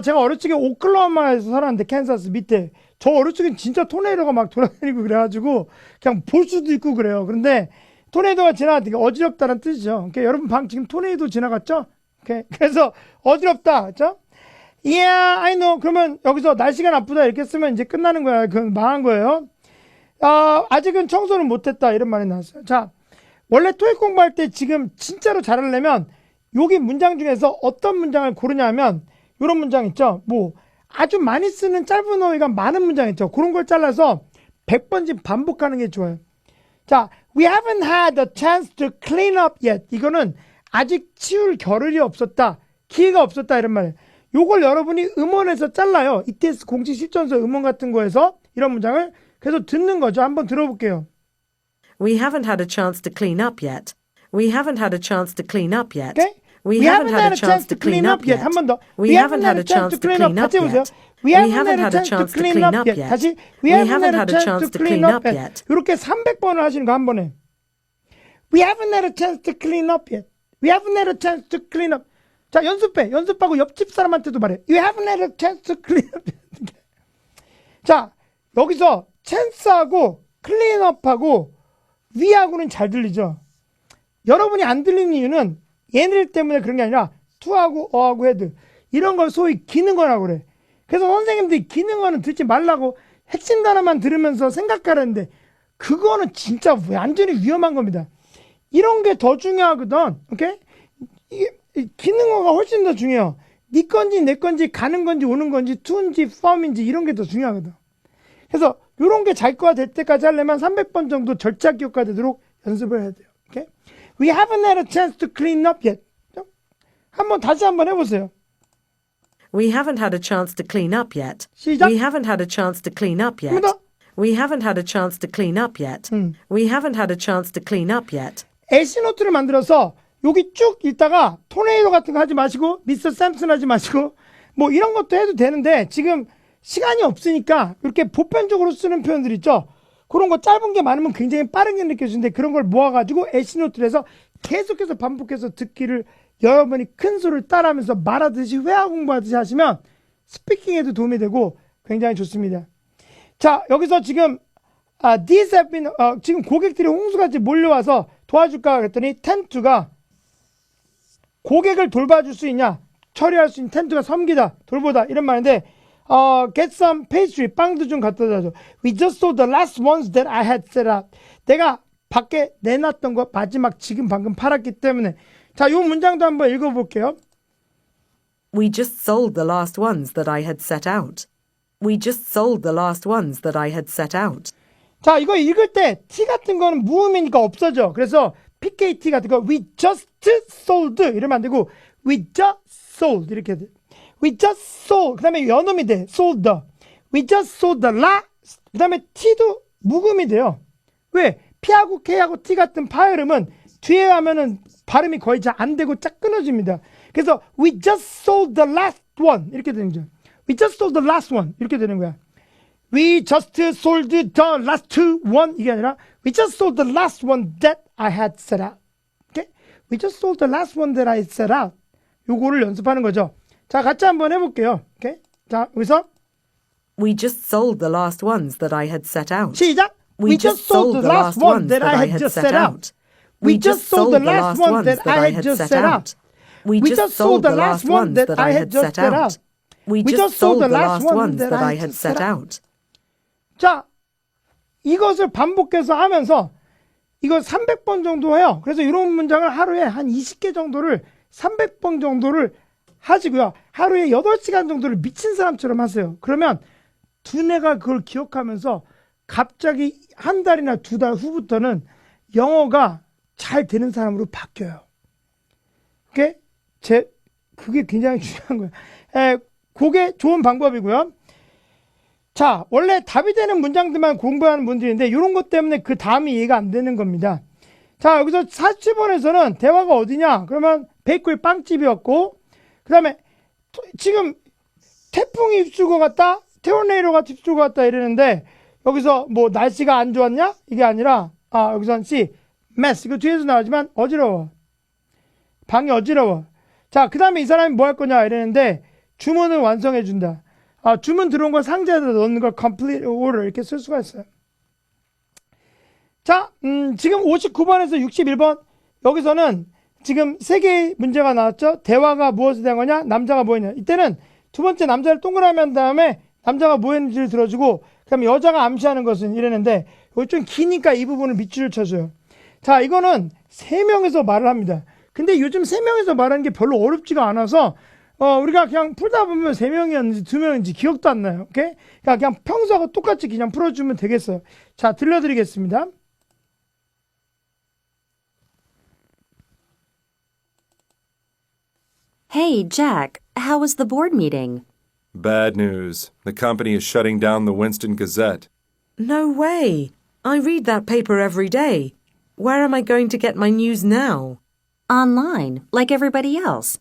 제가 어릴 적에 오클라호마에서 살았는데, 캔사스 밑에. 저 어릴 적엔 진짜 토네이도가 막 돌아다니고 그래가지고, 그냥 볼 수도 있고 그래요. 그런데, 토네이도가 지나갔다. 어지럽다는 뜻이죠. 오케이? 여러분 방 지금 토네이도 지나갔죠? 오케이? 그래서 어지럽다. 그죠? Yeah, I know. 그러면 여기서 날씨가 나쁘다 이렇게 쓰면 이제 끝나는 거야. 그건 망한 거예요. 아직은 청소는 못했다. 이런 말이 나왔어요. 자, 원래 토익 공부할 때 지금 진짜로 잘하려면 여기 문장 중에서 어떤 문장을 고르냐면 이런 문장 있죠. 뭐 아주 많이 쓰는 짧은 어휘가 많은 문장 있죠. 그런 걸 잘라서 100번씩 반복하는 게 좋아요. 자, we haven't had a chance to clean up yet. 이거는 아직 치울 겨를이 없었다. 기회가 없었다. 이런 말이에요. 요걸 여러분이 음원에서 잘라요. ETS 공식 실전서 음원 같은 거에서 이런 문장을 계속 듣는 거죠. 한번 들어볼게요. We haven't had a chance to clean up yet. We haven't had a chance to clean up yet. Okay? We haven't had a chance to clean up yet. 한 번 더. We haven't had a chance to clean up 같이 해보세요. yet. We haven't had a chance to clean up yet. 다시. We haven't had a chance to clean up yet. 이렇게 300번을 하시는 거 한 번에. We haven't had a chance to clean up yet. We haven't had a chance to clean up. 자, 연습하고 옆집 사람한테도 말해. You haven't had a chance to clean up yet. 자, 여기서 chance하고 clean up하고 we하고는 잘 들리죠. 여러분이 안 들리는 이유는 얘네들 때문에 그런 게 아니라 to하고 어하고 head 이런 걸 소위 기능어라고 그래. 그래서 선생님들이 기능어는 듣지 말라고 핵심 단어만 들으면서 생각하라는데 그거는 진짜 완전히 위험한 겁니다. 이런 게 더 중요하거든. 오케이? 이게 기능어가 훨씬 더 중요해요. 네 건지 내 건지 가는 건지 오는 건지 to인지 from인지 이런 게 더 중요하거든. 그래서 이런 게 자기가 될 때까지 하려면 300번 정도 절차 기억가 되도록 연습을 해야 돼요. 오케이? We haven't had a chance to clean up yet. 다시 한번 해보세요. We haven't had a chance to clean up yet. 시작. We haven't had a chance to clean up yet. 한번 더. We haven't had a chance to clean up yet. We haven't had a chance to clean up yet. S노트를 만들어서 여기 쭉 읽다가 토네이도 같은 거 하지 마시고 미스터 샘슨 하지 마시고 뭐 이런 것도 해도 되는데 지금 시간이 없으니까 이렇게 보편적으로 쓰는 표현들 있죠. 그런 거 짧은 게 많으면 굉장히 빠르게 느껴지는데 그런 걸 모아가지고 S노트를 해서 계속해서 반복해서 듣기를 여러분이 큰 소리를 따라하면서 말하듯이 회화 공부하듯이 하시면 스피킹에도 도움이 되고 굉장히 좋습니다. 자, 여기서 지금 these have been 지금 고객들이 홍수같이 몰려와서 도와줄까 그랬더니 텐트가 고객을 돌봐줄 수 있냐 처리할 수 있는 텐트가 섬기다 돌보다 이런 말인데 get some pastry 빵도 좀 갖다 줘줘. We just sold the last ones that I had set out. 내가 밖에 내놨던 거 마지막 지금 방금 팔았기 때문에 자, 요 문장도 한번 읽어볼게요. We just sold the last ones that I had set out. We just sold the last ones that I had set out. 자, 이거 읽을 때 T 같은 거는 무음이니까 없어져. 그래서 PKT 같은 거 we just sold 이러면 안 되고 we just sold 이렇게 돼. We just sold 그 다음에 연음이 돼. sold the. We just sold the last 그 다음에 T도 무음이 돼요. 왜? P하고 K하고 T 같은 파열음은 뒤에 하면은 발음이 거의 잘 안 되고 쫙 끊어집니다. 그래서 we just sold the last one 이렇게 되는 거죠. We just sold the last one 이렇게 되는 거야. We just sold the last one 이게 아니라 we just sold the last one that I had set out. Okay? We just sold the last one that I had set out. 요거를 연습하는 거죠. 자, 같이 한번 해볼게요. Okay? 자, 여기서 We just sold the last ones that I had set out. 시작. We just sold the last one that I had just set out. We just sold the last one that I had just set out. We just sold the last one that I had just set out. We just sold the last one that I had set out. 자, 이것을 반복해서 하면서 이거 300번 정도 해요. 그래서 이런 문장을 하루에 한 20개 정도를 300번 정도를 하시고요. 하루에 8시간 정도를 미친 사람처럼 하세요. 그러면 두뇌가 그걸 기억하면서 갑자기 한 달이나 두 달 후부터는 영어가 잘 되는 사람으로 바뀌어요. 그게 굉장히 중요한 거예요. 그게 좋은 방법이고요. 자, 원래 답이 되는 문장들만 공부하는 분들인데 이런 것 때문에 그 다음이 이해가 안 되는 겁니다. 자, 여기서 47번에서는 대화가 어디냐? 그러면 베이커리 빵집이었고 그 다음에 지금 태풍이 휩쓸고 갔다, 토네이도가 휩쓸고 갔다 이러는데 여기서 뭐 날씨가 안 좋았냐? 이게 아니라 여기선 C, mess. 이거 뒤에서 나오지만 어지러워. 방이 어지러워. 자, 그 다음에 이 사람이 뭐 할 거냐 이랬는데 주문을 완성해 준다. 주문 들어온 걸 상자에다 넣는 걸 complete order 이렇게 쓸 수가 있어요. 자, 지금 59번에서 61번 여기서는 지금 세 개의 문제가 나왔죠. 대화가 무엇에 대한 거냐? 남자가 뭐 했냐? 이때는 두 번째 남자를 동그라미 한 다음에 남자가 뭐 했는지를 들어주고 그다음에 여자가 암시하는 것은 이랬는데 이거 좀 기니까 이 부분을 밑줄을 쳐줘요. 자, 이거는 세 명에서 말을 합니다. 근데 요즘 세 명에서 말하는 게 별로 어렵지가 않아서 우리가 그냥 풀다 보면 세 명이었는지 두 명인지 기억도 안 나요. 오케이? 그러니까 그냥 평소하고 똑같이 그냥 풀어주면 되겠어요. 자, 들려드리겠습니다. Hey, Jack, how was the board meeting? Bad news. The company is shutting down the Winston Gazette. No way. I read that paper every day. Where am I going to get my news now? Online, like everybody else.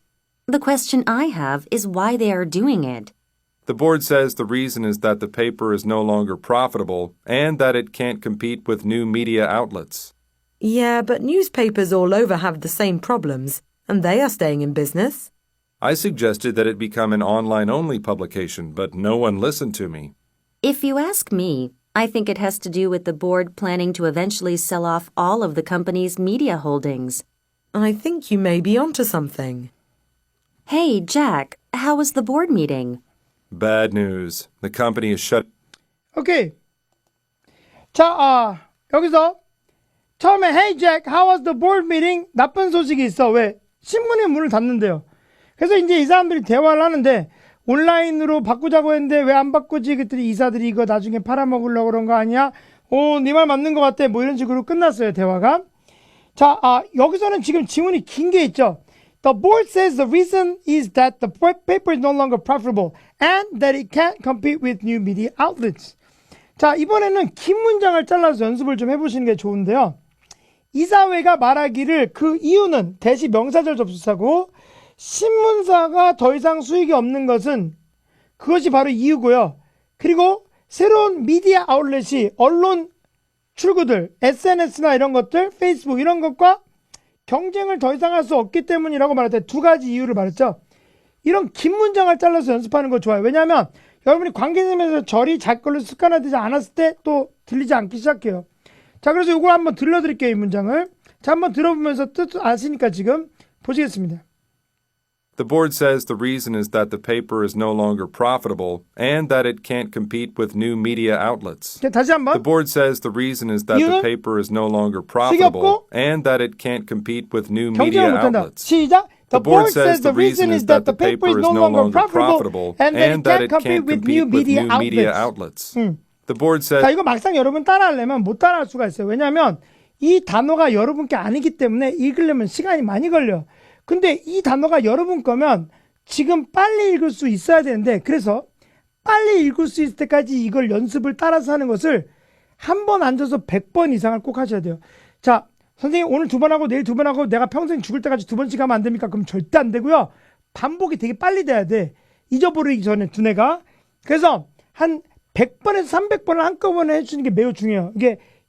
The question I have is why they are doing it. The board says the reason is that the paper is no longer profitable and that it can't compete with new media outlets. Yeah, but newspapers all over have the same problems, and they are staying in business. I suggested that it become an online-only publication, but no one listened to me. If you ask me, I think it has to do with the board planning to eventually sell off all of the company's media holdings. I think you may be onto something. Hey, Jack, how was the board meeting? Bad news. The company is shut. 오케이. 자, 여기서 처음에 Hey Jack, how was the board meeting? 나쁜 소식이 있어. 왜? 신문의 문을 닫는데요. 그래서 이제 이 사람들이 대화를 하는데 온라인으로 바꾸자고 했는데 왜 안 바꾸지? 그랬더니 이사들이 이거 나중에 팔아먹으려고 그런 거 아니야? 네 말 맞는 것 같아. 뭐 이런 식으로 끝났어요, 대화가. 자, 여기서는 지금 지문이 긴 게 있죠. The board says the reason is that the paper is no longer profitable and that it can't compete with new media outlets. 자, 이번에는 긴 문장을 잘라서 연습을 좀 해보시는 게 좋은데요. 이사회가 말하기를 그 이유는 대시 명사절 접속사고 신문사가 더 이상 수익이 없는 것은 그것이 바로 이유고요. 그리고 새로운 미디어 아울렛이 언론 출구들, SNS나 이런 것들, 페이스북 이런 것과 경쟁을 더 이상 할 수 없기 때문이라고 말할 때 두 가지 이유를 말했죠. 이런 긴 문장을 잘라서 연습하는 거 좋아요. 왜냐하면 여러분이 관계되면서 절이 자기 걸로 습관화되지 않았을 때 또 들리지 않기 시작해요. 자, 그래서 이걸 한번 들려드릴게요, 이 문장을. 자, 한번 들어보면서 뜻 아시니까 지금 보시겠습니다. The board says the reason is that the paper is no longer profitable and that it can't compete with new media outlets. 자, 다시 The 한번. board says the reason is that the 이유는 paper is no longer 없고 profitable and that it can't compete with new media 경쟁을 못한다. outlets. 시작. The board says the reason is that the paper is no longer profitable and that it can't compete with new media outlets. The board 자, says 이거 막상 여러분 따라하려면 못 따라할 수가 있어요. 왜냐하면 이 단어가 여러분께 아니기 때문에 읽으려면 시간이 많이 걸려. 근데 이 단어가 여러분 거면 지금 빨리 읽을 수 있어야 되는데 그래서 빨리 읽을 수 있을 때까지 이걸 연습을 따라서 하는 것을 한 번 앉아서 100번 이상을 꼭 하셔야 돼요. 자, 선생님 오늘 2번 하고 내일 2번 하고 내가 평생 죽을 때까지 2번씩 하면 안 됩니까? 그럼 절대 안 되고요. 반복이 되게 빨리 돼야 돼. 잊어버리기 전에 두뇌가. 그래서 한 100번에서 300번을 한꺼번에 해주는 게 매우 중요해요.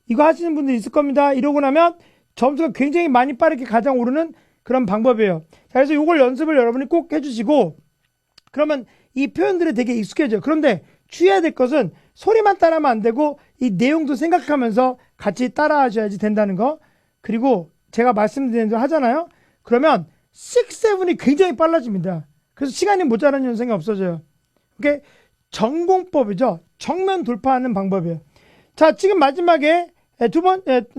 이거 하시는 분들 있을 겁니다. 이러고 나면 점수가 굉장히 많이 빠르게 가장 오르는 그런 방법이에요. 자, 그래서 이걸 연습을 여러분이 꼭 해주시고 그러면 이 표현들이 되게 익숙해져요. 그런데 주의해야 될 것은 소리만 따라하면 안 되고 이 내용도 생각하면서 같이 따라하셔야지 된다는 거. 그리고 제가 말씀드린 대로 하잖아요. 그러면 6, 7이 굉장히 빨라집니다. 그래서 시간이 모자라는 현상이 없어져요. 이게 전공법이죠. 정면 돌파하는 방법이에요. 자, 지금 마지막에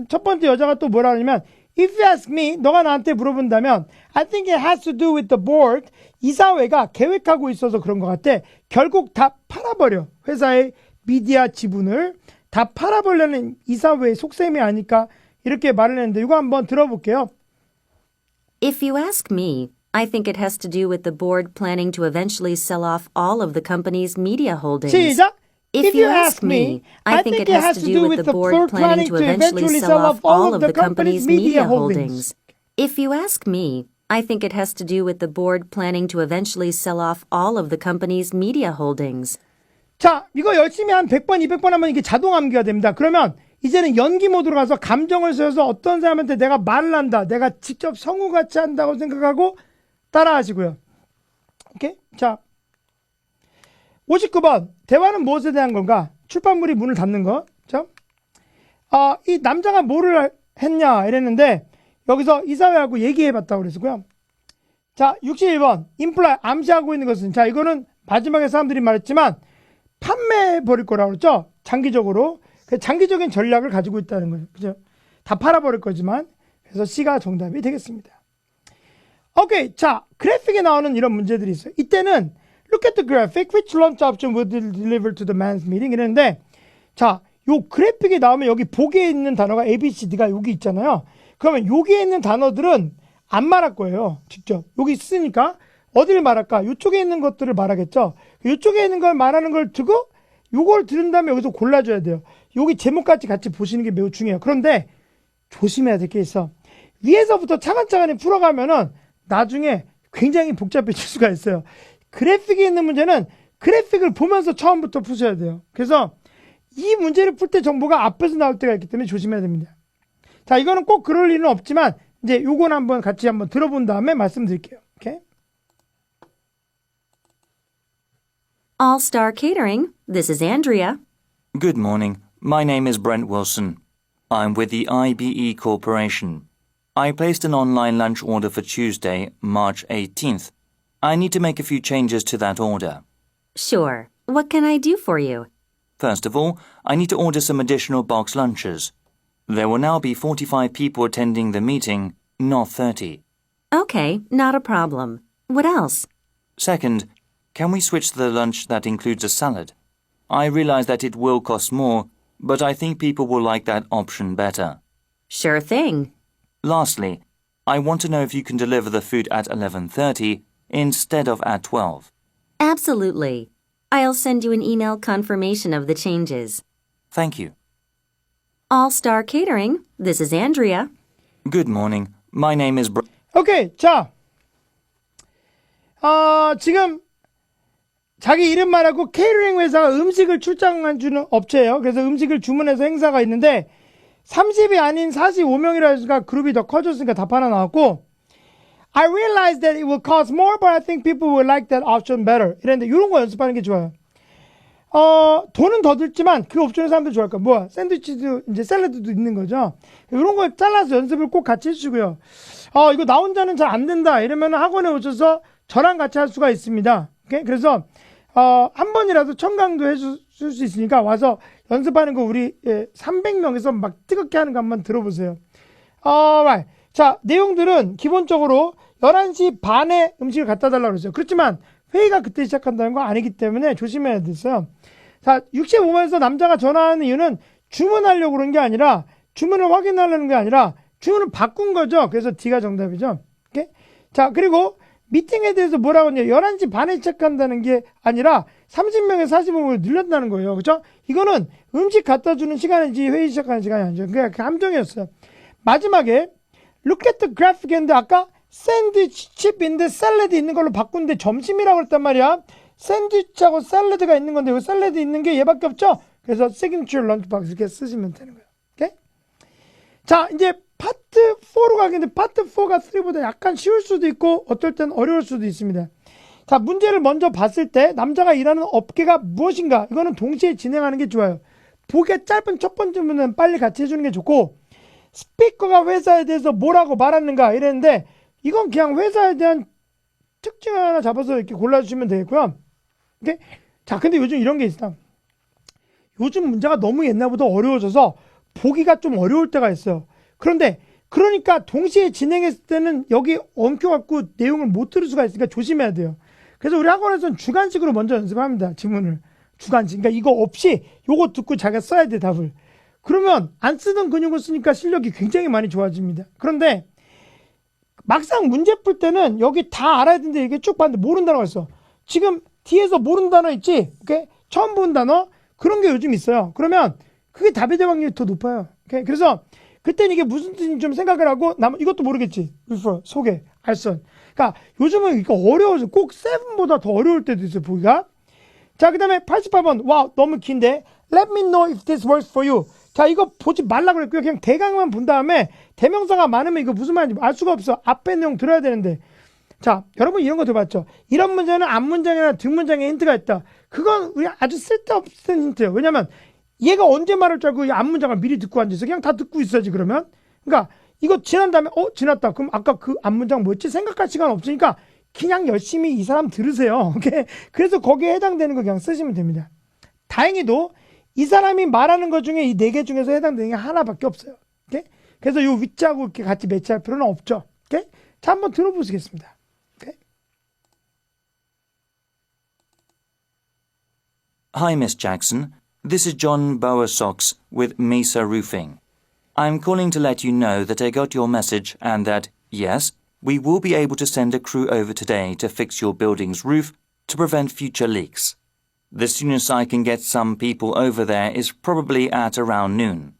첫 번째 여자가 또 뭐라 하냐면 If you ask me, 너가 나한테 물어본다면 I think it has to do with the board. 이사회가 계획하고 있어서 그런 것 같아. 결국 다 팔아버려. 회사의 미디어 지분을 다 팔아버리려는 이사회의 속셈이 아닐까 이렇게 말을 했는데 이거 한번 들어볼게요. If you ask me, I think it has to do with the board planning to eventually sell off all of the company's media holdings. 시작! If you ask me, I think it has to do with the board planning to eventually sell off all of the company's media holdings. If you ask me, I think it has to do with the board planning to eventually sell off all of the company's media holdings. 자, 이거 열심히 한 100번, 200번 하면 이게 자동 암기가 됩니다. 그러면 이제는 연기 모드로 가서 감정을 써서 어떤 사람한테 내가 말을 한다. 내가 직접 성우같이 한다고 생각하고 따라 하시고요. 오케이? 자, 59번. 대화는 무엇에 대한 건가? 출판물이 문을 닫는 거. 자, 이 남자가 뭐를 했냐 이랬는데 여기서 이사회하고 얘기해봤다고 그랬고요. 자, 61번. imply, 암시하고 있는 것은, 자, 이거는 마지막에 사람들이 말했지만 판매해버릴 거라고 그랬죠? 장기적으로. 장기적인 전략을 가지고 있다는 거예요. 그죠? 다 팔아버릴 거지만. 그래서 C가 정답이 되겠습니다. 오케이. 자, 그래픽에 나오는 이런 문제들이 있어요. 이때는 look at the graphic, which lunch option would deliver to the man's meeting? 이랬는데, 자, 요 그래픽에 나오면 여기 보기에 있는 단어가 A, B, C, D가 여기 있잖아요. 그러면 여기에 있는 단어들은 안 말할 거예요. 직접. 여기 있으니까 어디를 말할까? 이쪽에 있는 것들을 말하겠죠. 이쪽에 있는 걸 말하는 걸 두고 요걸 들은 다음에 여기서 골라줘야 돼요. 여기 제목까지 같이 보시는 게 매우 중요해요. 그런데 조심해야 될 게 있어. 위에서부터 차근차근히 풀어가면은 나중에 굉장히 복잡해질 수가 있어요. 그래픽이 있는 문제는 그래픽을 보면서 처음부터 푸셔야 돼요. 그래서 이 문제를 풀 때 정보가 앞에서 나올 때가 있기 때문에 조심해야 됩니다. 자, 이거는 꼭 그럴 일은 없지만 이제 요건 한번 같이 한번 들어본 다음에 말씀드릴게요. 오케이? All Star Catering, this is Andrea. Good morning. My name is Brent Wilson. I'm with the IBE Corporation. I placed an online lunch order for Tuesday, March 18th. I need to make a few changes to that order. Sure. What can I do for you? First of all, I need to order some additional box lunches. There will now be 45 people attending the meeting, not 30. Okay, not a problem. What else? Second, can we switch to the lunch that includes a salad? I realize that it will cost more, but I think people will like that option better. Sure thing. Lastly, I want to know if you can deliver the food at 11:30 instead of at 12. Absolutely. I'll send you an email confirmation of the changes. Thank you. All Star Catering, this is Andrea. Good morning. My name is 오케이. 자, 지금 자기 이름 말하고 케이터링 회사가 음식을 출장해주는 업체예요. 그래서 음식을 주문해서 행사가 있는데 30이 아닌 45명이라니까 그룹이 더 커졌으니까 답 하나 나왔고 I realize that it will cost more, but I think people will like that option better. 이랬는데 이런 거 연습하는 게 좋아요. 돈은 더 들지만 그 옵션을 사람들 좋아할 거야. 뭐야? 샌드위치도 이제 샐러드도 있는 거죠. 이런 걸 잘라서 연습을 꼭 같이 해주시고요. 이거 나 혼자는 잘 안 된다. 이러면 학원에 오셔서 저랑 같이 할 수가 있습니다. 오케이? 그래서 한 번이라도 청강도 해줄 수 있으니까 와서 연습하는 거 우리 300명에서 막 뜨겁게 하는 거 한번 들어보세요. Alright. 자, 내용들은 기본적으로 11시 반에 음식을 갖다 달라고 그랬어요. 그렇지만 회의가 그때 시작한다는 거 아니기 때문에 조심해야 됐어요. 자, 65번에서 남자가 전화하는 이유는 주문하려고 그런 게 아니라 주문을 확인하려는 게 아니라 주문을 바꾼 거죠. 그래서 D가 정답이죠. 오케이? 자, 그리고 미팅에 대해서 뭐라고 했냐. 11시 반에 시작한다는 게 아니라 30명에서 45명을 늘렸다는 거예요. 그렇죠? 이거는 음식 갖다 주는 시간인지 회의 시작하는 시간이 아니죠. 그냥 그 함정이었어요. 마지막에 look at the graphic 했는데 아까 샌드위치 칩인데 샐러드 있는 걸로 바꾼데 점심이라고 그랬단 말이야. 샌드위치하고 샐러드가 있는 건데 그 샐러드 있는 게 얘밖에 없죠. 그래서 signature lunchbox 이렇게 쓰시면 되는 거예요. 오케이? 자, 이제 파트 4로 가겠는데 파트 4가 3보다 약간 쉬울 수도 있고 어떨 땐 어려울 수도 있습니다. 자, 문제를 먼저 봤을 때 남자가 일하는 업계가 무엇인가? 이거는 동시에 진행하는 게 좋아요. 보기가 짧은 첫 번째 문제는 빨리 같이 해주는 게 좋고 스피커가 회사에 대해서 뭐라고 말하는가 이랬는데 이건 그냥 회사에 대한 특징 하나 잡아서 이렇게 골라주시면 되겠고요. 오케이? 자, 근데 요즘 이런 게 있어. 요즘 문제가 너무 옛날보다 어려워져서 보기가 좀 어려울 때가 있어요. 그런데 그러니까 동시에 진행했을 때는 여기 엉켜갖고 내용을 못 들을 수가 있으니까 조심해야 돼요. 그래서 우리 학원에서는 주관식으로 먼저 연습합니다. 지문을. 주관식. 그러니까 이거 없이 요거 듣고 자기가 써야 돼, 답을. 그러면 안 쓰던 근육을 쓰니까 실력이 굉장히 많이 좋아집니다. 그런데 막상 문제 풀 때는 여기 다 알아야 되는데 이게 쭉 봤는데 모르는 단어가 있어. 지금 뒤에서 모르는 단어 있지? 오케이? 처음 본 단어? 그런 게 요즘 있어요. 그러면 그게 답이 될 확률이 더 높아요. 오케이? 그래서 그때는 이게 무슨 뜻인지 좀 생각을 하고 이것도 모르겠지. refer, 소개. 알선. 그러니까 요즘은 이거 어려워서 꼭 7보다 더 어려울 때도 있어요, 보기가. 자, 그 다음에 88번. 와, 너무 긴데. Let me know if this works for you. 자, 이거 보지 말라 그랬고요. 그냥 대강만 본 다음에 대명사가 많으면 이거 무슨 말인지 알 수가 없어. 앞에 내용 들어야 되는데. 자, 여러분 이런 거 들어봤죠? 이런 문제는 앞문장이나 뒷문장에 힌트가 있다. 그건 우리 아주 쓸데없는 힌트예요. 왜냐면 얘가 언제 말할 줄 알고 이 앞문장을 미리 듣고 앉아서 그냥 다 듣고 있어야지 그러면. 그러니까 이거 지난 다음에 지났다. 그럼 아까 그 앞문장 뭐였지? 생각할 시간 없으니까 그냥 열심히 이 사람 들으세요. 오케이? 그래서 거기에 해당되는 거 그냥 쓰시면 됩니다. 다행히도 이 사람이 말하는 것 중에 이 4개 중에서 해당되는 게 하나밖에 없어요. 오케이? 그래서 요 위자하고 이렇게 같이 매치할 필요는 없죠. 오케이? 자, 한번 들어보시겠습니다. 오케이? Hi, Miss Jackson. This is John Bowersox with Mesa Roofing. I'm calling to let you know that I got your message and that, yes, we will be able to send a crew over today to fix your building's roof to prevent future leaks. The soonest I can get some people over there is probably at around noon.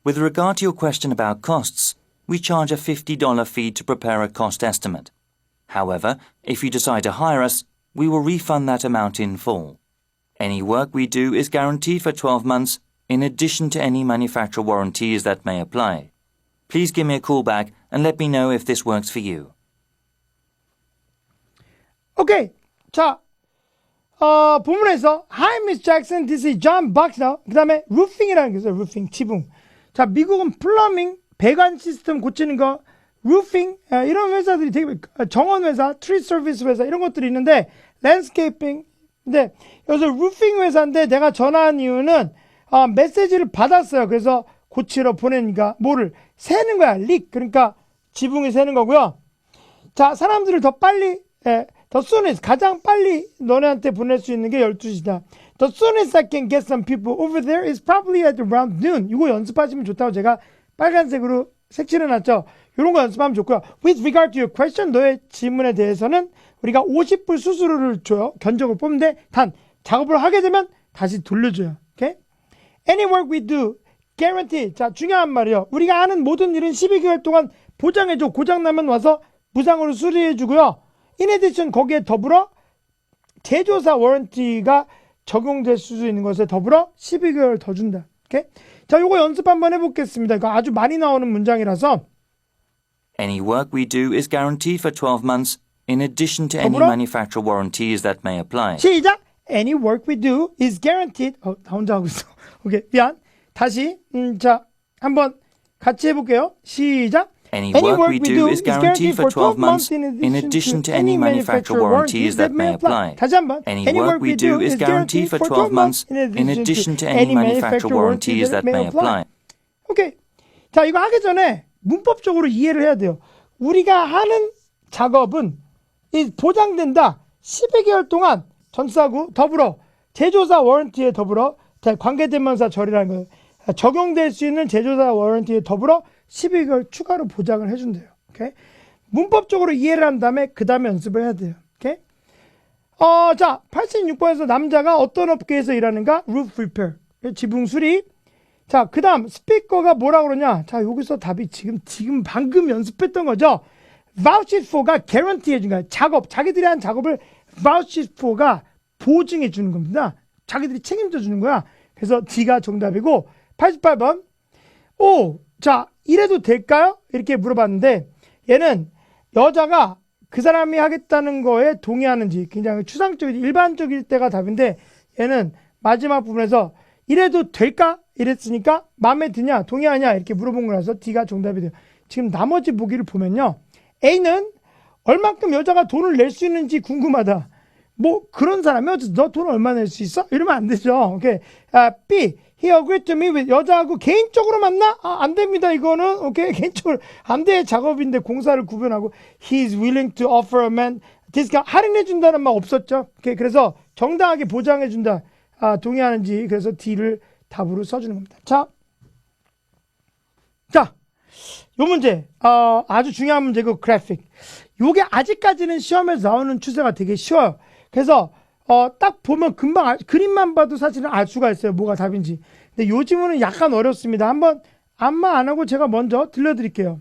With regard to your question about costs, we charge a $50 fee to prepare a cost estimate. However, if you decide to hire us, we will refund that amount in full. Any work we do is guaranteed for 12 months, in addition to any manufacturer warranties that may apply. Please give me a call back and let me know if this works for you. 오케이. 자, 본문에서 Hi, Miss Jackson. This is John Boxer. 그 다음에 roofing이라는 게 있어요. roofing, 지붕. 자, 미국은 플러밍, 배관 시스템 고치는 거, roofing, 이런 회사들이 되게, 정원 회사, tree service 회사, 이런 것들이 있는데, landscaping. 근데 여기서 roofing 회사인데 내가 전화한 이유는, 메시지를 받았어요. 그래서 고치러 보내니까 뭐를 새는 거야. leak. 그러니까 지붕이 새는 거고요. 자, 사람들을 더 빨리, the soonest, 가장 빨리 너네한테 보낼 수 있는 게 12시다. The soonest I can get some people over there is probably at around noon. 이거 연습하시면 좋다고 제가 빨간색으로 색칠해놨죠. 이런 거 연습하면 좋고요. With regard to your question, 너의 질문에 대해서는 우리가 50불 수수료를 줘요. 견적을 뽑는데 단 작업을 하게 되면 다시 돌려줘요. 오케이? Any work we do, guarantee. 자, 중요한 말이요. 우리가 하는 모든 일은 12개월 동안 보장해줘. 고장나면 와서 무상으로 수리해주고요. In addition, 거기에 더불어 제조사 워런티가 적용될 수 있는 것에 더불어 12개월 더 준다. 오케이? 자, 요거 연습 한번 해보겠습니다. 이거 아주 많이 나오는 문장이라서. Any work we do is guaranteed for 12 months, in addition to any 더불어? manufacturer warranties that may apply. 시작! Any work we do is guaranteed. 나 혼자 하고 있어. 오케이, 미안. 다시. 자, 한번 같이 해볼게요. 시작! Any work we do is guaranteed for 12 months, in addition to any manufacturer warranties that may apply. 다시 한번. Any work we do is guaranteed for 12 months, in addition to any manufacturer warranties that may apply. 오케이. 자, 이거 하기 전에 문법적으로 이해를 해야 돼요. 우리가 하는 작업은 보장된다. 12개월 동안 전사고 더불어 제조사 워런티에 더불어 관계대명사 절이라는 거예요. 적용될 수 있는 제조사 워런티에 더불어 12개월 추가로 보장을 해준대요. 오케이? 문법적으로 이해를 한 다음에 그 다음에 연습을 해야 돼요. 오케이? 자, 86번에서 남자가 어떤 업계에서 일하는가? Roof repair. 지붕 수리. 자, 그 다음 스피커가 뭐라고 그러냐? 자, 여기서 답이 지금 방금 연습했던 거죠. vouch for가 guarantee 해준 거야. 작업, 자기들이 한 작업을 vouch for가 보증해 주는 겁니다. 자기들이 책임져 주는 거야. 그래서 D가 정답이고 88번. 자, 이래도 될까요? 이렇게 물어봤는데 얘는 여자가 그 사람이 하겠다는 거에 동의하는지 굉장히 추상적이지 일반적일 때가 답인데 얘는 마지막 부분에서 이래도 될까? 이랬으니까 마음에 드냐? 동의하냐? 이렇게 물어본 거라서 D가 정답이 돼요. 지금 나머지 보기를 보면요. A는 얼만큼 여자가 돈을 낼 수 있는지 궁금하다. 뭐 그런 사람이 어쨌든 너 돈 얼마 낼 수 있어? 이러면 안 되죠. 오케이. B. He agreed to meet with 여자하고 개인적으로 만나? 안 됩니다. 이거는 오케이. 개인적으로 안 돼. 작업인데 공사를 구분하고 he is willing to offer a man discount 할인해 준다는 말 없었죠. 오케이. 그래서 정당하게 보장해 준다. 동의하는지 그래서 D를 답으로 써주는 겁니다. 자, 요 문제 아주 중요한 문제고 그래픽. 요게 아직까지는 시험에서 나오는 추세가 되게 쉬워요. 그래서 딱 보면 금방 그림만 봐도 사실은 알 수가 있어요. 뭐가 답인지. 근데 요 지문은 약간 어렵습니다. 한번 안마 안 하고 제가 먼저 들려드릴게요.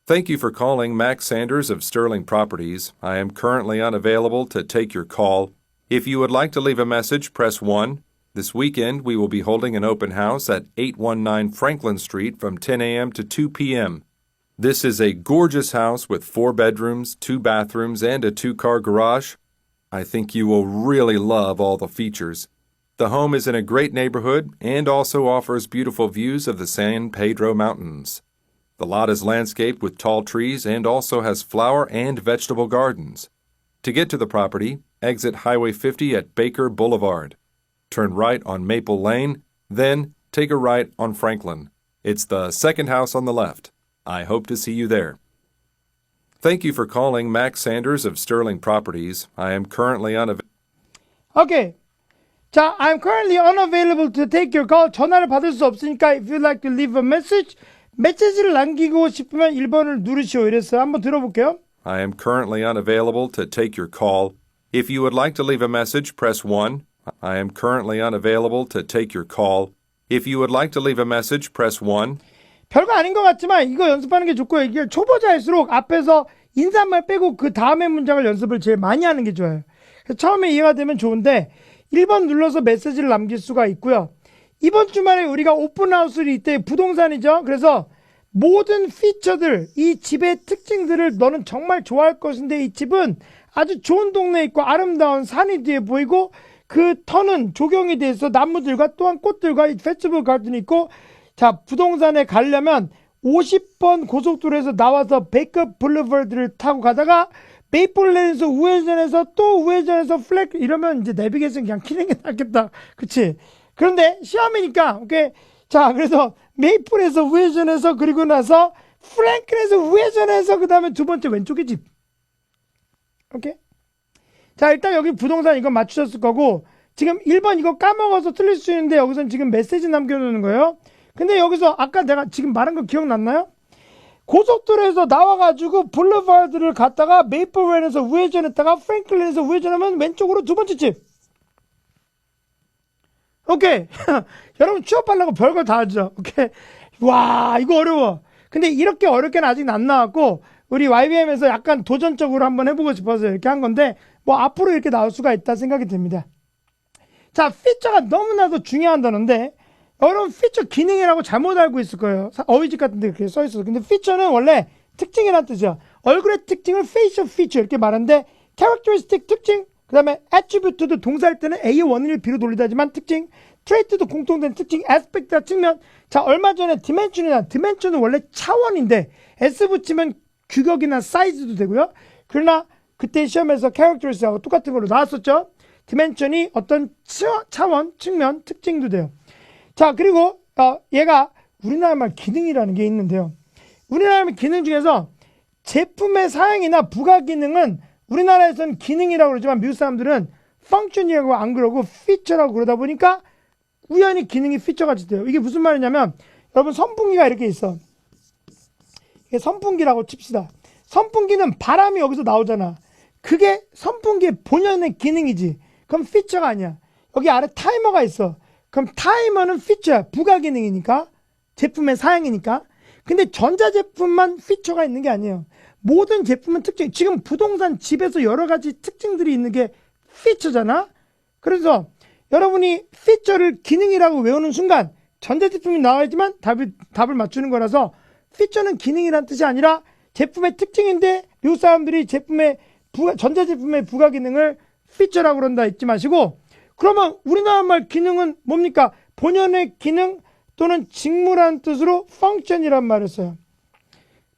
Thank you for calling Max Sanders of Sterling Properties. I am currently unavailable to take your call. If you would like to leave a message, press 1. This weekend, we will be holding an open house at 819 Franklin Street from 10 a.m. to 2 p.m. This is a gorgeous house with 4 bedrooms, 2 bathrooms, and a 2-car garage. I think you will really love all the features. The home is in a great neighborhood and also offers beautiful views of the San Pedro Mountains. The lot is landscaped with tall trees and also has flower and vegetable gardens. To get to the property, exit Highway 50 at Baker Boulevard. Turn right on Maple Lane, then take a right on Franklin. It's the second house on the left. I hope to see you there. Thank you for calling Max Sanders of Sterling Properties. I am currently unavailable. 오케이. 자, I'm currently unavailable to take your call. 전화를 받을 수 없으니까 if you'd like to leave a message, 메시지를 남기고 싶으면 1번을 누르시오. 이랬어요. 한번 들어볼게요. I am currently unavailable to take your call. If you would like to leave a message, press 1. I am currently unavailable to take your call. If you would like to leave a message, press 1. 별거 아닌 것 같지만 이거 연습하는 게 좋고요. 이게 초보자일수록 앞에서 인사말 빼고 그 다음의 문장을 연습을 제일 많이 하는 게 좋아요. 그래서 처음에 이해가 되면 좋은데 1번 눌러서 메시지를 남길 수가 있고요. 이번 주말에 우리가 오픈하우스를 이때 부동산이죠. 그래서 모든 피처들, 이 집의 특징들을 너는 정말 좋아할 것인데 이 집은 아주 좋은 동네에 있고 아름다운 산이 뒤에 보이고 그 터는 조경이 돼 있어 나무들과 또한 꽃들과 이 페스티벌 가든이 있고 자 부동산에 가려면 50번 고속도로에서 나와서 베이커 블루버드를 타고 가다가 메이플랜에서 우회전해서 또 우회전해서 플렉 이러면 이제 내비게이션 그냥 키는 게 낫겠다. 그치? 그런데 시험이니까 오케이. 자 그래서 메이플에서 우회전해서 그리고 나서 프랭클에서 우회전해서 그 다음에 두 번째 왼쪽의 집. 오케이. 자 일단 여기 부동산 이거 맞추셨을 거고 지금 1번 이거 까먹어서 틀릴 수 있는데 여기서는 지금 메시지 남겨놓는 거예요. 근데 여기서 아까 내가 지금 말한 거 기억났나요? 고속도로에서 나와가지고 블루버드를 갔다가 메이플랜에서 우회전했다가 프랭클린에서 우회전하면 왼쪽으로 두 번째 집. 오케이. 여러분 취업하려고 별걸 다 하죠. 오케이. 와 이거 어려워. 근데 이렇게 어렵게는 아직 안 나왔고 우리 YBM에서 약간 도전적으로 한번 해보고 싶어서 이렇게 한 건데 뭐 앞으로 이렇게 나올 수가 있다 생각이 듭니다. 자 피처가 너무나도 중요한 단어인데 여러분 피처 기능이라고 잘못 알고 있을 거예요. 어휘집 같은 데 그렇게 써 있어서. 근데 피처는 원래 특징이란 뜻이야. 얼굴의 특징을 facial feature 이렇게 말하는데 characteristic 특징 그 다음에 attribute도 동사일 때는 A의 원인을 B로 돌리다 하지만 특징 trait도 공통된 특징 aspect가 측면 자 얼마 전에 dimension은 원래 차원인데 S 붙이면 규격이나 사이즈도 되고요. 그러나 그때 시험에서 characteristic하고 똑같은 걸로 나왔었죠. dimension이 어떤 차원, 측면, 특징도 돼요. 자 그리고 얘가 우리나라 말 기능이라는 게 있는데요. 우리나라 말 기능 중에서 제품의 사양이나 부가 기능은 우리나라에서는 기능이라고 그러지만 미국 사람들은 function이라고 안 그러고 feature라고 그러다 보니까 우연히 기능이 feature같이 돼요. 이게 무슨 말이냐면 여러분 선풍기가 이렇게 있어. 이게 선풍기라고 칩시다. 선풍기는 바람이 여기서 나오잖아. 그게 선풍기의 본연의 기능이지. 그럼 feature가 아니야. 여기 아래 타이머가 있어. 그럼 타이머는 피처야. 부가 기능이니까. 제품의 사양이니까. 근데 전자제품만 피처가 있는 게 아니에요. 모든 제품은 특징. 지금 부동산 집에서 여러 가지 특징들이 있는 게 피처잖아. 그래서 여러분이 피처를 기능이라고 외우는 순간 전자제품이 나와야지만 답을 맞추는 거라서 피처는 기능이란 뜻이 아니라 제품의 특징인데 미국 사람들이 전자제품의 부가 기능을 피처라고 그런다 잊지 마시고 그러면 우리나라 말 기능은 뭡니까? 본연의 기능 또는 직무라는 뜻으로 function이란 말을 써요.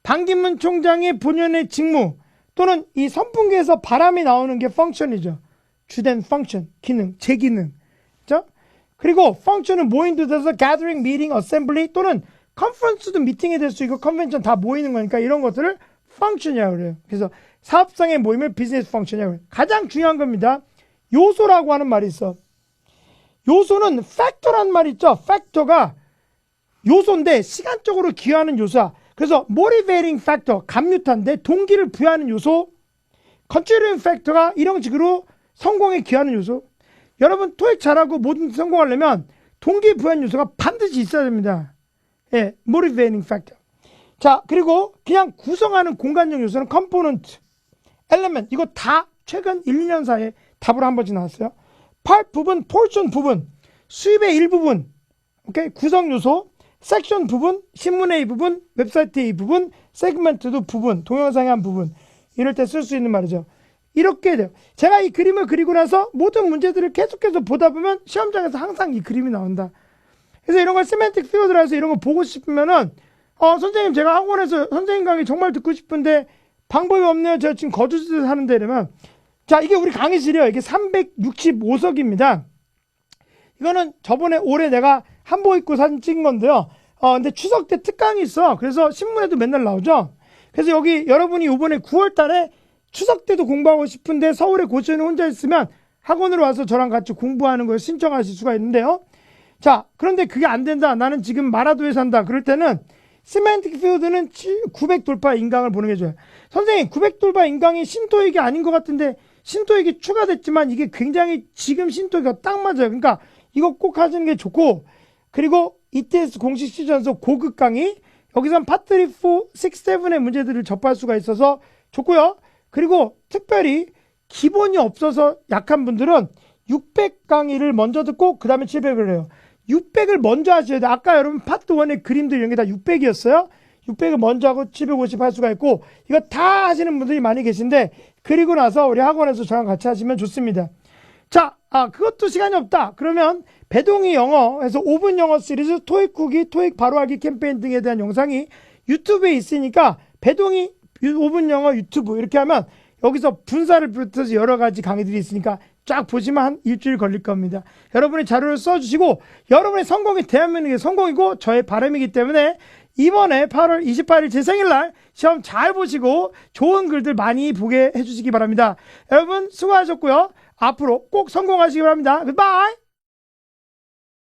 반기문 총장의 본연의 직무 또는 이 선풍기에서 바람이 나오는 게 function이죠. 주된 function, 기능, 제기능. 그렇죠? 그리고 function은 모임도 돼서 gathering, meeting, assembly 또는 컨퍼런스도 미팅이 될 수 있고 컨벤션 다 모이는 거니까 이런 것들을 function이라고 그래요. 그래서 사업상의 모임을 비즈니스 function이라고 해요. 가장 중요한 겁니다. 요소라고 하는 말이 있어. 요소는 factor란 말이 있죠. factor가 요소인데 시간적으로 기여하는 요소야. 그래서 motivating factor, 감유타인데 동기를 부여하는 요소. contributing factor가 이런 식으로 성공에 기여하는 요소. 여러분 토익 잘하고 모든 성공하려면 동기 부여하는 요소가 반드시 있어야 됩니다. 예, motivating factor. 자, 그리고 그냥 구성하는 공간적 요소는 컴포넌트, 엘리먼트, 이거 다 최근 1, 2년 사이에 답으로 한 번씩 나왔어요. 파트 부분, 포션 부분, 수입의 일부분, 오케이? 구성 요소, 섹션 부분, 신문의 부분, 웹사이트의 부분, 세그먼트도 부분, 동영상의 한 부분. 이럴 때 쓸 수 있는 말이죠. 이렇게 돼요. 제가 이 그림을 그리고 나서 모든 문제들을 계속해서 보다 보면 시험장에서 항상 이 그림이 나온다. 그래서 이런 걸 세멘틱 피어드라서 이런 거 보고 싶으면은 선생님 제가 학원에서 선생님 강의 정말 듣고 싶은데 방법이 없네요. 제가 지금 거주지에서 사는데 이러면 자, 이게 우리 강의실이에요. 이게 365석입니다. 이거는 저번에 올해 내가 한복 입고 사진 찍은 건데요. 근데 추석 때 특강이 있어. 그래서 신문에도 맨날 나오죠. 그래서 여기 여러분이 이번에 9월 달에 추석 때도 공부하고 싶은데 서울에 고시원에 혼자 있으면 학원으로 와서 저랑 같이 공부하는 걸 신청하실 수가 있는데요. 자, 그런데 그게 안 된다. 나는 지금 마라도에 산다. 그럴 때는 세멘틱 피어드는 900 돌파 인강을 보는 게 좋아요. 선생님, 900 돌파 인강이 신토익이 아닌 것 같은데 신토익이 추가됐지만 이게 굉장히 지금 신토익과 딱 맞아요. 그러니까 이거 꼭 하시는 게 좋고, 그리고 ETS 공식 시전서 고급 강의, 여기선 파트 3, 4, 6, 7의 문제들을 접할 수가 있어서 좋고요. 그리고 특별히 기본이 없어서 약한 분들은 600 강의를 먼저 듣고 그 다음에 700을 해요. 600을 먼저 하셔야 돼요. 아까 여러분 파트 1의 그림들 이런 게 다 600이었어요. 600을 먼저 하고 750 할 수가 있고, 이거 다 하시는 분들이 많이 계신데, 그리고 나서 우리 학원에서 저랑 같이 하시면 좋습니다. 자, 그것도 시간이 없다. 그러면 배동이 영어에서 5분 영어 시리즈, 토익 후기, 토익 바로하기 캠페인 등에 대한 영상이 유튜브에 있으니까 배동이 5분 영어 유튜브 이렇게 하면 여기서 분사를 비롯해서 여러 가지 강의들이 있으니까 쫙 보시면 한 일주일 걸릴 겁니다. 여러분이 자료를 써주시고, 여러분의 성공이 대한민국의 성공이고 저의 바람이기 때문에 이번에 8월 28일 제 생일날 시험 잘 보시고 좋은 글들 많이 보게 해주시기 바랍니다. 여러분 수고하셨고요. 앞으로 꼭 성공하시기 바랍니다. 굿바이.